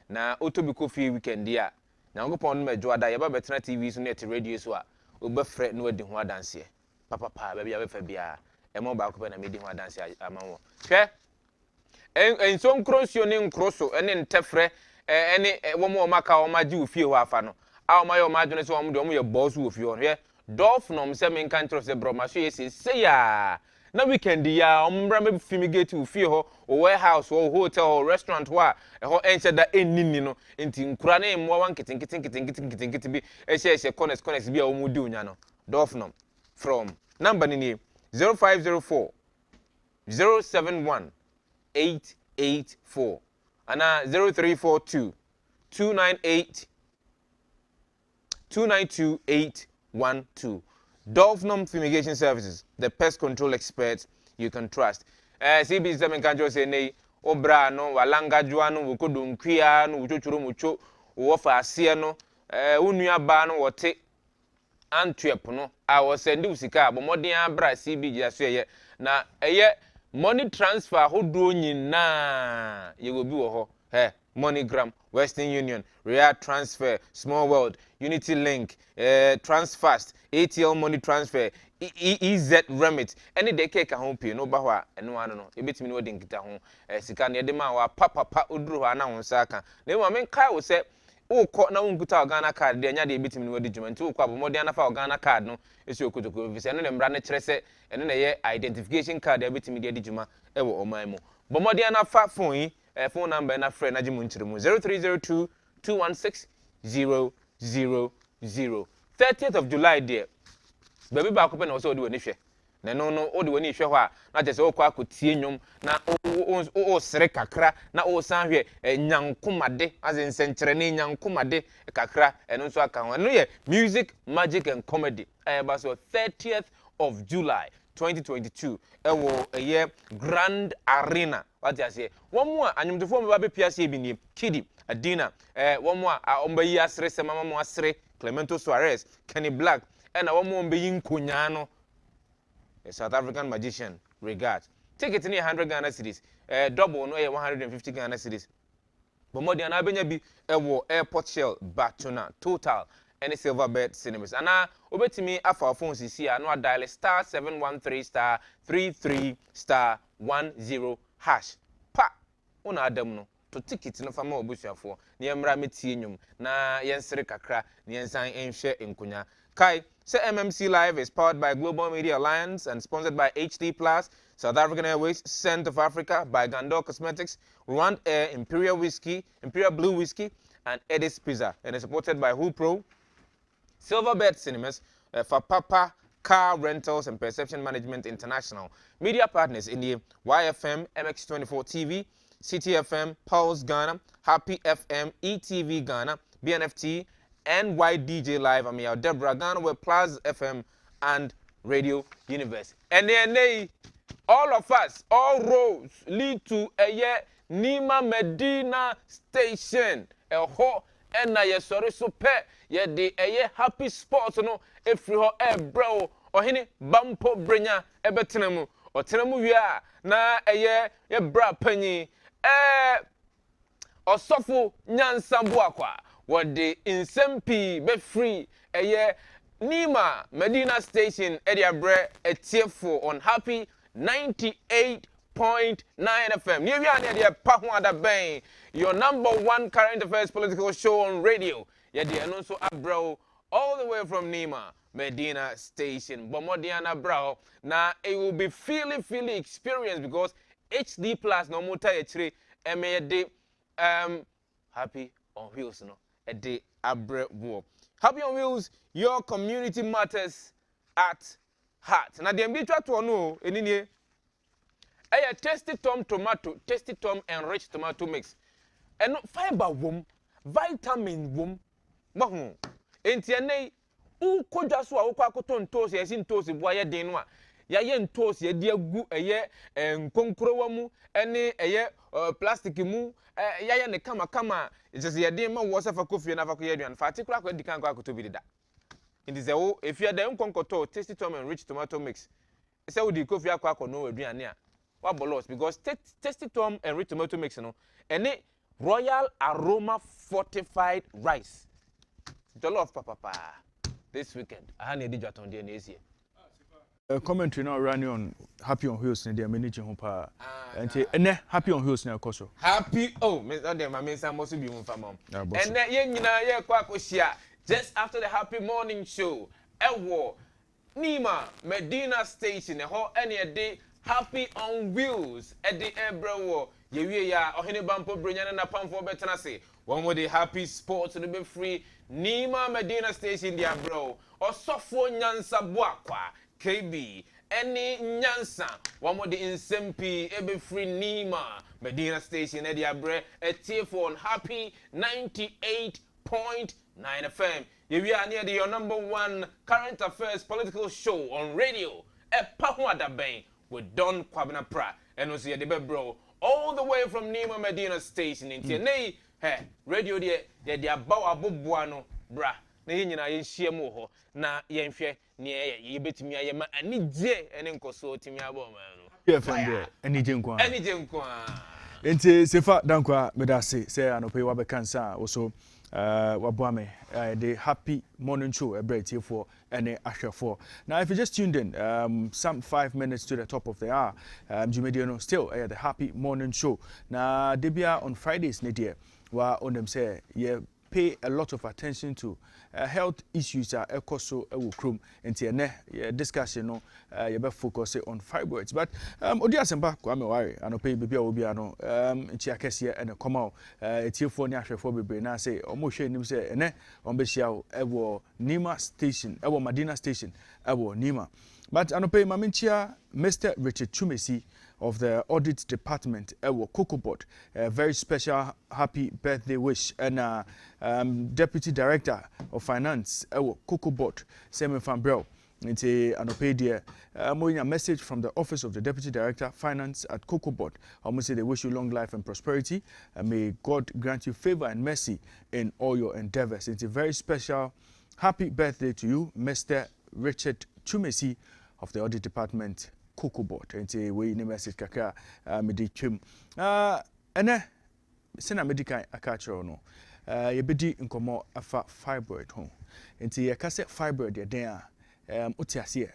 na otobi coffee weekend ya na ngopon mejo ada ya ba betena TV so net radio so a obefre no adi ho adanse papa ba bia befa bia emo ba ko na medi ho adanse amanwo hwe enso nkronsuo ne nkroso ene ntefre ene womo maka o maji ofie ho afa no a o mayo madwene so omo de omo ye boss wo ofie ho hwe dolph no mse men kan tro se broma so ye se ya na weekend ya ombra me fumigate ofie ho o warehouse o hotel o restaurant ho a ho enche da enini no enti nkura na emwa wan kitinkiti bi ehye corners bi a omudi onya no dolph no from number ni 0504 071 884 ana 0342 298 292812. Dolphinum Fumigation Services, the pest control experts you can trust. CB7 can just say, nay, obra no, walanga juano, wukudu nkia, no, wuchuchuru mucho, uofa asiano, unuya bano, wote, Antwerp, no, I was sending usika, but more than abra CB just say, na, money transfer, who do you na, you will be ho, MoneyGram, Western Union, Real Transfer, Small World, Unity Link, Transfast, ATL Money Transfer, EZ Remit. Any day cake home pay no bahwa and one no. A bit me no ding kita home. Sikan yedema wa papa udru ana unsaka. Ne wa men kai wo say o ko na unguta Ghana card de nya de bit me no di dwuma nti o ko abomode ana fa Ghana card no esi okotoko visa no ne mbra ne kire se eno na ye identification card e bit me de dwuma e wo oman mu. Bomode ana fa phone yi phone number na friend na jimu nchire mu 0302 216 000. 30th of July there. Baby ba ko pe na so odi woni hwe. Na no odi woni hwe ho a na je se o kwa akotie nwom na o sere kakra na o san hwe nyankomade azen senkyere ne nyankomade kakra eno nso aka ho. No ye music, magic and comedy. Ba so 30th of July 2022 ewo eye Grand Arena. What you say? One more anyumtofo me ba be piase bi ni Kidi Adina one more omba yi asre se mama mo asre Clemento Suarez Kenny Black and one more omba yi nkonya no a South African magician regard ticket ni 100 Ghana cedis double no 150 Ghana cedis but more than abenya bi ewo Airport Shell Batuna Total any Silverbird Cinemas ana obetimi afa phone cc a no dial star 713 star 33 star 10 hash pa una adam no to ticket no fama obusuafo ne yemra metie nwum na yensere kakra ne yensan enhwe enkunya kai say MMC Live is powered by Global Media Alliance and sponsored by HD Plus, South African Airways, Scent of Africa, by Gandor Cosmetics, Rwand Air, Imperial Whiskey, Imperial Blue Whiskey, and Eddie's Pizza, and is supported by Who Silverbird Cinemas, for Papa Car Rentals and Perception Management International. Media partners in the YFM, MX24 TV, CTFM, Pulse Ghana, Happy FM, ETV Ghana, BNFT, NYDJ Live, I'm Deborah Ghana with Plus FM and Radio Universe. And then all of us, all roads lead to a year Nima Medina Station. A ho and na ye sorry so pe ye de a year happy sports no if you bro or hini bampo brenya ebetenemu or tenemu ya na a year ye bra penny Osofo Nyansambu akwa what the insempi be free a year Nima Medina Station Edia Bre a tearful on Happy 98.9 FM. Near Pahwada Bay, your #1 current affairs political show on radio. Yadi and also Abro all the way from Nima Medina Station. Bomodiana Bro. Now it will be feely experience because HD Plus no more tire Happy on Wheels no a day Abre War. Happy on Wheels, your community matters at heart. Now the ambitious to know any a tasty tom tomato, tasty tom enriched tomato mix. And fiber womb, vitamin womb. Mahu. Entiane u kojaswa u kwa kuton tosi ya sin tosi bwaya denwa. Ya yen tosi ya dia gu eye nkonkro wamu ene eye plastic mu ya ne kama just ya de ma wo safa kofi na fa ko yeduan particular ko dikan ko akoto da. Indi se wo if you da nkonkoto tasty tom enriched tomato mix. Se wo di kofi akwa no aduane a wa bolos because tasty tom enriched tomato mix no ene Royal Aroma fortified rice. Jollof papa this weekend. I had a digital on the commentary now running on Happy on Wheels in the managing home pa. And Happy on Wheels now koso. Happy Mr. Dem I mean some must be on farm. And then ye kwa koshia just after the Happy Morning Show. Ewo Nima Medina Station ho any day Happy on Wheels at the Ebrewo. Ye ya ohene bampo brenya na pamfo betena se. One more the Happy Sports to be free. Nima Medina Station dia bro. Osofo Nyansa Boakwa KB any Nyansa. One more the Insempi ebe free Nima Medina Station dia bre a TF on Happy 98.9 FM. We are near the your #1 current affairs political show on radio. E Pahwada Bay with Don Kwabena Pra and was the bro all the way from Nima Medina Station in Tierney. Hey, radio de abaw aboboano bra na yenyina yenhie mu ho na yenhwe ne ye betimi ayema anigye ene nkoso timi abo ma no FM de anigye nkwa Enti sefa dankwa medase say anope wa bekansa also wabuame the happy morning show a break here for any ahwefo. Now if you just tuned in some 5 minutes to the top of the hour Jumediano still the happy morning show. Now debia on Fridays nedia wa on them say pay a lot of attention to health issues are ekoso ewo krom enti ene discussion no you be focus on fibroids but odi asemba Kwame Ware anope bibia obi ano nchi akese ene koma etiefo ni ahwefo bebre na say omo hwe nim say ene ombehia ewo Nima station ewo Madina station ewo Nima but anope maminchia Mr. Richard Chumesi of the audit department ewo Kokobot a very special happy birthday wish and deputy director of finance ewo Kokobot Semi Fambrel nti anope dia monya message from the office of the deputy director finance at Kokobot. I say they wish you long life and prosperity and may God grant you favor and mercy in all your endeavors. It's a very special happy birthday to you Mr. Richard Chumesi of the audit department Kokobot. Enti we ni message kaka medi twem ene sena medical akacho no yebedi nkomo afa fibroid ho enti yakase fibroid ye den a otiase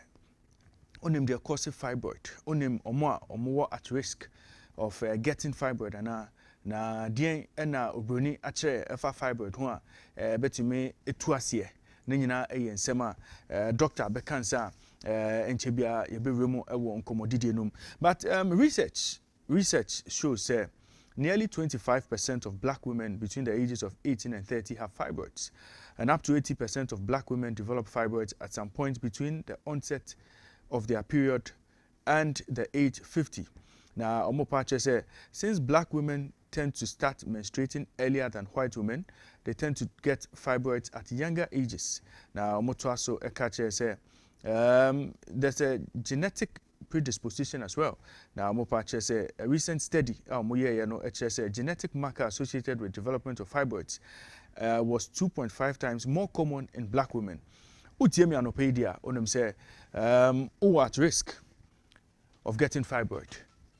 onim de cause fibroid onim omo at risk of getting fibroid na den na obroni akere afa fibroid ho a betumi etuase ne nyina ensema doctor bekansa enchebia yebewremu ewo nkomodidie num but research shows nearly 25% of black women between the ages of 18 and 30 have fibroids and up to 80% of black women develop fibroids at some point between the onset of their period and the age 50. Now omopache say since black women tend to start menstruating earlier than white women, they tend to get fibroids at younger ages. Now omotoaso ekache say there's a genetic predisposition as well. Now, Mopache say a recent study, a genetic marker associated with development of fibroids was 2.5 times more common in black women. Utiemi anopedia onem say who at risk of getting fibroid.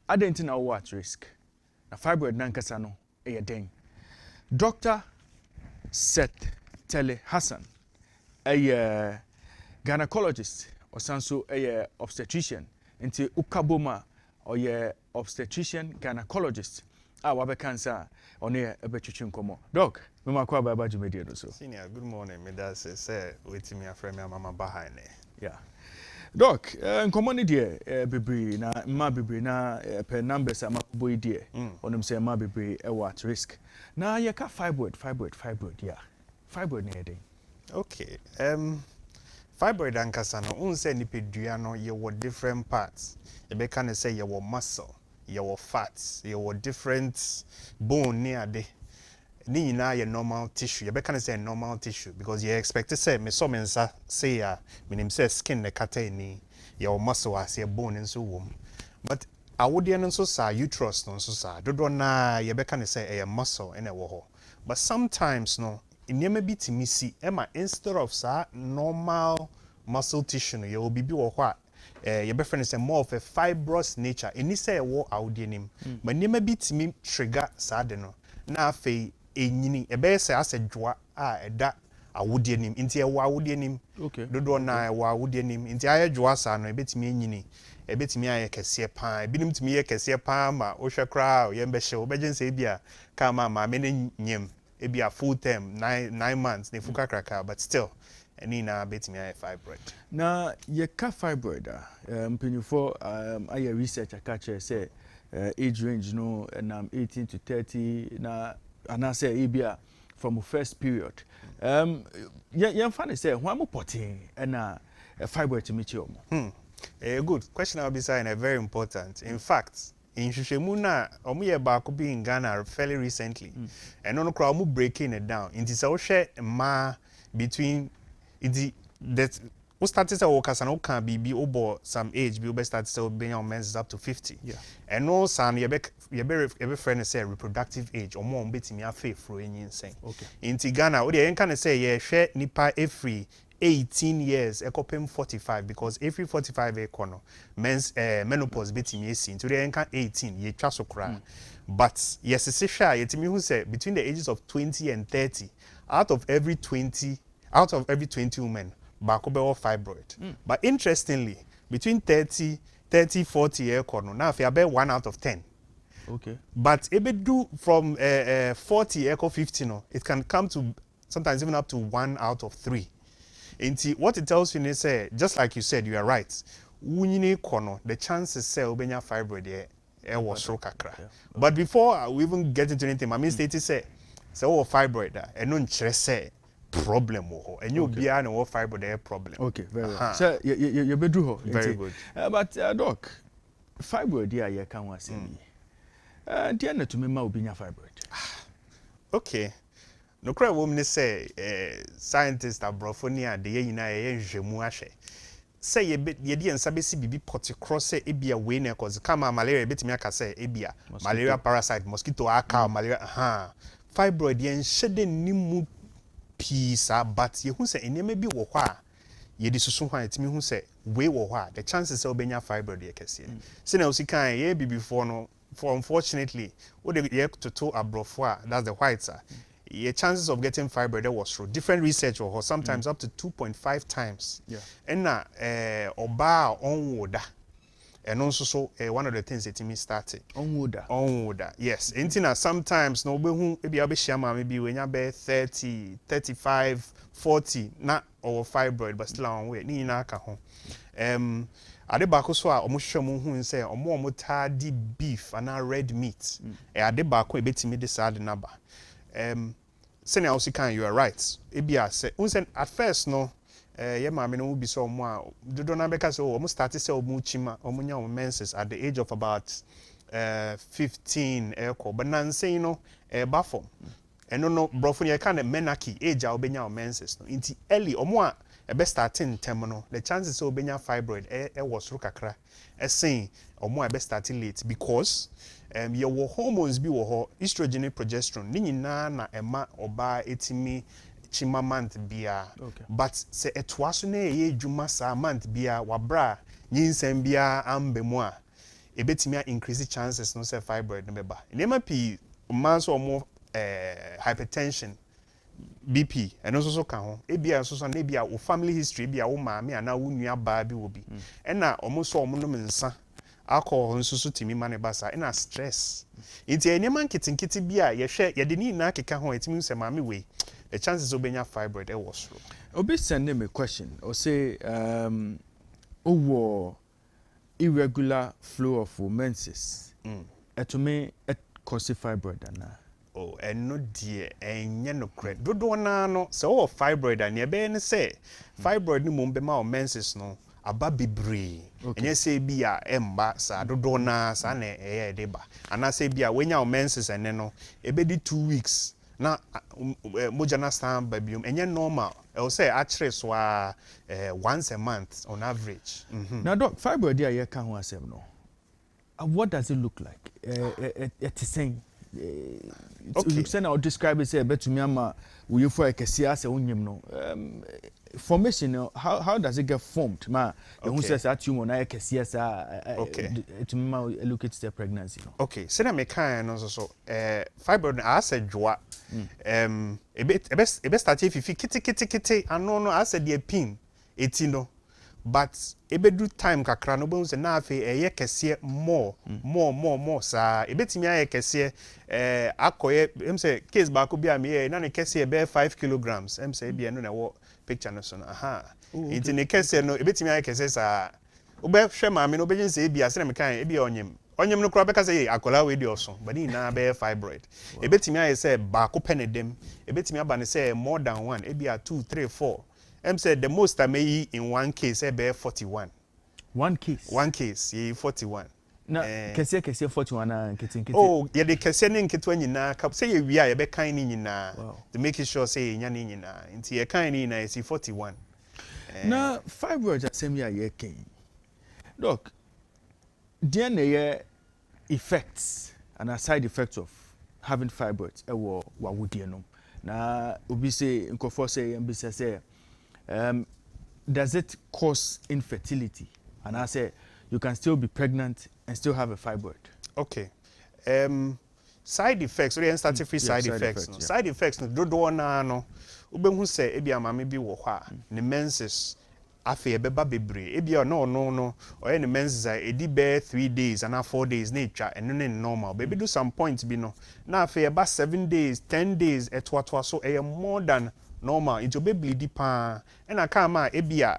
I didn't know who at risk. Na fibroid nankasa no den. Dr. Seth Tele Hassan, a gynecologist or sanso a obstetrician into ukaboma or ye obstetrician gynecologist wabe cancer on a between komo doc me makwa baba Jumedi no so senior good morning me da say waiting me afre me mama behind yeah doc nkomo ni de bebre na ma bebre na per numbers amakubo ide onim say ma bebre e at risk na ye ka fibroid yeah fibroid na dey okay fibroid ankasa no unse nipedua no ye wo different parts e be can say ye wo muscle ye wo fats ye wo different bone ni ade ni nyina ye normal tissue ye be can say normal tissue because you expect to say me so mensa say ya minim say skin ne kata ni ye wo muscle as ye bone nso wom but awode no nso sa uterus no nso sa dodo na ye be can say e muscle ene wo ho but sometimes no inyema bi timisi ema instead of sa normal muscle tissue no ye will be wo ho a ye be friend say more of a fibrous nature eni say wo awde nim but inyema bi timi trigger sa de no na afei enyini e be say asedwoa a eda awde nim nti e wo awde nim dodo na e wo awde nim nti ayedwoa sa no e betimi enyini e betimi aye kese pa e binim timi ye kese pa ma wo hwe kra ye mbe hye wo begense bia ka ma me ne nyem it be a full term 9 months ne fuka kraka but still any na betimi a fibroid na ye ka fibroid mpanyufo aye research akache say age range no nam 18 to 30 na anase ebia from first period ye mfa say hwan mo potin na fibroid timichi omo good question I'll be saying very important in fact in Shishemu na omuye baako bi in Ghana fairly recently and no kra omu breaking it down into say wo hwe ma between that we started to work as an can be over some age be start to be on men's up to 50 yeah and no son you be friend say reproductive age or more betimi afa fro enyin sen okay in Ghana we dey can say ye hwe nipa every 18 years ekopem 45 because every 45 ekono menopause betimi esi into the enka 18 ye twa so kra but yes se hwa yetimi hu say between the ages of 20 and 30 out of every 20 women baako be fibroid but interestingly between 30 40 ekono na afia be 1 out of 10. Okay. But if it do from 40 echo 50 no, it can come to sometimes even up to 1 out of 3. And what it tells you is just like you said, you are right. The chances say obenya fibroid was kakra. But before we even get into anything, my mistake is say fibroid and no say problem and you be an fibroid problem. Okay, very well. So you be do very good. But doc, fibroid you can was dear to me ma obi nya fibroid. Okay. No cry woman say scientist abrofonia de yina ye nhwemu ahwe. Say ye di ensa besi bibi cross say ebia we na cause kama malaria betimi aka say ebia malaria parasite mosquito aka malaria fibroid ye nhede nimu pisa but ye hu say enema bi wo hɔ a ye di susu hwan etimi hu say we wo hɔ a the chances say obenya fibroid ye kese. Say na usikan ye bi before no for unfortunately what they to abrofo that's the whites your chances of getting fibroid was through different research or sometimes up to 2.5 times. Yeah. And na oba onwoda and also one of the things that me started onwoda yes intina sometimes no be hu e bia be shama maybe when you be 30 35 40 na or fibroid but still on way ni na aka ho ade baako so a omo hwehwɛ hu nse omo taa di beef ana red meat ade baako ebetimi de saa de naba senior also can you are right ebia say unsen at first no ye maame no bi so omo a dodo na beka so omo start say omo chima omo nya omo menses at the age of about 15 but nan say no bafom eno no brofo ye kan menarchy age a obenya omo menses no inti early omo a ebe starting term no the chances of obenya fibroid was ru kakra saying omo ebe starting late because your hormones bi wo ho estrogen and progesterone ni nyina na ema oba etimi chima month bia but se etwaso na ye dwuma sa month bia wabra nyinsem bia ambemu a ebetimi increase chances no say fibroid no beba nema pi man so omo hypertension BP and also kan ho ebia so so na ebia wo family history bia wo maame ana wo nua ba bi wo bi ena omo so omo no mensa alcohol nsusu timi mane basa ena stress inti enema nkitinkiti bia ye hwe ye de ni na keka ho etimi se maame we the chances obenya fibroid was low. Obi send me a question or say irregular flow of menses to me it cause fibroid ana no dear enye no credit dodo na no so fibroid and ye be ne say fibroid ni mo be ma o menses no aba bebre enye say bia emba sa dodo na sa na eye deba ana say bia wenya o menses ene no e be di 2 weeks na moja na stand babium enye normal I will say actually so once a month on average. Now doc fibroid here you can asem no what does it look like it is saying okay. You say now describe it say betumi ama we for ekesi ase onyem no formation how does it get formed ma who says that tumor na ekesi ase to ma look at the pregnancy no okay say na me kan no so fibroid as a joa ebe start if kiti ano no as the pin eti no but ebedu time kakra no bo se na afi eye kese more sa ebetimi aye kese akoye em say case ba ko bia me na ne kese be 5 kilograms em say bia no na wo picture no so inti ne kese no ebetimi aye kese sa obe hwe ma me no be say bia se na me kan e bia onyem no kura be ka say akola we di oso but ni na be fibroid ebetimi aye say ba ko penedem ebetimi aba ne say more than one e bia 2 3 4 said the most I may in one case be 41. One case, 41. Na kese 41 na nkiti. Oh, yeah, the kese ni nkitwa nyina kap say we are be kan ni nyina to make sure say nya ni nyina. Nti ye kan ni na is 41. Na fibroid asem ya ye kan. Doc, there na effects and a side effects of having fibroids e wo wawudie no. Na obi say nkofo say mbisa say does it cause infertility? And I say you can still be pregnant and still have a fibroid. Okay. Side effects, we start free side effects. No. Side effects no dodo na no. Ubehu say ebi amame bi wo hɔ a ne menses afi ebeba bebre. Ebi no or ne menses a edi be 3 days and 4 days na etwa eno ne normal. Baby do some points bi no. Na afi eba 7 days, 10 days etwa so more than normal. It obe bleedi pa. Ena ka ma ebi a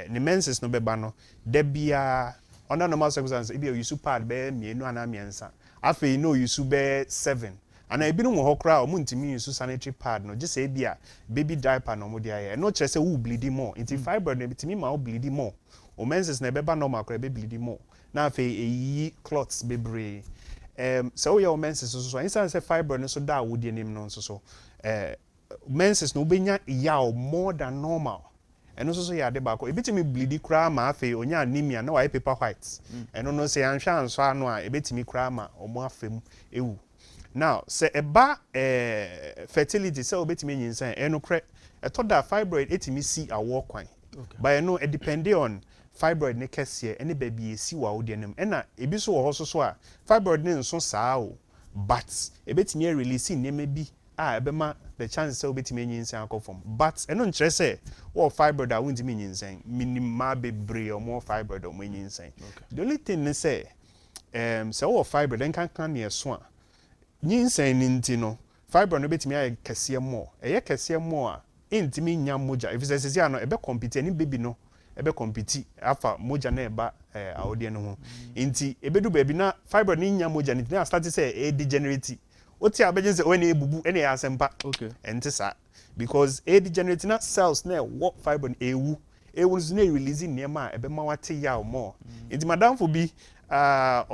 ne menses no beba no. Debia under normal circumstances ebi you pad be mienu ana miensa. Afi no you be 7. And I be no mo hokra o muntimi use sanitary pad no just say bia baby diaper no mo dia ye no kire say wo bleed more nti fibroid na bitimi ma wo bleed more o menses na beba normal kra be bleed more na afi eyi clots bebre so your menses so instead say fibroid no so da wo die nim no so menses no benya yaw more than normal and also ya de bako ebitimi bleed kra ma afi onya anemia na wa paper white and no say anhwa anso ano a ebitimi kra ma omo afem ewu. Now, say eba fertility say obetimi nyinsan eno kre eto da fibroid etimi si awo kwan. But no it depend on fibroid ne kese ene baby esi wa wo de nem. Ena ebi so wo so a fibroid ne nso saa o but ebetimi release neme bi a ebema the chance say obetimi nyinsan akọ but eno nkyere say wo fibroid a wontimi nyinsan minima bebre o more fibroid o mo nyinsan. The only thing ne say say wo fibroid den kan ne so a nyinsan ninti no fibroid no betimi aye kese mo eye kese mo a intimi nya moja if say say no ebe compete ni baby no ebe compete afa moja na eba awode no ho inti ebedu baby na fibroid ni nya moja ni na start say e degenerate oti abeje say o na ebubu ene ya asempa enti sa because e degenerate na cells na what fibroid ewu na release niema ebe ma wate ya o more inti madam for bi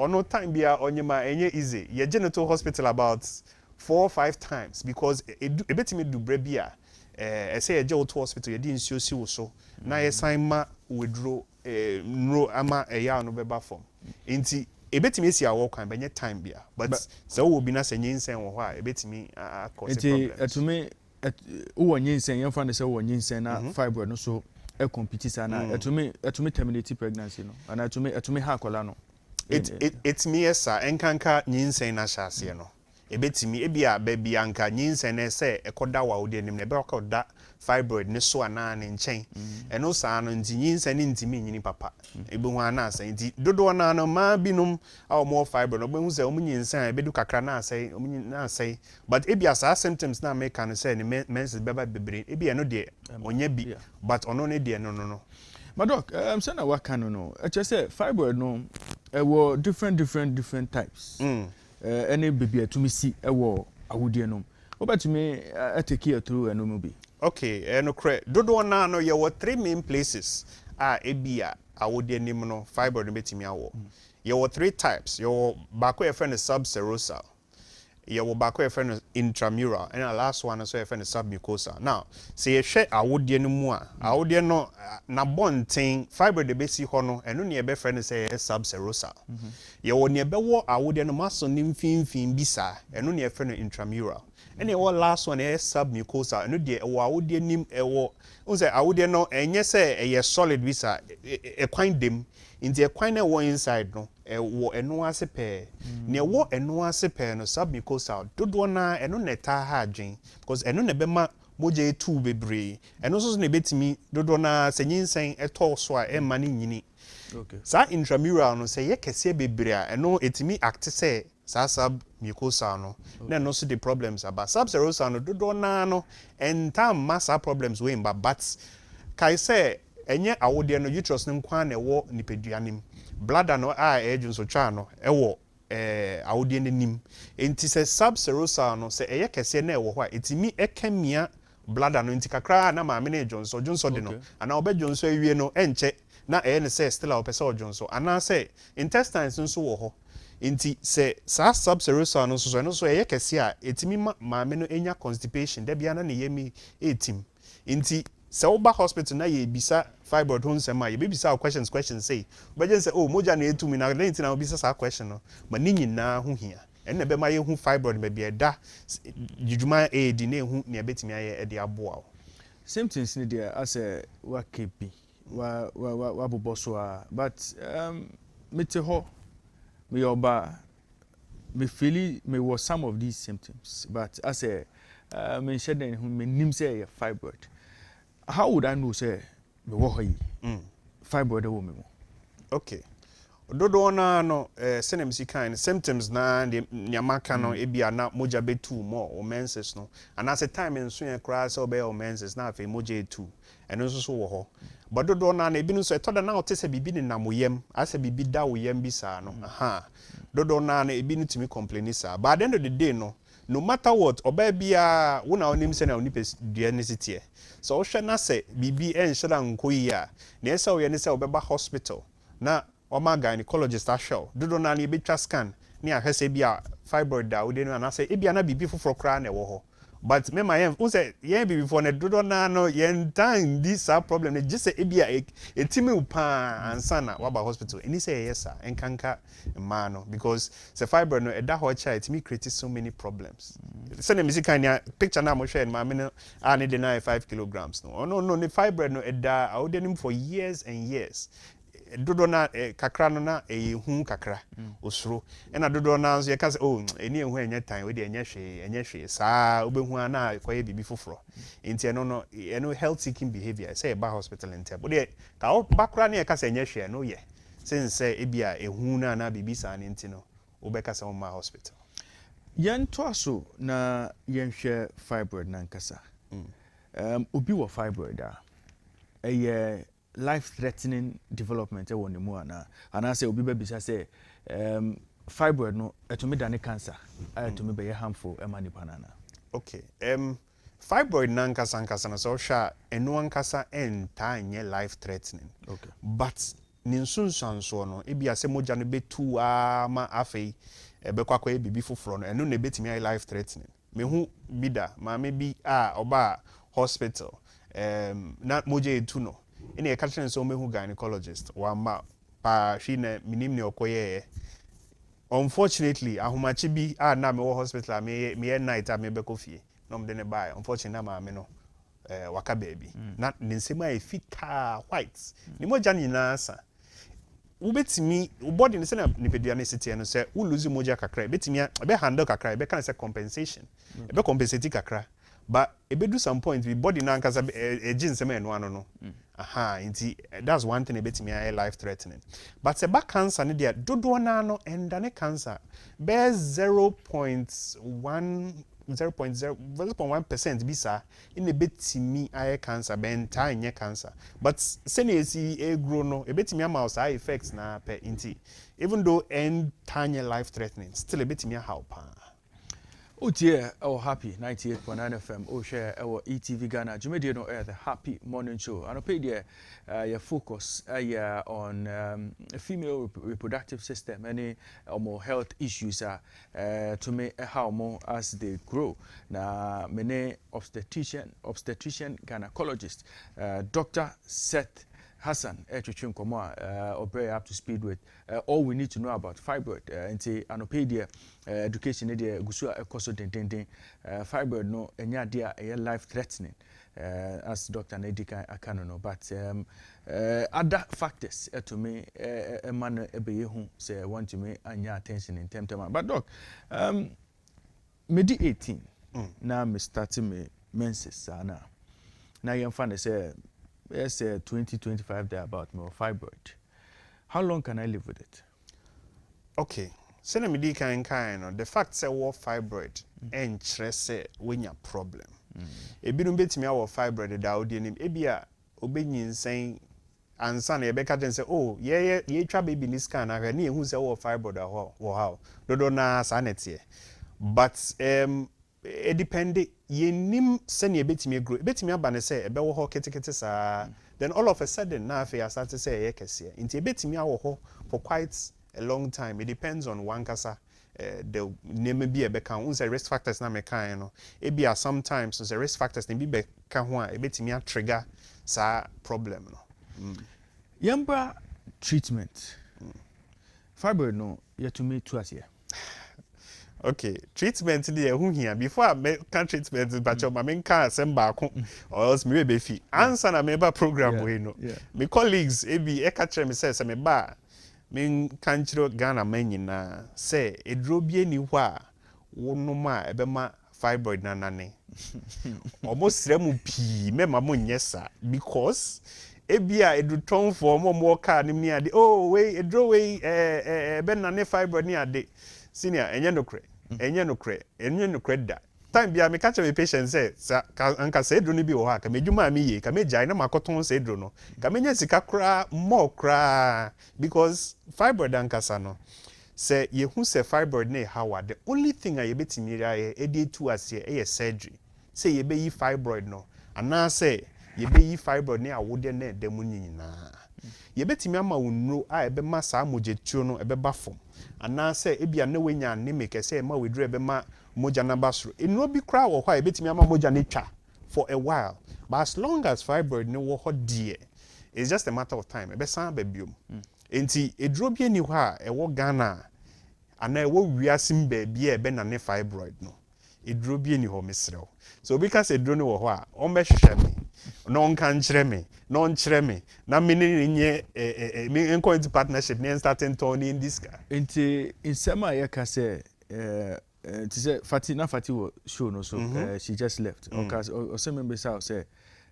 no time bia onyema enye easy ye genital hospital about 4 or 5 times because ebetimi du brebia say ye go to hospital ye di nsuo si wo so na ye sign ma withdraw no ama eya no beba form nti ebetimi esi awo kan benye time bia but so wo bi na se nyinsen wo ho a ebetimi cause problems nti etumi wo nyinsen ye fa ne se wo nyinsen na fibroid no so e compete sana etumi terminate pregnancy no and etumi ha akola no it me esa enkanka nyinsen na hyase no ebetimi ebia baby anka nyinsen na se ekoda wa odi anim na ebe okoda fibroid ne so ana ne nchen eno saa no nti nyinsen ne ntimi nyini papa ebe hu ana asa nti dodo na no ma binum a more fibroid no be hu se omu nyinsen ebedu kakra na asai omu na asai but ebia saa symptoms na make can say ne menses beba bebre ebia no de onya bi but ono ne de no Madok, I'm saying what can no. I just say fibroid no. Were different types. Any baby to me see a war. I would know. But to me, I take care through and no be. Okay, no correct. Dodo na no. There were 3 main places. Ebia. I would name no fibroid beti me awo. There were 3 types. Your bako your friend is subserosal. Your bako your friend is intramural, and the last one is your friend is submucosal. Now, say you share I would no more. I would no na bon thing fibroid the basi hono, and only your friend is say subserosal. Your near bewo I would no maso fin bisa, and only your friend intramural. And your last one is submucosal, and no dear I would nim I would no and yes say a solid visa a quine dim into a quine one inside no. Wo eno ase pe ne wo eno ase pe no submucosal dodo na eno neta ha adwen because eno ne bema moje etu bebre eno so ne betimi dodo na senyinsen eto so a emma ne nyini okay sa intramural no se ye kese bebre a eno etimi act say sa submucosal no na eno so the problems about subserosal no dodo na no enta massa problems we but kai say enye awode no uterus nim kwa na wo nipeduanim bladder no ejun so twa no ewo awode nanim enti se subserosal no se eye kese na ewo ho a etimi ekamia bladder no enti kakra na ma me na ejunso de no ana obejunso awie no enche na ne se still opese ojunso ana se intestines nso wo ho enti se sa subserosal no so eye kese a etimi ma me no enya constipation da bia na ne yemi etim enti se oba hospital na ye bisa fibroid ho nsema ye bisa questions say beje say oh moja na etumi na lenti na bisa sa question no ma ni nyina ho hia enne be ma ye hu fibroid be eda jujuma edi na hu ne betimi aye ede aboa symptoms ni there as a wa kepi wa bobo so a but me te ho me oba me feel me was some of these symptoms but as a me shede me nim say fibroid. How would I know say me wo ho yi fibroid wo me mo? Okay. Dodo na no senemsi kind symptoms na nyamaka no ebia na moja betu mo o menses no and as a time nso ye kra se obe o menses na afi moja etu eno nso so wo ho but dodo na ebi nso etoda na otese bibi ni namoyem ase bibi da woyem bi sa no aha dodo na ebi ni timi complain sa but at the end of the day no matter what oba bia wo na onim se na onipa dua ne sitie so wo hwe na se bibi enhyira nkoyi a na esa wo ye ne se obeba hospital na Oma gynecologist show. Dodo na ni betwa scan ni ahese bia fibroid da we no na say ebia na bibi foforo kra na wo ho. But me my say yen bibi for na dodo na no yen time this problem na just say ebia etimi upa ansa na waba hospital. Any say yes sir enkanka ma no because say fibroid no eda ho cha etimi create so many problems. Say na misi kan picture na mo share ma me no ani dey na 5 kilograms no. No the fibroid no eda I would him for years and years. Dodo na kakra no na hu kakra osuro ena dodo na nso ye ka se oh eni ehu enye tan we de enye hwe saa obehu na koye bibi foforo enti eno health seeking behavior say ba hospital ente but de ka o bakra na ye ka se enye hwe no ye sense ebia ehu na bibi saa ne enti no obeka se ma hospital yen to aso na yen hwe fibroid na nkasa obi wo fibroid a life-threatening development won the more and I say obi be bisa say fibroid no etumi dane cancer etumi be harmful emani banana. Okay. Fibroid nankasa na so sha eno ankasa enta nye life-threatening. Okay. But ninsunsanso no ebi ase moja no betu ma afei ebekwa kwa bibi foforo no eno na betimi life-threatening. Me hu bida ma me bi oba hospital na moja etu no ene catching so mehu gynecologist wa ma pa hwi na minim ne okoye unfortunately ahomachi bi na me wo hospital me night me be kofie no me ne buy unfortunately na ma me no waka baby na nsema e fita white ni moja nyina sa ubetimi body ne se na nipedua ne sitie no se u lose moja kakra betimi be handle kakra be kan se compensation be compensate kakra but ebedu some point we body na nkasa ejin sema eno ano no aha inti that's one thing ebetimi life threatening but se back cancer ne dia dodo na no endane cancer be 0.1% bisa in ebetimi cancer be entire cancer but se na esi grow no ebetimi ama side effects na per inti even though entire life threatening still ebetimi how pa. Oh dear, happy 98.9 FM. Share our ETV Ghana. Jumedi no the Happy Morning Show. And pay there your focus on female reproductive system, any more health issues to me how more as they grow. Now many obstetrician gynecologist Dr. Seth Hassan, Obre up to speed with all we need to know about fibroid. Nti anopedia education there gusua ekoso dendenden fibroid no enya dia life threatening as Dr. Nedika akano no but other factors to me man ebeyehu say want to me anya attention in term but doc medi 18 na me starting me menses sana na yem fan say yes 20-25 there about my fibroid. How long can I live with it? Okay. Send me the kind the fact say what fibroid and stress when your problem. Ebi no betimi our fibroid da odi nim ebia obenyin sen ansa na ebeka den say oh ye twa baby ni scan na hwe na ehun say what fibroid wo how dodo na sanete but it depend yenim sene betimi grow betimi aba ne say ebe wo ho ketekete saa then all of a sudden na afi asate say ye kese nti betimi awo ho for quite a long time. It depends on one kasa the name be a beka unse risk factors na meka no e bia sometimes the risk factors ne bi beka ho a betimi trigger sa problem no yamba treatment fibroid no yet to me twice here Okay, treatment the who here before I can treatment but your main can send back or else me be fi. Answer na member program we no. My colleagues ebi e catch me say me ba me kan chiro Ghana man nyina say edro bi ani hɔ a wono ma ebe ma fibroid na nane. Almost remu pi me ma mo nyesa because ebia eduton for mo ka ni mi ade oh we edro we ebe nane fibroid ni ade senior enye no credit da time bia me catch me patient say anka say edro ni bi wo ha ka medwuma mi ye ka me jai na makoton say edro no ka me nya sika kra more kra because fibroid anka sa no say ye hu say fibroid na how the only thing I betimi ya e dey to as ye surgery say ye be yi fibroid no ana say ye be yi fibroid na awode na edemu nyina ye betimi ama wonro a ebe ma sa mojetuo no ebe ba fom ana say ebia na wenya anemic say ma wedru ebe ma moja na basro enro bi kra wo hwa ebetimi ama moja na twa for a while but as long as fibroid no wo ho die it's just a matter of time ebe san ba biom enti edro bi ani hwa e wo Ghana ana e wo wiasim ba bia ebe na ne fibroid no edro bi ani ho mesrew so because edro no wo ho a o me hwehwe me no nka nkyere me no nkyere me na me ne nye me enko into partnership ne starting turning in this guy enti insema ya ka say to say Fati was show no so she just left okay or some members say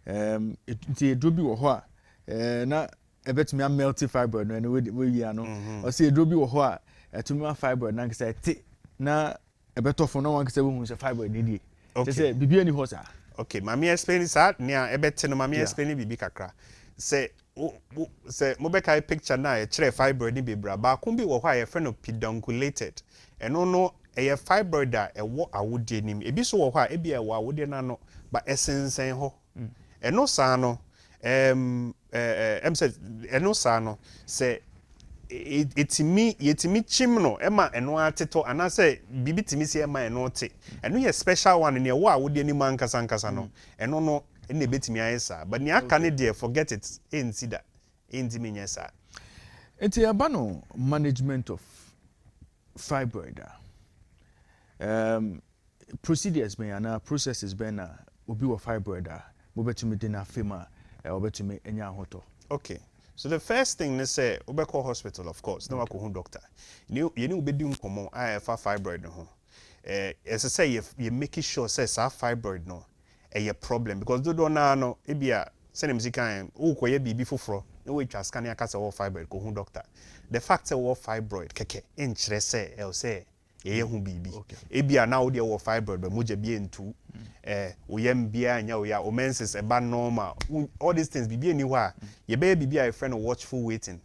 enti edro bi wo ho a na ebetumi am melty fibroid no and we ya no or say edro bi wo ho a etumi fibroid na say ti na ebetofo no wan say we hu say fibroid ni die say bibia ni ho sa. Okay, mami explain that nia ebete no mami explain bibi kakra. Say mo be kai picture na e kire fibroid ni bebra ba kun bi wo hwa ye friend of pedunculated. Eno no e fibroid a e wo awode nim. Ebi so wo hwa e bia wo awode na no ba esensen ho. Eno sa no say eno sa no say yetimi chim no ema eno ateto ana say bibi timi se ema eno te eno ye special one ne wo a wo de ni man kasa no eno no ene betimi ayesa but ne aka ne de forget it enti da enti menyesa enti abano management of fibroid procedures be ana processes be na obi wo fibroid mo betumi de na fema obetumi enya hoto. Okay. So the first thing they say, we call hospital, of course. No, I call doctor. You know, be doing common. I have a fibroid no. As I say, you making sure says a fibroid no, a problem because do don't know. Ebia send him zikan. Oh, koye bibi fufro. No way just scan your kasa or fibroid. Call doctor. The fact that what fibroid keke interest say, el say. Ye hu bibi. Ebia now they were fibroid, but moja be into. Oyem bia nya oya o menses e ba normal all these things bibi ani hwa ye be bibi a friend watchful waiting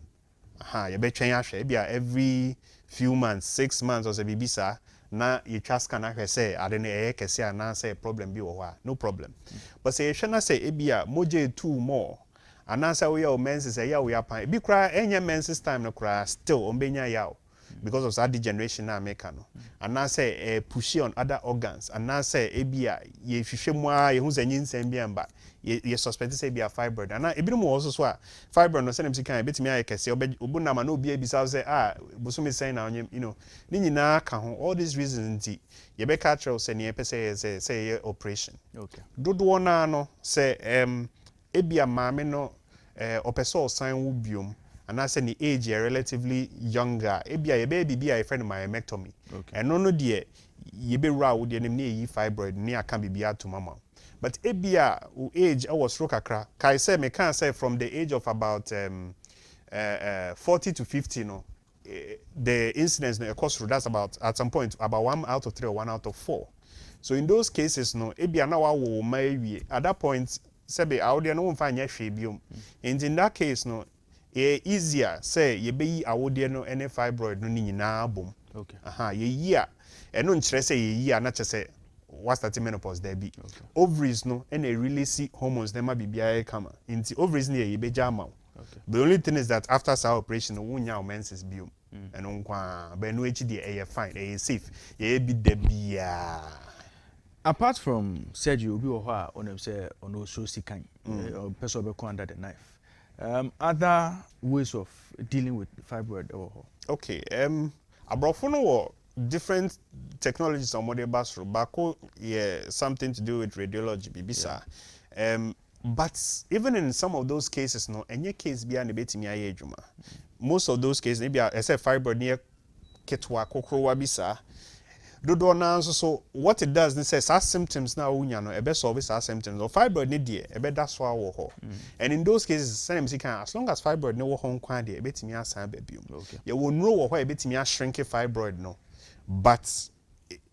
ye be twen ahwe bia every few months 6 months or so bibi sa na ye twa scan ahwe say ade na e kese na say problem bi wo hwa no problem but say hwe na say e bia moje too more anasa oya o menses e ya oya pan bi kra enye menses time no kra still o benya yawo because of that degeneration na make no and now say push on other organs and now say ebia ye hwehwe mu a ye hu zanyi nsem bia mba ye suspect say bia fibroid and now ebi mo also so a fibroid no say dem sikan betimi aye kese obu na ma na obi ebisa say bosumi say na you know ni nyina ka ho all these reasons nti ye be catch say ne pese say operation okay dodo na no say ebia maame no opeso sign wo biom and I say the age are relatively younger. Ebia ye baby be a friend of myomectomy. Okay. And no dear ye be raw with the name fibroid near can be to mama. But ebia age I was rokakra. Kai say me can say from the age of about 40 to 50 no. The incidence no occurs through that's about at some point about 1 out of 3 or 1 out of 4. So in those cases no ebia na wa wo mai at that point sebe audio no mfa nya hwe biom. And in that case no easier say ye be yi awode no ene fibroid no nyina bom okay ye yi a eno nkyere say ye yi a na che say what start menopause there be okay. Ovaries no ene release hormones dem ma bibia kama inti ovaries no ye be jama okay. The only thing is that after sa operation no wunya menses biom eno nkwa ba no echi dey fine safe ye be de bia. Apart from surgery obi wo ho a onem say ono so sikan person be under the knife. Other ways of dealing with fibroid or okay abrofo no different technologies on modern bathroom. Bako, yeah, something to do with radiology, bibisa. But even in some of those cases, no, any case be an ebetimi juma. Most of those cases, maybe I say fibroid near ketwa kokrowa bisa. Dodo na so what it does, it says our symptoms now unya no ebe solve our symptoms. Or fibroid need die ebe that's why wo ho. And in those cases, same as long as fibroid no wo ho nkwa de ebetimi asan baby. Okay. You will know wo ho ebetimi shrink fibroid no. But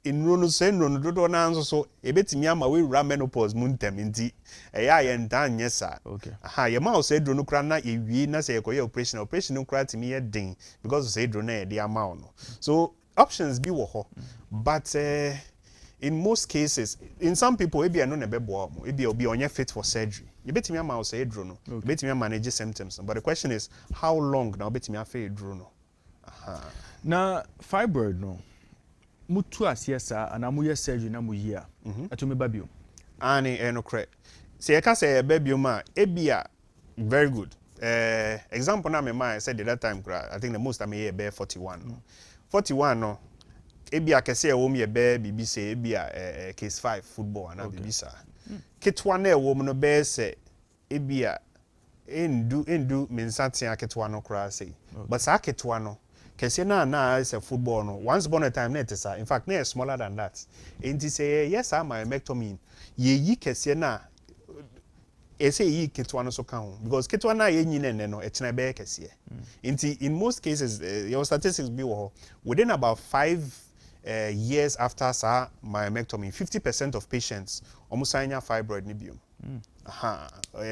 in no say no dodo na so ebetimi ama we ra menopause muntem nti eya ye ndan yesa. Okay. Aha ye ma say dro no kra na ewie na say ekoye operation no kra timi ye den because say dro na e dey ama no. So options be wo ho. But in most cases, in some people, maybe I know never bo, maybe you'll be on your fit for surgery. You bet me a mouse say drono. You bet me manage symptoms. But the question is, how long now? Bet me a fair drono. Now fibroid no. Mutu asiesa and amuye surgery na muye. Atume babio. Ani no correct. See, I can say baby ma ebia very good. Example na me ma said that time I think the most I may be 41. 41 no. Ebi akese ewo me be bibi se ebi case 5 football na bibi sa ketwa na ewo no be se ebi a endu mensati aketwa no kra say but sa ketwa no kese na is a football no once upon a time na it is in fact na smaller than that enti say yes am myectomy ye yi kese na ese yi ketwa no so kan ho because ketwa na ye nyi ne no e chena be kese enti in most cases your statistics be within about 5 years after myomectomy, 50% of patients almost sign fibroid nibium.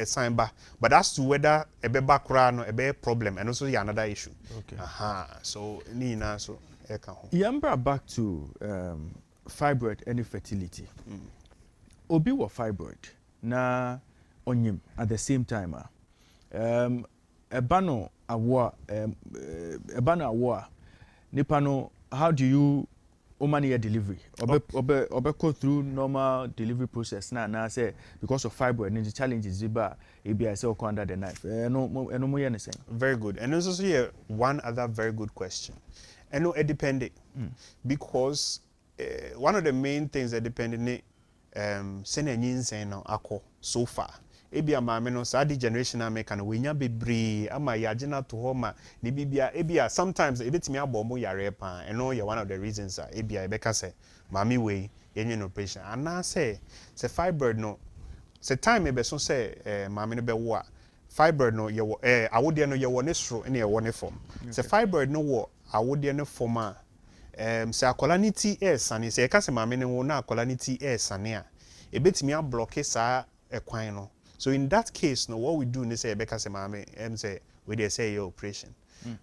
Sign back. But as to whether a background or a problem, and also another issue. Okay. So Nina, so Yambra back to fibroid and fertility. Obi wa fibroid na onyim at the same time. Ebano awa nipano. How do you your delivery? Obe go through normal delivery process na say because of fibroid and the challenges I say under the knife. Very good. And also here one other very good question. And no, it depended because one of the main things that depended so far. Ebia maame no sa di generation na make na wenya bebre ama yagena to homa ni bibia ebia sometimes ebetimi abomo yare pa eno ye one of the reasons ebia ebeka say maame we yenye operation ana say fibroid no say time ebe so say maame no be wo a fibroid no ye wo awode no ye wo ne soro ne ye wo ne form say fibroid no wo awode no form a say akolanity sane say ka say maame no wo na akolanity sane a ebetimi a block sa ekwan no. So in that case, no, what we do is say Becca say mama, say we dey say your operation.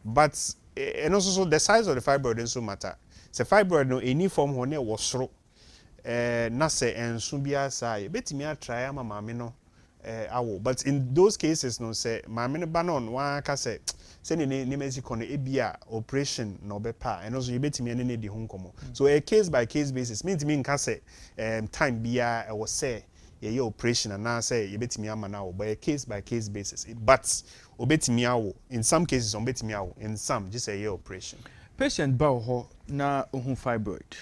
But and also so the size of the fibroid also matter. Say fibroid no any form one was soro. Na say and subia say betimi a try ama mama no awo. But in those cases no say mama no banon one ka say ni Mexico no ebia operation no be pa and also you betimi ne di ho nkomo. So a case by case basis means me nka say time bia was say your operation and now say you betimi ama now by a case by case basis. But obetimi awo in some cases obetimi awo in some just say your operation. Patient ba ho na ohun fibroid.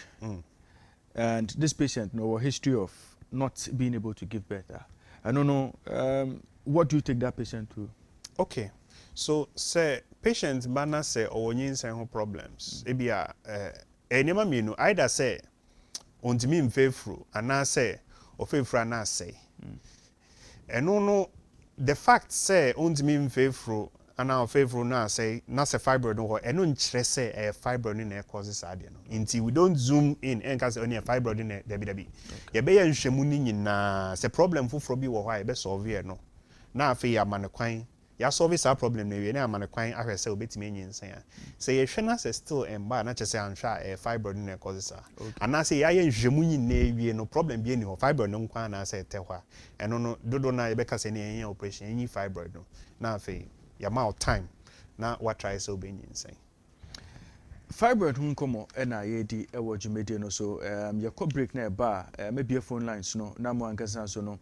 And this patient no history of not being able to give birth. I don't know what do you take that patient to? Okay. So say patient bana say onyin say ho problems. Ebia enema mienu either say ontimi mfefru and say ofefra na say no the fact say ontimi mfefru ana ofefru na say na say fibroid no eno nkyere say fibroid na causes ade no until we don't zoom in and cause only fibroid na debi ye be ye nhwemu ni nyina say problem fufuro bi wo ho ye be solve no na afi ya manekwan ya solve that problem na we na manekwan ahwe say obetimi nyinsan ya say ye hwe na say still emba na chese anhwa fibroid na causes ana say ya ye nhwemu nyina ewie no problem bi ni ho fibroid no nkwa na say te hwa eno no dodo na ye be ka say na yen operation yen fibroid no na afi ya ma time na what try say obenyinsan fibroid hunkomo na ye di ewo jumede no so ye ko break na ba maybe phone lines no na mo ankasa so no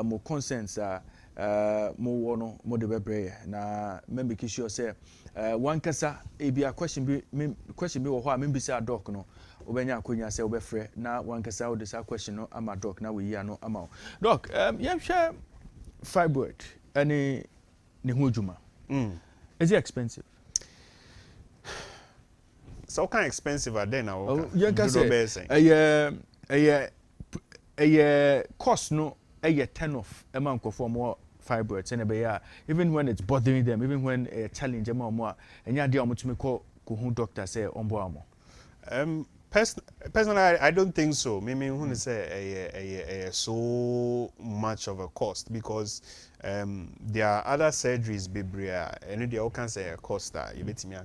mo consents mo wo no mo de bebre na me make sure say one kasa e bia question bi wo ho a me bisa doc no obenya akonya say obefre na one kasa wo de sa question no ama doc na we yi ano ama doc yem hwe fibroid any ne ho djuma is it expensive? So kind expensive are then now. You can say cost no a turn off amount of more fibroids and even when it's bothering them, even when a challenge more and ya dear to me call doctor say on board. Personally, I don't think so. Maybe who say so much of a cost because there are other surgeries, baby, and they all can say a cost that you bet me.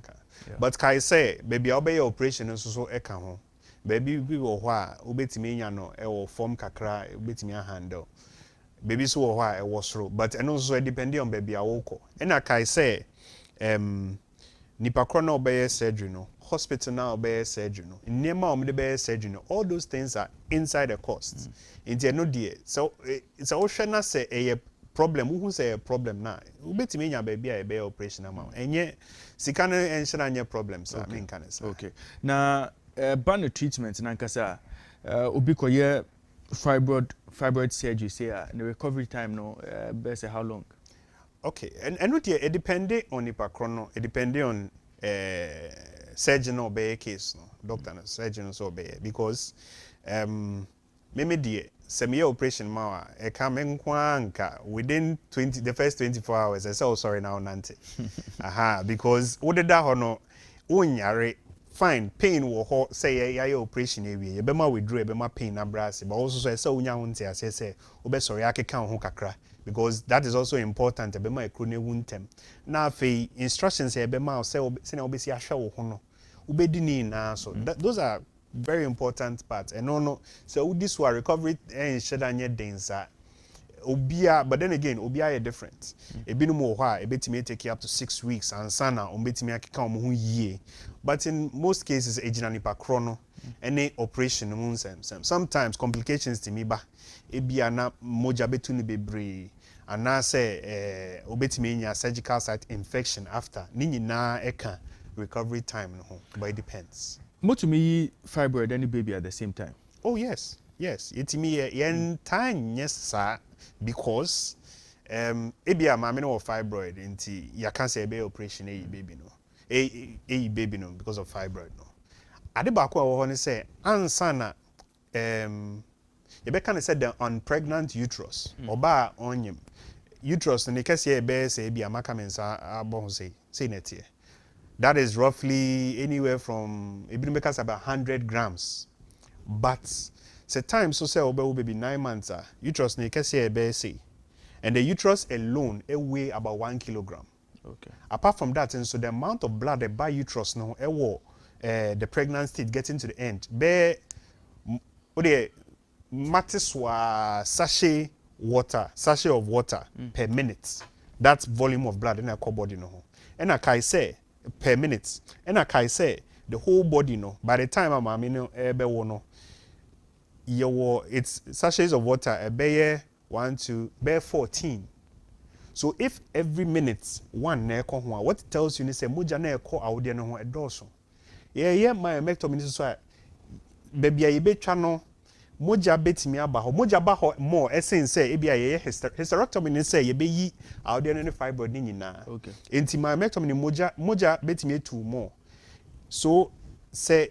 But can I say, baby, I'll be operation and so eka home. Baby, we will why ubet me no or form kakra ubet me handle. Baby so why was through, but and also depending on baby I walk. And I can say, nipa krono obey surgery no. Hospital now obey surgery no. Nema obey surgery no. All those things are inside the cost. Into no dear. So it's a ocean say a problem. Who say a problem now? Ubet me nya baby a be operation amount. And yet, sikana ensure anya problems. I mean can say. Okay. Now. Ban treatment na nkasa obi koye fibroid surgery say the recovery time no best how long? Okay, and it depends on the chrono, it depends on surgeon or be case no doctor no surgeon so be because me die semi operation ma e ka me nkwanka within the first 24 hours I say oh sorry now nante aha because wo deda ho no wonyare fine pain wo ho say ya operation ewie ye be ma withdraw be ma pain na brass but also say unya ho ntia say obe sorry akeka ho kakra because that is also important be ma ekro na wuntem na afei instructions e be ma say na obesi ahwe wo ho no ubedi ni na so those are very important parts and no so this one recovery and shedanye densa obia but then again obia is different ebinum wo ho a ebetimi take up to 6 weeks and sana ombetimi akeka omo ho yie but in most cases ejina nipa chrono any operation mun sometimes complications to me ba ebia na moja betu ni bebre ana say obetimi nya surgical site infection after ni nyina eka recovery time no but it depends. Motumi fibroid any baby at the same time? Oh yes etimi yen time yes sir because ebia mama no fibroid nti ya can say be operation a baby no a baby no because of fibroid no ade ba ko wo ho ne say ansa na you be can say the unpregnant uterus oba onyem uterus ne kase e be say ebia maka mensa abo ho say netie that is roughly anywhere from ebinu make us about 100 grams but say time so say oba baby 9 months uterus ne kase e be say and the uterus alone it weigh about 1 kilogram. Okay. Apart from that, and so the amount of blood that by uterus now, the pregnant state getting to the end. Be, matiswa sachet of water per minute. That's volume of blood in our body no. And I say per minute. And I say the whole body no. By the time I'm it's sachets of water. Be 1 2 bear 14. So if every minute one na ekọ ho what it tells you is say moja na ekọ awode no ho edoso yeah my myectomy so baby a yebetwa no moja betimi aba ho moja ba ho more essence say e bia ye hysterectomy ni say yebeyi awode no fibroid ni nyina okay enti my myectomy ni moja betimi etu more so say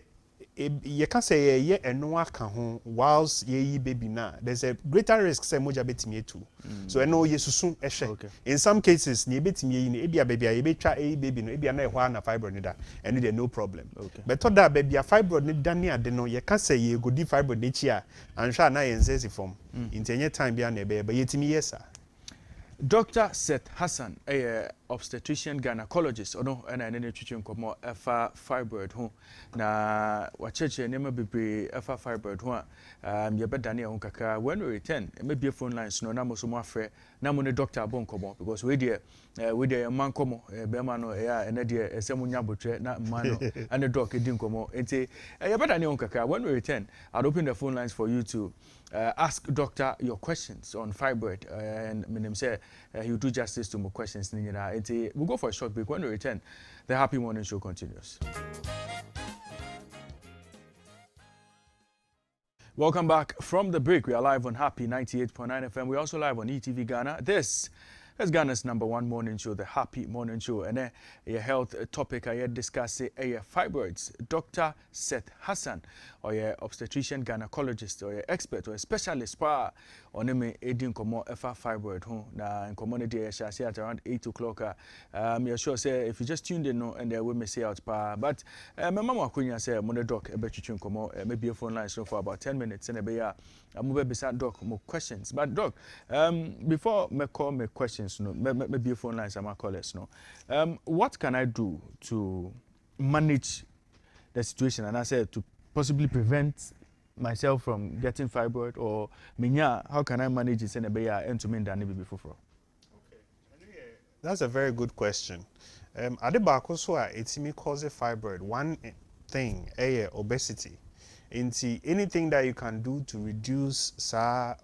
you can say ye eno aka ho whilst ye baby na there's a greater risk say moja betimi etu so eno ye susu ehwe in some cases ni betimi yi ni ebia baby ye betwa baby no ebia na ehwa na fibroid ni da and there no problem but to that baby fibroid ni da ni ade no ye can say ye go di fibroid ni chi a anhwa na ye nsesi form intenye time bia na ebe yetimi yesa. Dr. Seth Hassan obstetrician gynecologist ono na ne twetwe nkomo efa fibroid ho na wacheche nema bebre efa fibroid ho ye bedane ho kakra when we return maybe phone lines no na mo so mo afre na mo ne doctor abon nkomo because we dey man komo be ma no ya ene dey esem nya botwe na man no and doc edi nkomo enti ye bedane ho kakra when we return I'll open the phone lines for you to ask doctor your questions on fibroid and minim say he will do justice to more questions. We'll go for a short break. When we return, the Happy Morning Show continues. Welcome back from the break. We are live on Happy 98.9 FM. We're also live on ETV Ghana. This is Ghana's #1 morning show, the Happy Morning Show. And a health topic I discuss fibroids. Dr. Seth Hassan, or a obstetrician gynecologist, or a expert, or a specialist on me edin komo efa fibroid ho na in community shall see at around 8 o'clock. You're sure say if you just tuned in no and we may say out but my mama Akunya say mon doc e between komo maybe a phone line so for about 10 minutes and be beside doc more questions. But doc, before me call me questions no maybe a phone line some callers no. What can I do to manage the situation and I said to possibly prevent myself from getting fibroid or minya, how can I manage it and be end to mean than before? Okay. That's a very good question. Adebako so it's me cause a fibroid. One thing, obesity. Anything that you can do to reduce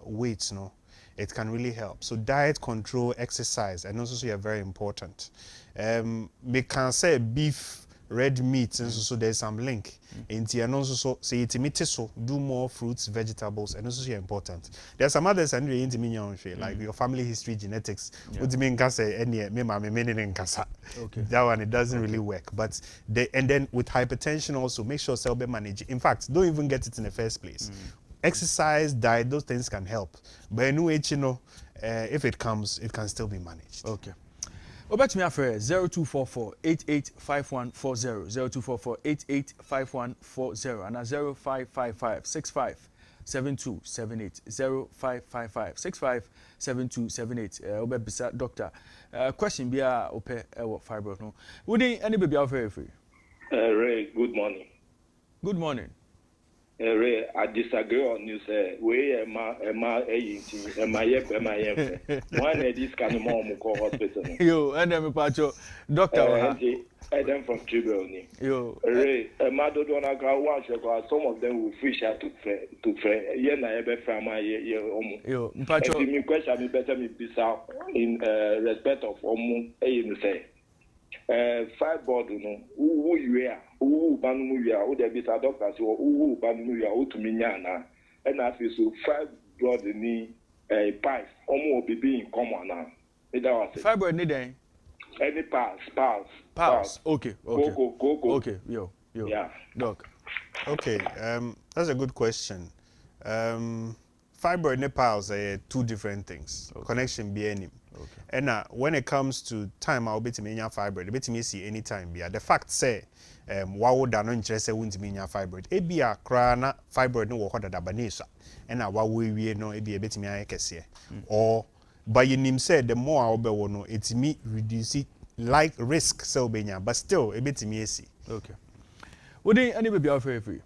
weight, no, it can really help. So diet control, exercise, and also are very important. We can say beef, red meat, and so there's some link. And also say it's so do more fruits, vegetables, and also important. There are some others and like your family history, genetics. What do you mean? That one it doesn't really work. But and then with hypertension also make sure cell manage. In fact, don't even get it in the first place. Exercise, diet, those things can help. But anyway, if it comes, it can still be managed. Okay. Obet me afre 0244-885140 0244-885140 and 0555-65-7278 0555-65-7278 Obet bisa doctor question bia ope fibroid no would any baby out very free Ray, good morning. Good morning. Ray, I disagree on you say we Emma one this kind of mom call hospital. Yo, and then pacho doctor Adam from Tribune. Yo, Ray, Emma don't wanna go watch some of them will fish out to fair. Yeah, na ebe from my yo, pacho me question me better me bisa in respect of you say fibroid no who you are who banu you are who there be a doctor so who banu you are who to me na and as so fibroid ni pipe obi in common now fibroid ni den any pals okay yo yeah doc okay that's a good question. Fibroid and pals are two different things. Connection be any. Okay. And when it comes to time, I'll be to me fibroid. Bet me see any time be. The fact say, why would I not interest in me fibroid? It be a crana fibroid no work that banisa. And why we know it be a bit me I can see. Or by your name said the more I'll be no, it's me reduce it like risk so benya, but still a bit me see. Okay. Would any baby out for you?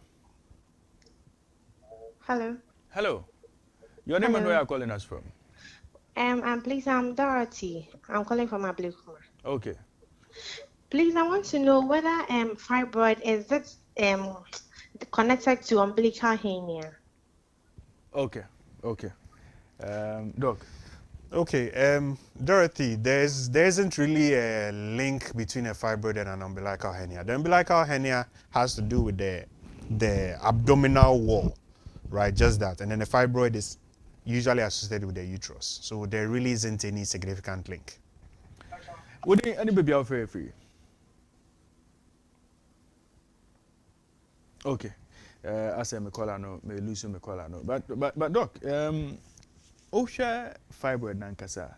Hello. Your name and where are you calling us from? Please, I'm Dorothy. I'm calling from Ablekuma. Okay. Please, I want to know whether fibroid is it connected to umbilical hernia. Okay. Doc. Okay, Dorothy, there isn't really a link between a fibroid and an umbilical hernia. The umbilical hernia has to do with the abdominal wall, right? Just that, and then the fibroid is usually associated with the uterus. So there really isn't any significant link. Would any baby out for you? Okay. I say me call no, me lose me call no. But doc, Osha fibroid nankasa.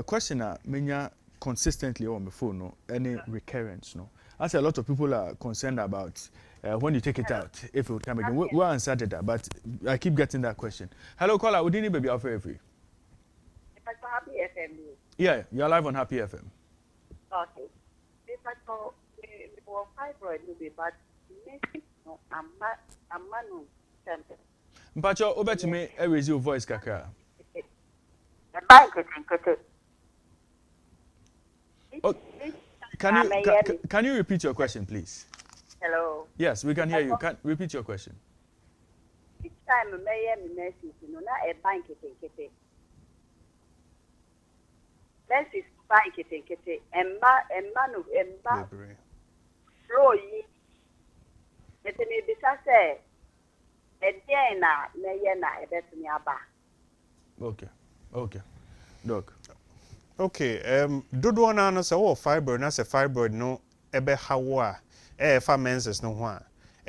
Question menya consistently on the phone no, any recurrence no. I say a lot of people are concerned about when you take it out, if it would come again. We answered that, but I keep getting that question. Hello, caller. Would you baby offer free? Happy FM. Yeah, you're live on Happy FM. Okay. If I call for fibroid, will be but no, I'm not center. Mpacho, over to me, I raise your voice, Kaka. The bank is in Oh, can you repeat your question, please? Hello. Yes, we can hear you. Can repeat your question. Each time I may message, you know, not a bank is in Kitty. Message bank is in Kitty. And man of Roy. Let me be say, a Diana, Mayana, a better me Okay. Doc. Okay, dodo na no se wo fibroid na se fibroid no ebe hawa fa menses no ho a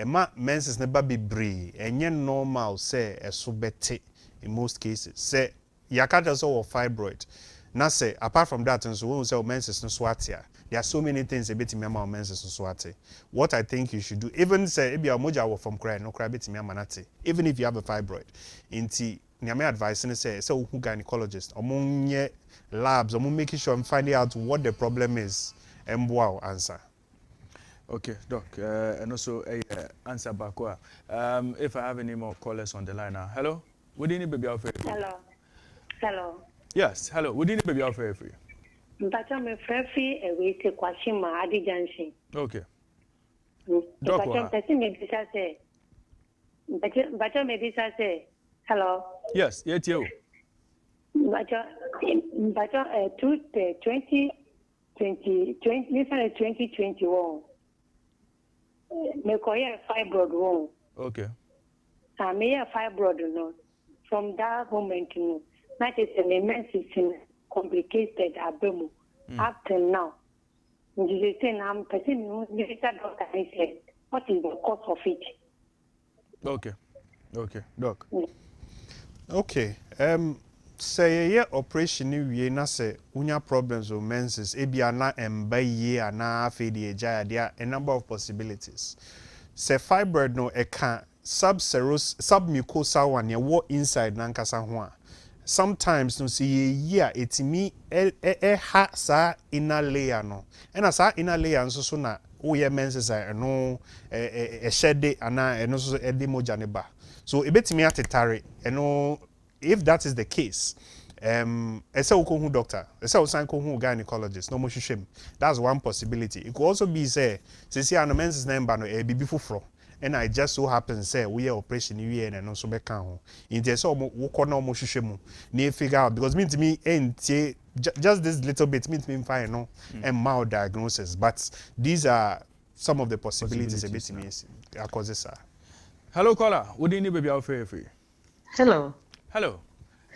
ma menses ne ba bebre enye normal say eso bete in most cases say yakata so wo fibroid na say apart from that nso wo say menses no so atia there are so many things ebetimi ama menses no so ate. What I think you should do, even say ebia moja wo from cry no cry betimi ama nate, even if you have a fibroid inti my advice is say who gynecologist among labs making sure I'm finding out what the problem is and wow answer. Okay, Doc, and also answer back. If I have any more callers on the line now. Hello? Would you need baby out for you? Hello. Yes, hello. Would you need baby out for you? But I'm a free away to Kwashima Adi Junction. Okay. Doc, hello. Yes, yet you. But 2021. Me koya fibroid wrong. Okay. I may have fibroid no. From that moment no, that is an immense complicated abemo. Up till now. You say I'm person medical doctor I said, what is the cause of it? Okay, Doc. Okay. Say ye operation ni wie na say unya problems with menses ebia na emba ye ana afedi eja dia a number of possibilities. Say fibroid no e can submucosal one ye wo inside na nkasa ho a sometimes no see ye a etimi ha sa inner layer no na sa inner layer nso so na wo ye menses no shede ana eno so edi moja ne ba. So ebetimi atetare eno. If that is the case, ese uko doctor, ese usan ko gynecologist, no mo hwehwem. That's one possibility. It could also be say an menses number no bibi fufro. And I just so happens say we are operation we and no so be kan ho. In the so wo ko na mo hwehwem. Na figure out because mean to me just this little bit means me fine no and mild diagnosis, but these are some of the possibilities a bit me causes. Hello caller, would you need baby out for you? Hello. Hello.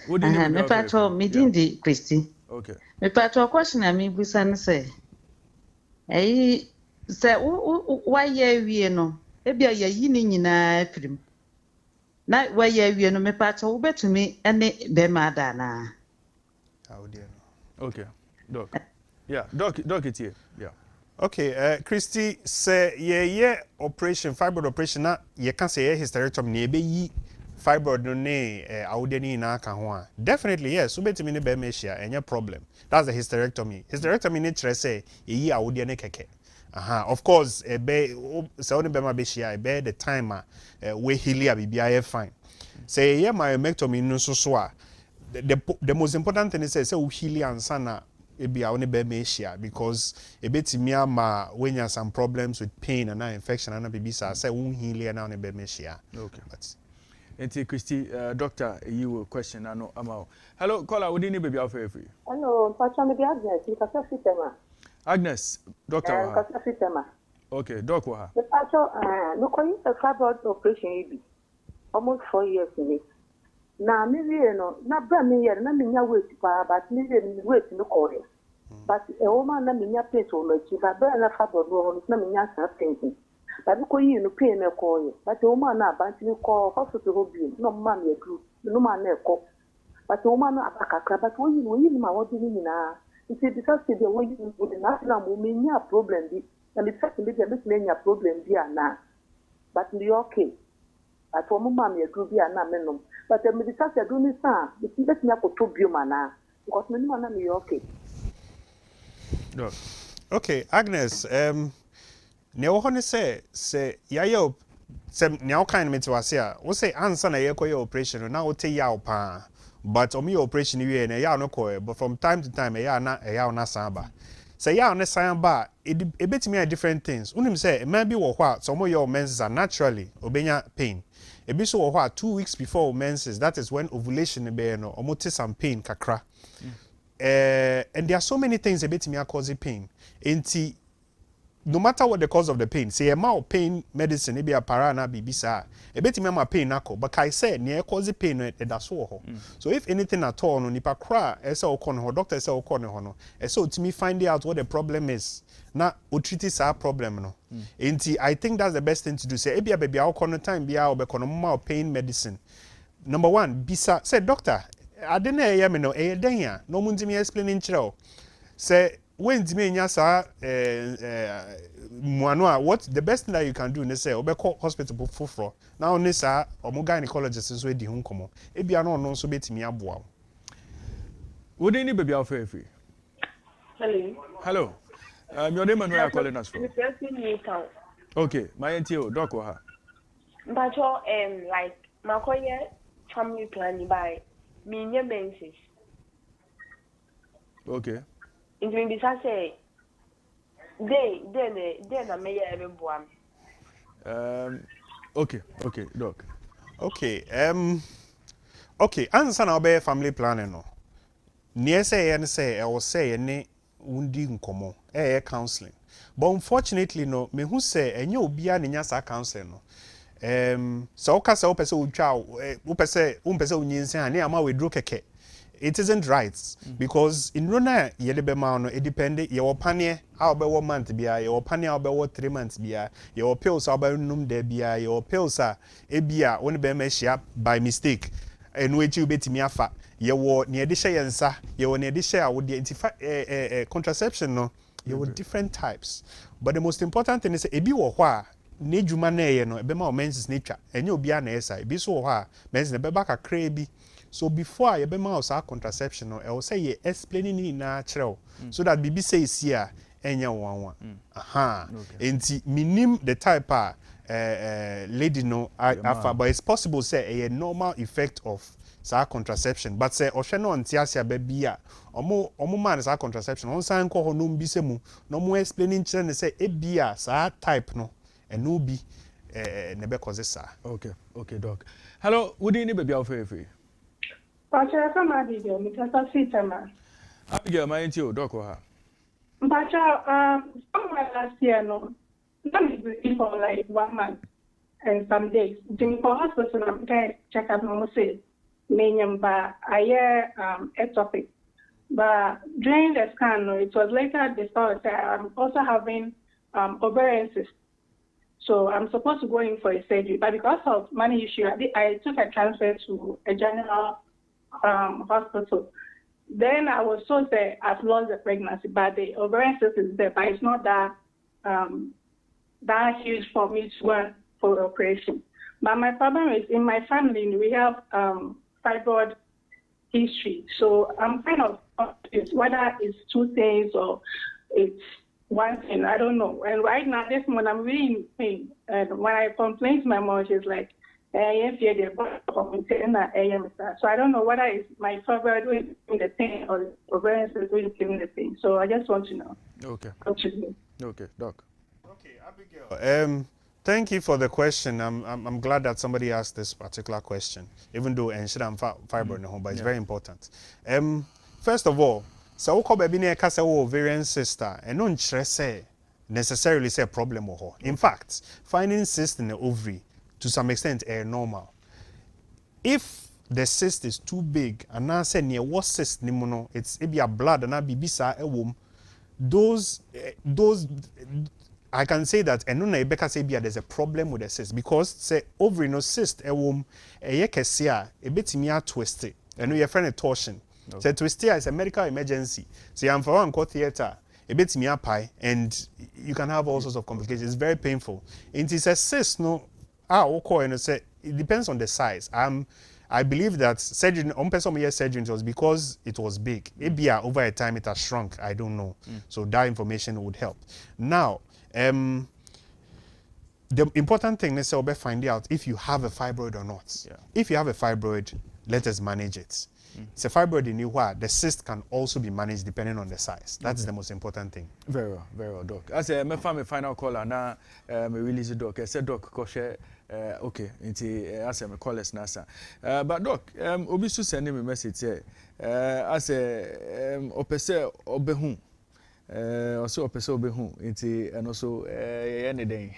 Me patro Midindi Christy. Okay. Me patro question na me busan say. Say why ye wie no? Ebia ye yi ni nyina afrim. Na why ye wie no me patro wo betumi ene be ma da na. Okay. Doc. Yeah, Doc it here. Yeah. Okay, Christy say ye operation fibroid operation na ye can say hysterectomy na ebe yi fibroid no ne awudeni na aka ho a definitely yes so betimi ne be mehia any problem. That's the hysterectomy. Hysterectomy ne kire say yi awude ne keke. Of course ebe say oni be ma be hia ebe the time we heal bibia fine. Say ye myomectomy no so a the most important thing is say we heal ansa na ebia oni be mehia because ebetimi ama when you have some problems with pain and infection and bibisa say we heal na oni be mehia. Okay. But Christy, doctor, you question I know about. Hello, caller, would you need baby out for you? Hello, Pacha, maybe Agnes, you can say Fitema. Agnes, doctor. Fitema. Okay, doc. Pacha, look, you a fibroid operation, almost 4 years in it. Now, maybe you know, not brand new year, not me wait, but maybe wait in the corner. But a woman, not me place on the chief, but brand a fibroid, not me thinking. But look, you know, pay me call you. But the woman now, but you call hospital, no man, you do, no man, call. But the woman, a packer, but when you my what do you mean now? It's because the way you would not know, we may have problem, and it's such a little bit many problem here now. But you're okay. But for mamma, you do be an amen. But the medical do me, sir, it's let me up to be man now. Because many man, you're okay. No. Okay, Agnes, ne wo hone say yayo say ne wo kan me to ase a wo say ansa na ye koye operation na wo te yaw pa but omi operation we na yaw no koye but from time to time yaw na san ba say yaw ne san ba e betimi a different things unim say man bi wo ho a so mo your menses are naturally obenya pain e bi so wo ho a 2 weeks before menses, that is when ovulation be no omo te some pain kakra. And there are so many things a bit me cause pain. No matter what the cause of the pain, say amount pain medicine, maybe a parana bibisa, a bit me pain nako, but I said near cause pain that's all. So if anything at all, no nipa cry, esa okon ho doctor esa okon ho no. So to me finding out what the problem is. Na o treat is our problem no. I think that's the best thing to do. Say ebia baby okon time bia obekono pain medicine. Number 1, bisa say doctor I didn't hear me no den ya no muntimi explaining chiro say when ntimi nya sa muano what the best thing that you can do ne say obekọ hospital foforo na oni sa omo gynecologist so edi hu nkomo e bia no no so betimi aboa wo dey ni baby afefi hello your name and where you calling us from okay my NTO doc ha but like makoye family planning by me menses. Okay. It will be say then I may have one. Okay, doc. Okay, okay, answer now be family planning no. Near say and say I will say any undi nkomo counseling. But unfortunately no, me who say enye obi a nya sa counseling no. So ka say opese utwa opese unyinse ani ama wedro keke it isn't right because in rona yele be ma no it depend ye wo pane a obewo month bia ye wo pane a obewo 3 months bia ye wo pills a obenum da bia ye wo pills a ebia woni be ma hia by mistake enu echi ubetimi afa ye wo ne de hye yensa ye wo ne de hye a wo de contraception no ye wo different types but the most important thing is ebi wo ho a ne djuma na ye no ebe ma o menses ne twa enye obi a na esa ebi so wo ho a menses ne be ba kakra bi so before you be ma o contraception no e wo say ye explaining ni na kire so that bibi say see a enya wanwa aha enti minim the type a lady no afa but it's possible say a normal effect of sa contraception but say ohwe no ntiasia ba bia omo man sa contraception on san ko ho no mbise mu no mo explaining kire ne say e bia sa type no eno bi ne be cause sa okay doc hello would you baby afefi Pacha kama video mitasa sita ma Abigail my NTO doc ha Pacha somewhere last year no let me be for like 1 month and some days during for hospital I'm going check up no say menyamba aye ectopic but during the scan it was later discovered that I'm also having ovarian cyst. So I'm supposed to go in for a surgery, but because of money issue, I took a transfer to a general hospital. Then I was told that I've lost the pregnancy, but the ovarian cyst is there, but it's not that that huge for me to go for operation. But my problem is in my family we have fibroid history, so I'm kind of whether it's 2 things or it's one thing, I don't know. And right now, this one, I'm really in pain. And when I complain to my mom, she's like, so I don't know whether it's my fibroid doing the thing or ovarian cyst doing the thing. So I just want to know. Okay, doc. Okay, Abigail. Thank you for the question. I'm glad that somebody asked this particular question, even though and should fibroid no, but it's very important. First of all, so ko baby na ka say ovarian cyst and no say necessarily say problem or in fact finding cyst in the ovary to some extent are normal. If the cyst is too big and now say near what cyst ni no it's be a blood and bibisa e wom those I can say that and no na ebeka say bia there's a problem with the cyst because say ovary no cyst e wom e ye kese a e betimi a twist it and we friend a torsion. So twist is a medical emergency. So I'm for one theater, a bit me up high, and you can have all sorts of complications. It's very painful. It is a cyst, no. Okay, and say it depends on the size. I believe that surgery, on person surgery, it was because it was big. Ebia over a time it has shrunk. I don't know. So that information would help. Now, the important thing is to find out if you have a fibroid or not. Yeah. If you have a fibroid, let us manage it. It's a fibroid in you where the cyst can also be managed depending on the size. That's the most important thing. Very well, Doc. As a my final caller now, me release Doc. I said Doc, koshe. Okay, as a callers nasa. But Doc, obisu sending me message here. As a opese obehu. Also opese obehu. And also anything.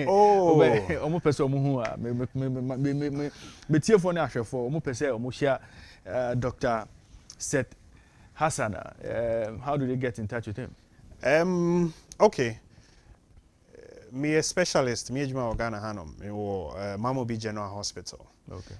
Oh. Omo pese omo hu. Me tie for na ahwe for omo pese omo share Dr. Seth Hassan. How do they get in touch with him? Okay. Me a specialist, me ejuma Ghana Hanum, me wo Mamobi General Hospital. Okay.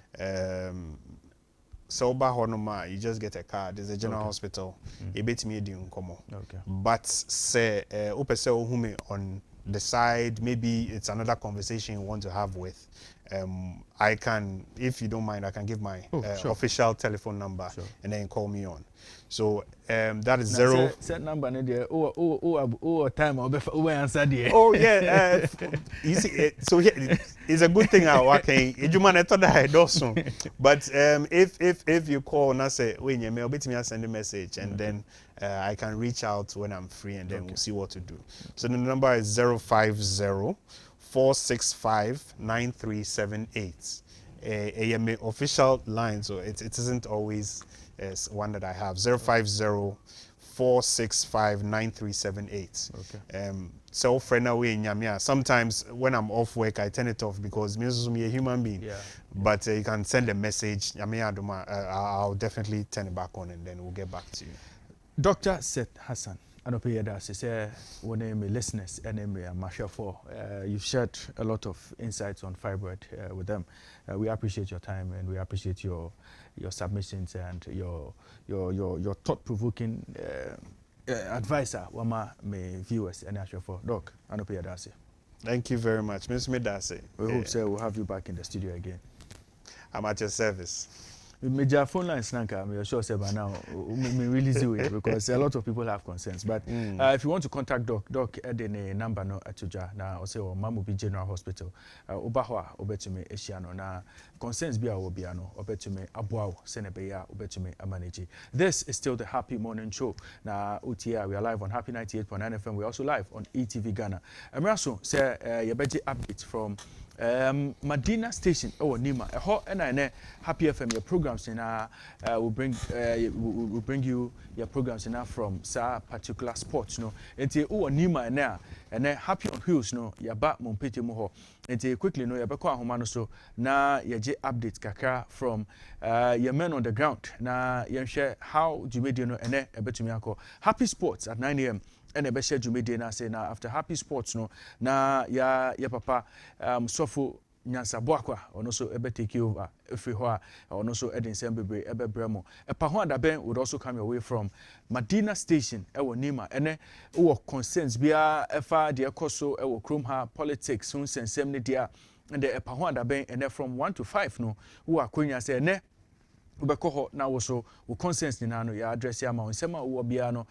So ba honoma, you just get a card. There's a general hospital. You bet me di unkomo. Okay. But say opese ohume on the side, maybe it's another conversation you want to have with. I can, if you don't mind, I can give my sure. official telephone number and then call me on. So that is Now, 0. Set number there. Time I'll answer there. Oh yeah, you see, so here, it's a good thing I working. But if you call and I say, "When you mail, me send a message," and then I can reach out when I'm free, and then we'll see what to do. So the number is 050-465-9378. A official line, so it isn't always one that I have. 050-465-9378. Okay. So friend away in Yamia. Sometimes when I'm off work, I turn it off because me a human being. Yeah. But you can send a message. I'll definitely turn it back on and then we'll get back to you. Dr. Seth Hassan. Say one of my listeners and I'm sure for you've shared a lot of insights on fibroid with them. We appreciate your time and we appreciate your submissions and your thought-provoking advisor. Wama me viewers and actually for Doc. Thank you very much, Ms. Medase. We hope so. We'll have you back in the studio again. I'm at your service. Major phone lines, Nanka, I'm sure say by now, we release it because a lot of people have concerns. But if you want to contact Doc, the number no atuja na ose o Mamobi General Hospital. Obahwa obetume Eshiano na concerns bia obiano obetume abuao senebeya obetume amanage. This is still the Happy Morning Show. Na UTA, we are live on Happy 98.9 FM. We're also live on ETV Ghana. Amraso say yebeji updates from Medina Station Nima. And Happy FM your programs will bring you your programs from sa particular sports no. Enti Nima and Happy on Wheels no ya ba mompete mo ho. Enti quickly no ya be kwa ahoma no so na ya je updates kakra from your men on the ground na ya share how Jumedi no ene ebetumi akọ Happy Sports at 9 a.m. and a better Jumedi na say na after Happy Sports no na ya papa Sofo Nyansa Boakwa ono so ebe take over every hoa ono so Edin Sembebre ebe bremo epa ho adaben would also come your way from Medina Station ewo Nima ene wo concerns bia efa de ekoso ewo krom ha politics so sensem ne dia and the epa ho adaben ene from 1 to 5 no wo akonya say ene ubeko na wo so wo concerns ni na no ya address ya ma nsema wo bia no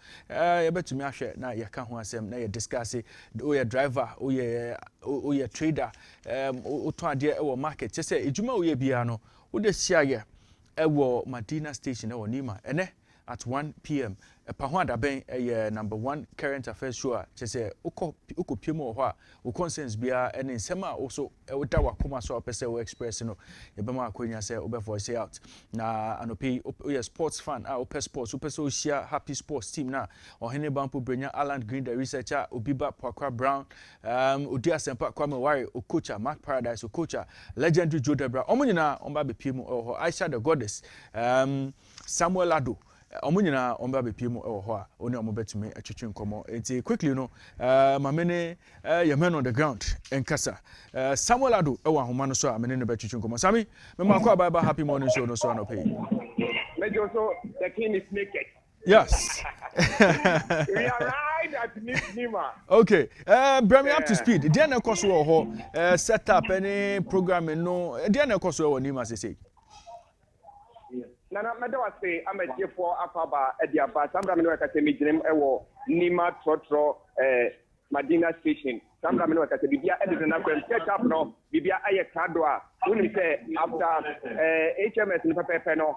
betumi ahwe na ya ka ho asem na ya discuss o ya driver o ya trader o to ade e wo market say ejuma o ya bia no wo de sia ye e wo Medina Station e wo Nima ene at 1 p.m. Pahwanda ben number 1 current affairs show say uko piemo ho a wo concerns bia ene nsema also wo da wakoma so opese wo express no ye be ma akonya say wo voice out na anopi o sports fan opese sports opese o share Happy Sports team na ohene bampo brenya Alan Green the researcher Obiba Pwakwa Brown odi asempa Kwame Ware o coacher Mark Paradise o coacher legendary Joe Debra omunyina omba be piemo ho Aisha the Goddess Samuel Ado omunyina omba be piemo ho a oni omobetumi atwetwe nkomo enti quickly no mamene your men on the ground enkasa Samuel Ado ewa homa no so a mene ne betwetwe nkomo Sami me makwa baba Happy Morning Show no so no pay Major, so the king is naked. Yes. We are right at Nima. Okay. Bring me up to speed. There na koso ho set up any programming no. There na koso ho Nima say. Nana Madawa say, I'm a chief for Akaba at the Abba, sometimes I can meet him, Nima Trotro, Madina Station. Sometimes I can be edited and set up no, Bibia Ayakadwa, when we say after HMS in Pepeno,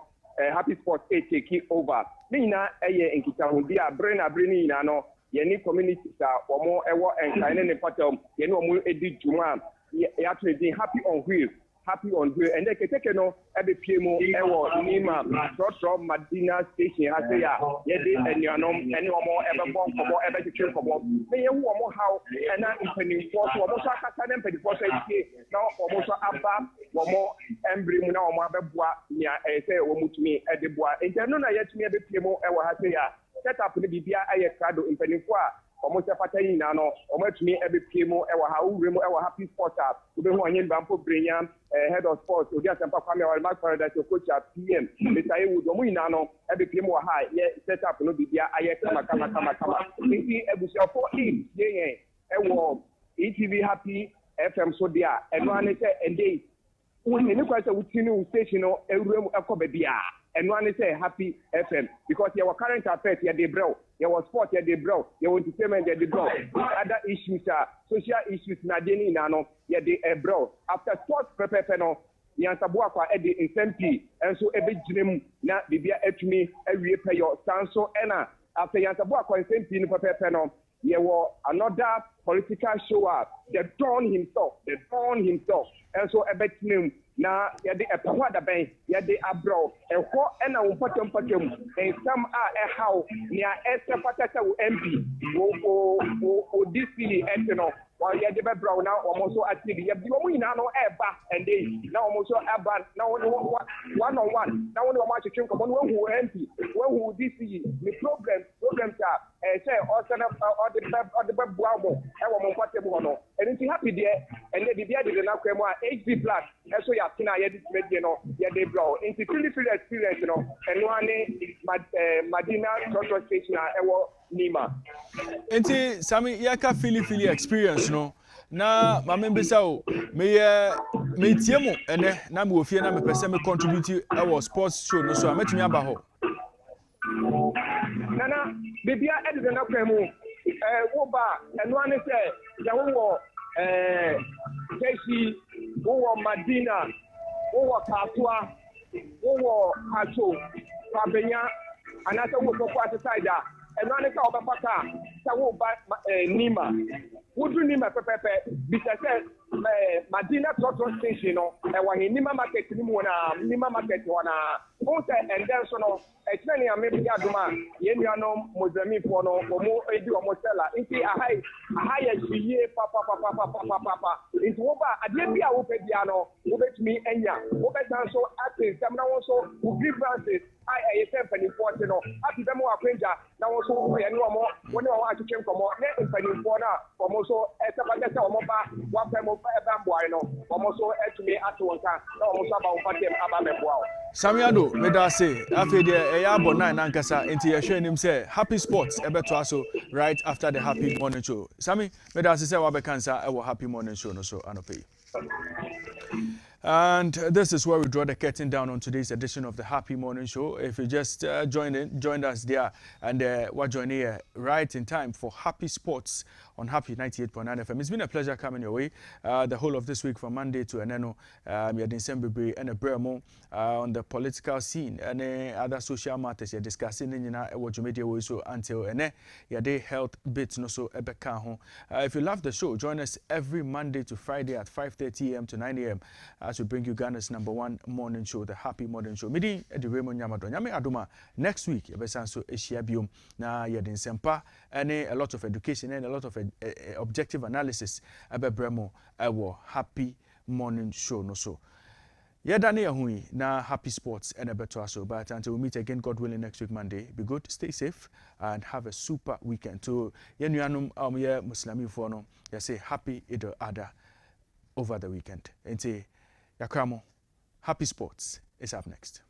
Happy Sports A take over. Nina, in Kitahubia, Brini, Nano, Yeni communities or more and kind of pattern, you know, Eddie Juma, actually happy on wheels. Happy on wheel and they can take no every PMO ever Nima from Madina Station has say and you know any more ever born for more ever chill for more. May you more how and I'm pending for almost a them for now almost abba or more embryo now more near say to me at the bois. And then no yet me every PMO ever has say set up the Bibia Ayakado in pending for. Almost a pattern now, almost me every PMO, our happy sports up. We don't want Bampo Brian, head of sports, or just a family or Mark Paradise, your coach at PM. Mr. Wood, Ominano, every PMO high, set up no be there. I come. See, every show for him, ETV happy FM so there, and one is a day. When you look at the station, every room a cobebia. And one is a happy FM because your current affairs, they bro, your sport, they bro, your entertainment, they bro. Other issues are social issues, Nadini Nano, they bro. After sports, Pepeno, Yansabuaka, Eddie, in Sempi, and so every dream, not be at me, every pay your Sanso Enna. After Yansabuaka and Sempi in Pepeno, there was another political show up, the Don himself, and so a bet name. Na yade a pawada ben yade abro ehwo ena wo patem and some are how near Esther Patata MP o DC etno while yade be brown now almost so active yabi wo nyina no eba and they now almost so eba now one on one now when we match chin come on who MP who DC the programs are say also all the boamo e wo mo patem no and it's happy there and they be there na kwemo HD plus so Tina yedi media no yedi bro into fully experience no and one Madina Toronto station ewo Nima enti Sami yaka fili experience no na ma membesa o me tie mo ene na me ofie na me pese me contribute ewo sports show no so ametumi aba ho nana bibia edde na kwemu wo ba eno ane se ya wo Keshi, wo Madina, wo Katua, wo Hacho, Pabenya, and that's what we put aside. And one is our papa, Sawo Nima. Would you name a pepe? Because Madina Total Station, and when Nima Market, Nima Market, one, and then so explaining a maybe Aduma, Yeniano, Mozambique, or more Edu or Mosella. Into a higher year, papa. It's over. I didn't be a open piano, over to me, and ya, over so active, some now also who give Francis. I am important. Happy them more Ranger. Now also we know more when you want to change from more. Let us for now. Also, as a better or more one time of Bamboino. Also, to me at one time. Almost about them. Samiado, meda say, after the Ayabo 9 Ankasa, into your showing him say, happy sports, Ebetuaso, right after the happy morning show. Sami, meda say, Wabekansa, our happy morning show, no so, Anope. And this is where we draw the curtain down on today's edition of the Happy Morning Show. If you just joined us there and we're joining here right in time for Happy Sports on Happy 98.9 FM. It's been a pleasure coming your way the whole of this week from Monday to Eneno, December and a Bremo on the political scene and other social matters you're discussing in what you media so until your day health bits no so ebeka. If you love the show, join us every Monday to Friday at 5:30 a.m. to 9 a.m. as we bring you Ghana's #1 morning show, the Happy Morning Show. Midi Edi Raymond Nyamado. Nyame Adoma next week yebesanso ehia na yedin sempa and a lot of education and a lot of objective analysis abebremo ewo Happy Morning Show no so. Yedane yahui na Happy Sports and ebeto aso. But until we meet again, God willing, next week Monday, be good, stay safe, and have a super weekend. To yenuanum ye Muslimi fono, you say Happy Eid al-Adha over the weekend. And say Yakramo, Happy Sports is up next.